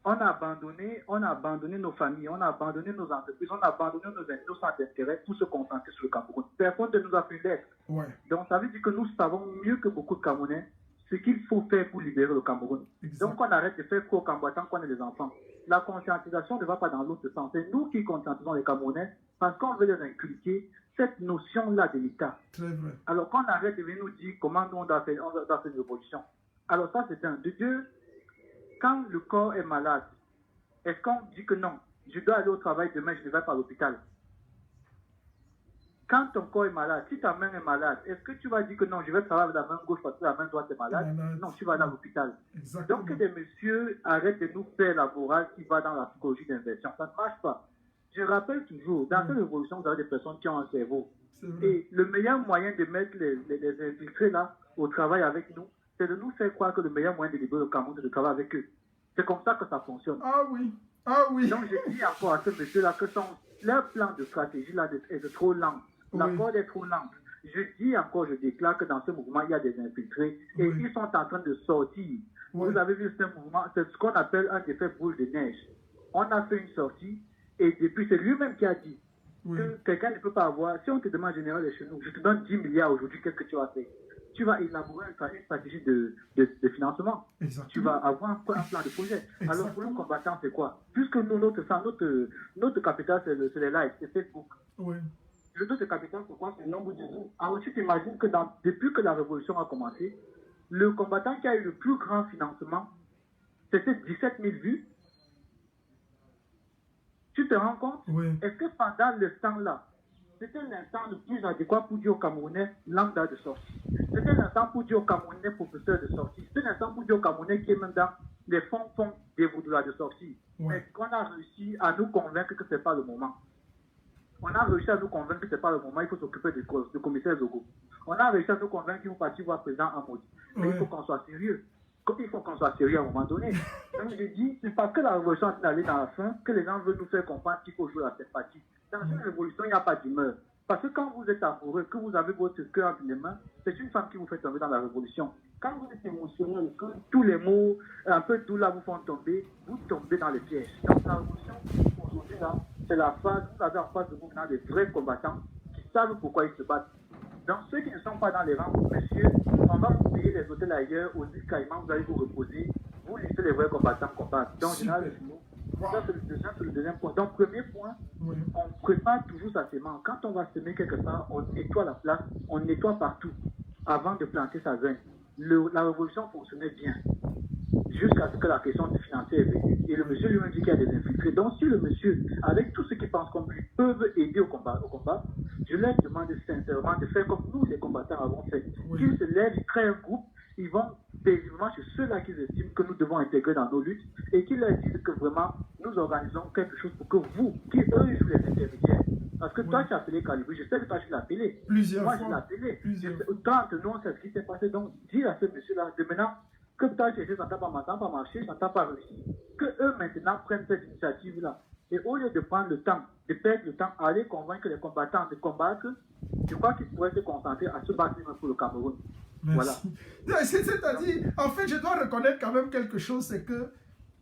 On a abandonné nos familles, on a abandonné nos entreprises, on a abandonné nos centres d'intérêt pour se concentrer sur le Cameroun. Personne ne nous a fait l'aide. Ouais. Donc ça veut dire que nous savons mieux que beaucoup de Camerounais ce qu'il faut faire pour libérer le Cameroun. Exact. Donc on arrête de faire pro combattant qu'on est les enfants. La conscientisation ne va pas dans l'autre sens. C'est nous qui conscientisons les Camerounais parce qu'on veut les inculquer cette notion-là de l'État. Très vrai. Alors qu'on arrête de venir nous dire comment nous on doit faire une révolution. Alors ça c'est un de Dieu. Quand le corps est malade, est-ce qu'on dit que non, je dois aller au travail demain, je ne vais pas à l'hôpital? Quand ton corps est malade, si ta main est malade, est-ce que tu vas dire que non, je vais travailler avec la main gauche parce que la main droite est malade? Non, tu vas aller à l'hôpital. Donc que des messieurs arrêtent de nous faire la morale qui va dans la psychologie d'inversion. Ça ne marche pas. Je rappelle toujours, dans cette révolution, vous avez des personnes qui ont un cerveau. Et le meilleur moyen de mettre les infiltrés là au travail avec nous, c'est de nous faire croire que le meilleur moyen de libérer le Cameroun, c'est de travailler avec eux. C'est comme ça que ça fonctionne. Ah oui, ah oui. Donc je dis encore à ce monsieur-là que leur plan de stratégie là est trop lent. La corde est trop lente. Je dis encore, je déclare que dans ce mouvement, il y a des infiltrés et ils sont en train de sortir. Vous avez vu ce mouvement, c'est ce qu'on appelle un effet boule de neige. On a fait une sortie et depuis, c'est lui-même qui a dit que quelqu'un ne peut pas avoir, si on te demande général de chez nous, je te donne 10 milliards aujourd'hui, qu'est-ce que tu vas faire? Tu vas élaborer une stratégie de financement. Exactement. Tu vas avoir un plan de projet. Exactement. Alors pour le combattant, c'est quoi? Puisque nous, notre capital, c'est les likes, c'est Facebook. Oui. Le notre capital, c'est quoi? C'est le nombre de vues. Alors tu t'imagines que depuis que la révolution a commencé, le combattant qui a eu le plus grand financement, c'était 17 000 vues. Tu te rends compte? Oui. Est-ce que pendant ce temps-là, c'était l'instant le plus adéquat pour dire aux Camerounais lambda de sortie? C'était l'instant pour dire aux Camerounais professeurs de sortie? C'était l'instant pour dire aux Camerounais qui est même dans les fonds des vaudois de sortie? Oui. Est-ce qu'on a réussi à nous convaincre que ce n'est pas le moment? On a réussi à nous convaincre que ce n'est pas le moment, il faut s'occuper du commissaire Zogo. On a réussi à nous convaincre qu'il faut partir voir le président Hamoud. Mais il faut qu'on soit sérieux. Il faut qu'on soit sérieux à un moment donné. Donc je dis, c'est parce que la révolution est allée dans la fin que les gens veulent nous faire comprendre qu'il faut jouer la sympathie. Dans une révolution, il n'y a pas d'humeur. Parce que quand vous êtes amoureux, que vous avez votre cœur entre les mains, c'est une femme qui vous fait tomber dans la révolution. Quand vous êtes émotionnel, que tous les mots un peu doux là vous font tomber, vous tombez dans les pièges. Donc la révolution, aujourd'hui là, c'est la phase, vous avez en face de vous des vrais combattants qui savent pourquoi ils se battent. Donc ceux qui ne sont pas dans les rangs, monsieur, on va vous payer les hôtels ailleurs, aux îles Caïmans, vous allez vous reposer, vous laissez les vrais combattants combattre. Donc général, ça c'est le deuxième point. Donc premier point, on prépare toujours sa semence. Quand on va semer quelque part, on nettoie la place, on nettoie partout avant de planter sa graine. La révolution fonctionnait bien jusqu'à ce que la question du financier est venue. Et le monsieur lui-même dit qu'il y a des infiltrés. Donc si le monsieur, avec tous ceux qui pensent comme lui, peuvent aider au combat, je leur demande sincèrement de faire comme nous les combattants avons fait. Qu'ils se lèvent, ils créent un groupe, ils vont paisiblement chez ceux-là qu'ils estiment que nous devons intégrer dans nos luttes et qu'ils leur disent que vraiment nous organisons quelque chose pour que vous, qui eux, ils jouent les intermédiaires. Parce que toi, tu as appelé Calibri, je sais que toi, tu l'as appelé. Moi, je l'ai appelé. Tant que nous, on sait ce qui s'est passé. Donc, dis à ce monsieur-là, de maintenant, que toi, cherché, ça n'a pas marché, ça n'a pas réussi. Que eux, maintenant, prennent cette initiative-là. Et au lieu de prendre le temps, de perdre le temps à aller convaincre les combattants de combattre, je crois qu'ils pourraient se concentrer à se battre pour le Cameroun. Merci. Voilà. C'est-à-dire, en fait, je dois reconnaître quand même quelque chose, c'est que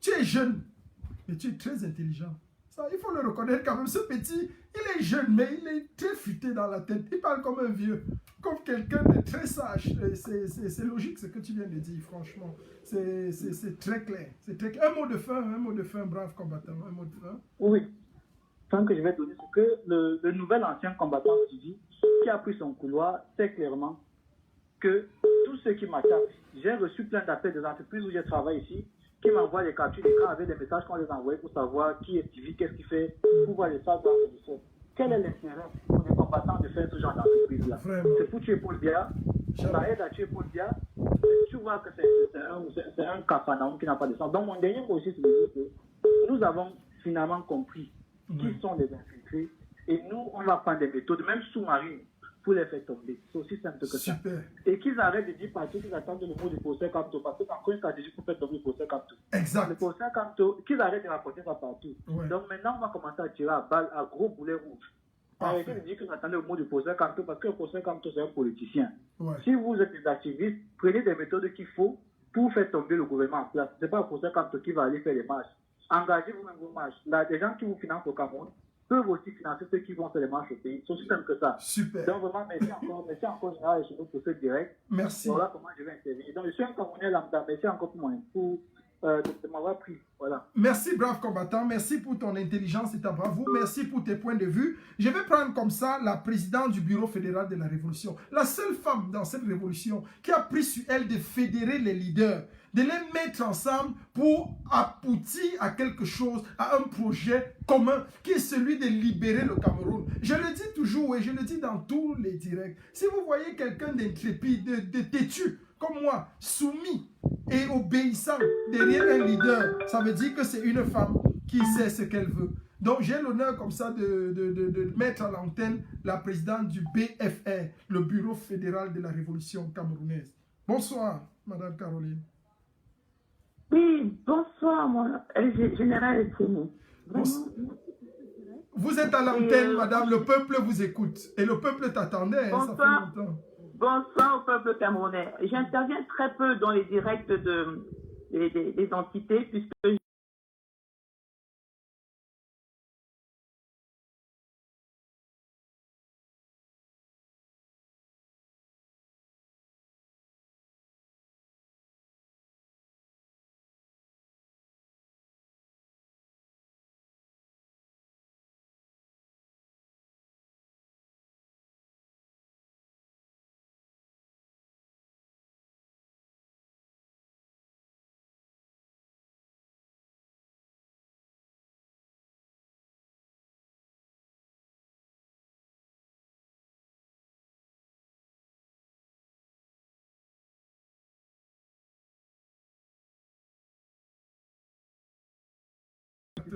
tu es jeune, mais tu es très intelligent. Ça, il faut le reconnaître quand même. Ce petit, il est jeune, mais il est très futé dans la tête. Il parle comme un vieux, comme quelqu'un de très sage. C'est logique ce que tu viens de dire, franchement. C'est très clair. C'est très clair. Un mot de fin, brave combattant. Un mot de fin. Oui. Tant que je vais donner, c'est que le nouvel ancien combattant qui a pris son couloir, sait clairement que tous ceux qui m'attaquent, j'ai reçu plein d'appels des entreprises où j'ai travaillé ici, qui m'envoient des captures d'écran avec des messages qu'on les envoie pour savoir qui est civil, qu'est-ce qu'il fait, pour voir les salles dans le sol. Quel est l'intérêt pour les combattants de faire ce genre d'entreprise-là? C'est pour tuer Paul Biya, ça aide à tuer Paul Biya. Tu vois que c'est un capharnaüm qui n'a pas de sens. Donc mon dernier mot aussi, c'est de dire que nous avons finalement compris qui sont les infiltrés et nous, on va prendre des méthodes, même sous-marines, pour les faire tomber. C'est aussi simple que ça. Et qu'ils arrêtent de dire partout qu'ils attendent le mot du procès Kamto, parce que quand ils ont dit pour faire tomber le procès Kamto. Exact. Le procès Kamto, qu'ils arrêtent de raconter ça partout. Ouais. Donc maintenant, on va commencer à tirer à balles, à gros boulets rouges. Arrêtez de dire que vous attendez le mot du procès Kamto, parce que le procès Kamto, c'est un politicien. Ouais. Si vous êtes des activistes, prenez des méthodes qu'il faut pour faire tomber le gouvernement en place. Ce n'est pas le procès Kamto qui va aller faire les marches. Engagez vous-même vos marches. Là, des gens qui vous financent au Cameroun peuvent aussi financer ceux qui vont faire les marches au pays. C'est aussi simple que ça. Super. Donc vraiment, merci encore Général Echeno pour ce direct. Merci. Voilà comment je vais intervenir. Donc je suis un Camerounais lambda. Merci encore pour m'avoir pris. Voilà. Merci, brave combattant. Merci pour ton intelligence et ta bravoure. Merci pour tes points de vue. Je vais prendre comme ça la présidente du Bureau fédéral de la Révolution. La seule femme dans cette révolution qui a pris sur elle de fédérer les leaders, de les mettre ensemble pour aboutir à quelque chose, à un projet commun qui est celui de libérer le Cameroun. Je le dis toujours et je le dis dans tous les directs. Si vous voyez quelqu'un d'intrépide, de têtu, comme moi, soumis et obéissant derrière un leader, ça veut dire que c'est une femme qui sait ce qu'elle veut. Donc j'ai l'honneur comme ça de mettre à l'antenne la présidente du BFR, le Bureau fédéral de la Révolution camerounaise. Bonsoir, Madame Caroline. Oui, bonsoir, mon général Echeno. Vous êtes à l'antenne, madame, le peuple vous écoute. Et le peuple t'attendait, hein, ça fait longtemps. Bonsoir au peuple camerounais. J'interviens très peu dans les directs des entités, puisque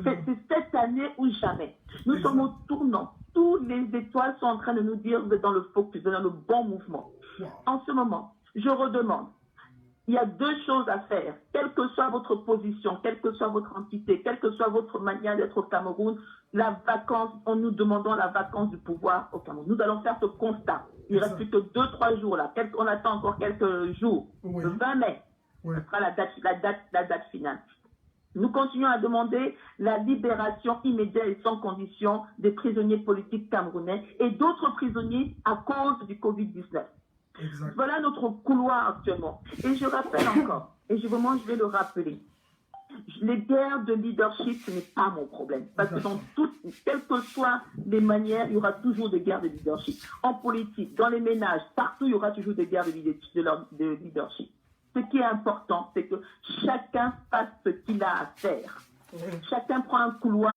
c'est cette année ou jamais. Nous sommes au tournant. Toutes les étoiles sont en train de nous dire vous êtes dans le focus, vous êtes dans le bon mouvement. En ce moment, je redemande, il y a deux choses à faire. Quelle que soit votre position, quelle que soit votre entité, quelle que soit votre manière d'être au Cameroun, la vacance, nous demandons la vacance du pouvoir au Cameroun. Nous allons faire ce constat. Il ne reste plus que 2-3 jours là. On attend encore quelques jours. Oui. Le 20 mai, ce sera la date finale. Nous continuons à demander la libération immédiate et sans condition des prisonniers politiques camerounais et d'autres prisonniers à cause du Covid-19. Exact. Voilà notre couloir actuellement. Et je rappelle encore, et je vais le rappeler, les guerres de leadership, ce n'est pas mon problème. Parce que dans toutes, quelles que soient les manières, il y aura toujours des guerres de leadership. En politique, dans les ménages, partout, il y aura toujours des guerres de leadership. Ce qui est important, c'est que chacun fasse ce qu'il a à faire. Chacun prend un couloir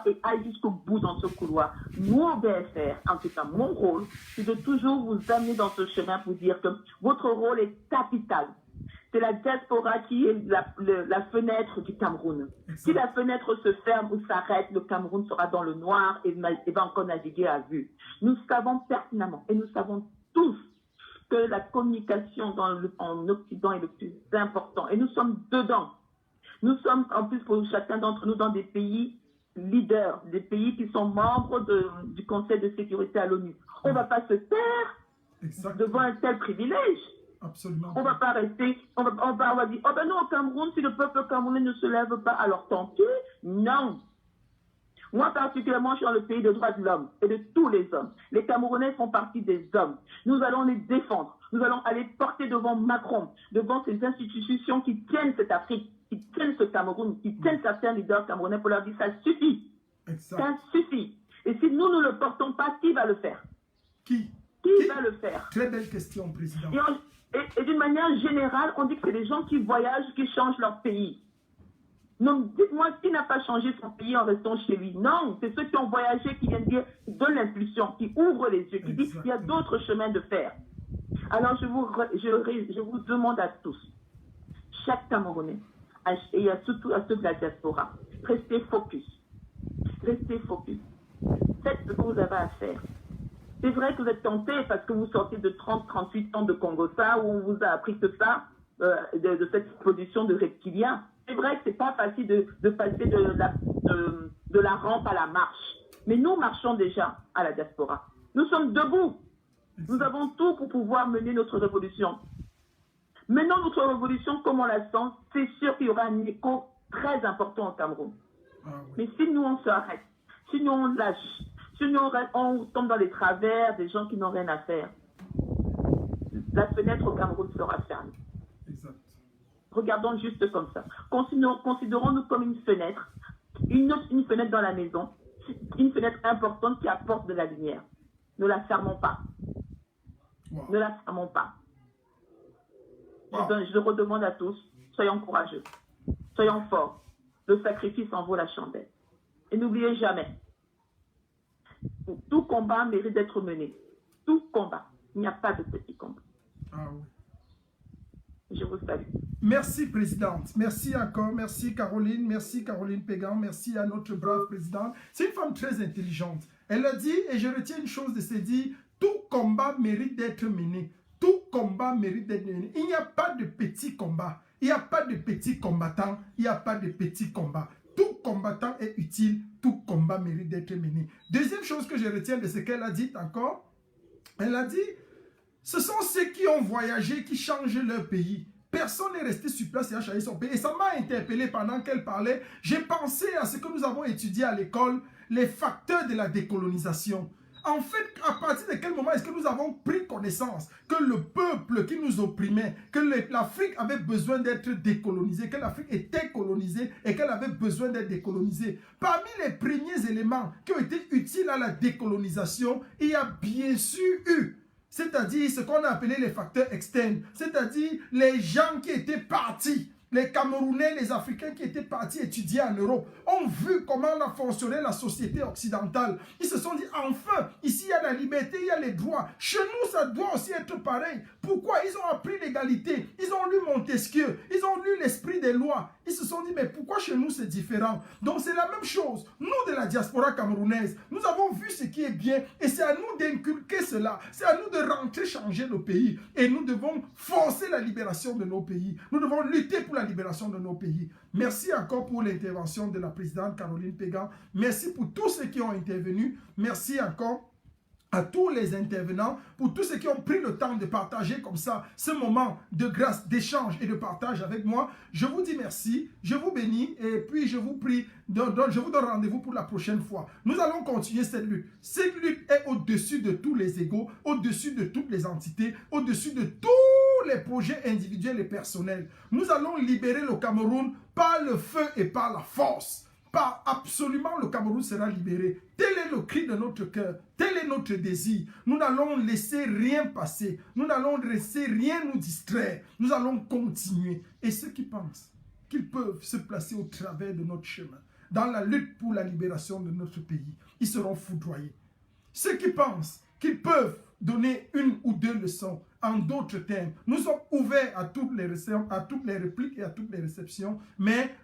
et aille jusqu'au bout dans ce couloir. Nous, au BFR, en tout cas, mon rôle, c'est de toujours vous amener dans ce chemin pour dire que votre rôle est capital. C'est la diaspora qui est la fenêtre du Cameroun. Si la fenêtre se ferme ou s'arrête, le Cameroun sera dans le noir et va encore naviguer à vue. Nous savons pertinemment et nous savons tous que la communication en Occident est le plus important. Et nous sommes dedans. Nous sommes, en plus, pour chacun d'entre nous, dans des pays leaders, des pays qui sont membres du Conseil de sécurité à l'ONU. On ne va pas se taire devant un tel privilège. Absolument. On ne va pas rester, on va dire, oh ben non, au Cameroun, si le peuple camerounais ne se lève pas, alors tant pis. Non. Moi, particulièrement, je suis dans le pays des droits de l'homme et de tous les hommes. Les Camerounais font partie des hommes. Nous allons les défendre. Nous allons aller porter devant Macron, devant ces institutions qui tiennent cette Afrique, qui tiennent ce Cameroun, qui tiennent certains leaders camerounais pour leur dire ça suffit. Exact. Ça suffit. Et si nous ne le portons pas, qui va le faire? Qui va le faire? Très belle question, Président. Et d'une manière générale, on dit que c'est les gens qui voyagent qui changent leur pays. Non, dites-moi qui n'a pas changé son pays en restant chez lui. Non, c'est ceux qui ont voyagé qui viennent dire, qui donnent l'impulsion, qui ouvrent les yeux, qui disent qu'il y a d'autres chemins de faire. Alors je vous demande à tous, chaque Camerounais, et surtout à ceux de la diaspora, restez focus. Restez focus. Faites ce que vous avez à faire. C'est vrai que vous êtes tenté parce que vous sortez de 30-38 ans de Congo-Ça où on vous a appris que ça, de cette position de reptilien. C'est vrai que c'est pas facile de passer de la rampe à la marche. Mais nous marchons déjà à la diaspora. Nous sommes debout. Nous avons tout pour pouvoir mener notre révolution. Maintenant, notre révolution, comme on la sent, c'est sûr qu'il y aura un écho très important au Cameroun. Mais si nous, on s'arrête, si nous, on lâche, si nous, on tombe dans les travers des gens qui n'ont rien à faire, la fenêtre au Cameroun sera fermée. Exact. Regardons juste comme ça. Considérons-nous comme une fenêtre fenêtre dans la maison, une fenêtre importante qui apporte de la lumière. Ne la fermons pas. Wow. Ne la fermons pas. Wow. Je redemande à tous, soyons courageux, soyons forts. Le sacrifice en vaut la chandelle. Et n'oubliez jamais, tout combat mérite d'être mené. Tout combat. Il n'y a pas de petit combat. Ah oui. Je vous salue. Merci, Présidente. Merci encore. Merci, Caroline. Merci, Caroline Pégan. Merci à notre brave Présidente. C'est une femme très intelligente. Elle a dit, et je retiens une chose de ses dits, tout combat mérite d'être mené. Tout combat mérite d'être mené. Il n'y a pas de petit combat. Il n'y a pas de petits combattants. Il n'y a pas de petits combats. Tout combattant est utile. Tout combat mérite d'être mené. Deuxième chose que je retiens de ce qu'elle a dit encore, elle a dit, ce sont ceux qui ont voyagé qui changent leur pays. Personne n'est resté sur place et a changé son pays. Et ça m'a interpellé pendant qu'elle parlait. J'ai pensé à ce que nous avons étudié à l'école, les facteurs de la décolonisation. En fait, à partir de quel moment est-ce que nous avons pris connaissance que le peuple qui nous opprimait, que l'Afrique avait besoin d'être décolonisée, que l'Afrique était colonisée et qu'elle avait besoin d'être décolonisée. Parmi les premiers éléments qui ont été utiles à la décolonisation, il y a bien sûr eu, c'est-à-dire ce qu'on a appelé les facteurs externes, c'est-à-dire les gens qui étaient partis. Les Camerounais, les Africains qui étaient partis étudier en Europe ont vu comment a fonctionné la société occidentale. Ils se sont dit, enfin, ici il y a la liberté, il y a les droits. Chez nous, ça doit aussi être pareil. Pourquoi? Ils ont appris l'égalité. Ils ont lu Montesquieu. Ils ont lu l'esprit des lois. Ils se sont dit, mais pourquoi chez nous c'est différent? Donc c'est la même chose. Nous de la diaspora camerounaise, nous avons vu ce qui est bien et c'est à nous d'inculquer cela. C'est à nous de rentrer changer nos pays. Et nous devons forcer la libération de nos pays. Nous devons lutter pour la libération de nos pays. Merci encore pour l'intervention de la présidente Caroline Pégan. Merci pour tous ceux qui ont intervenu. Merci encore à tous les intervenants, pour tous ceux qui ont pris le temps de partager comme ça ce moment de grâce, d'échange et de partage avec moi. Je vous dis merci, je vous bénis et puis je vous prie, je vous donne rendez-vous pour la prochaine fois. Nous allons continuer cette lutte. Cette lutte est au-dessus de tous les égos, au-dessus de toutes les entités, au-dessus de tous les projets individuels et personnels. Nous allons libérer le Cameroun par le feu et par la force. Pas absolument, le Cameroun sera libéré. Tel est le cri de notre cœur. Tel est notre désir. Nous n'allons laisser rien passer. Nous n'allons laisser rien nous distraire. Nous allons continuer. Et ceux qui pensent qu'ils peuvent se placer au travers de notre chemin, dans la lutte pour la libération de notre pays, ils seront foudroyés. Ceux qui pensent qu'ils peuvent donner une ou deux leçons en d'autres termes, nous sommes ouverts à toutes les répliques et à toutes les réceptions, mais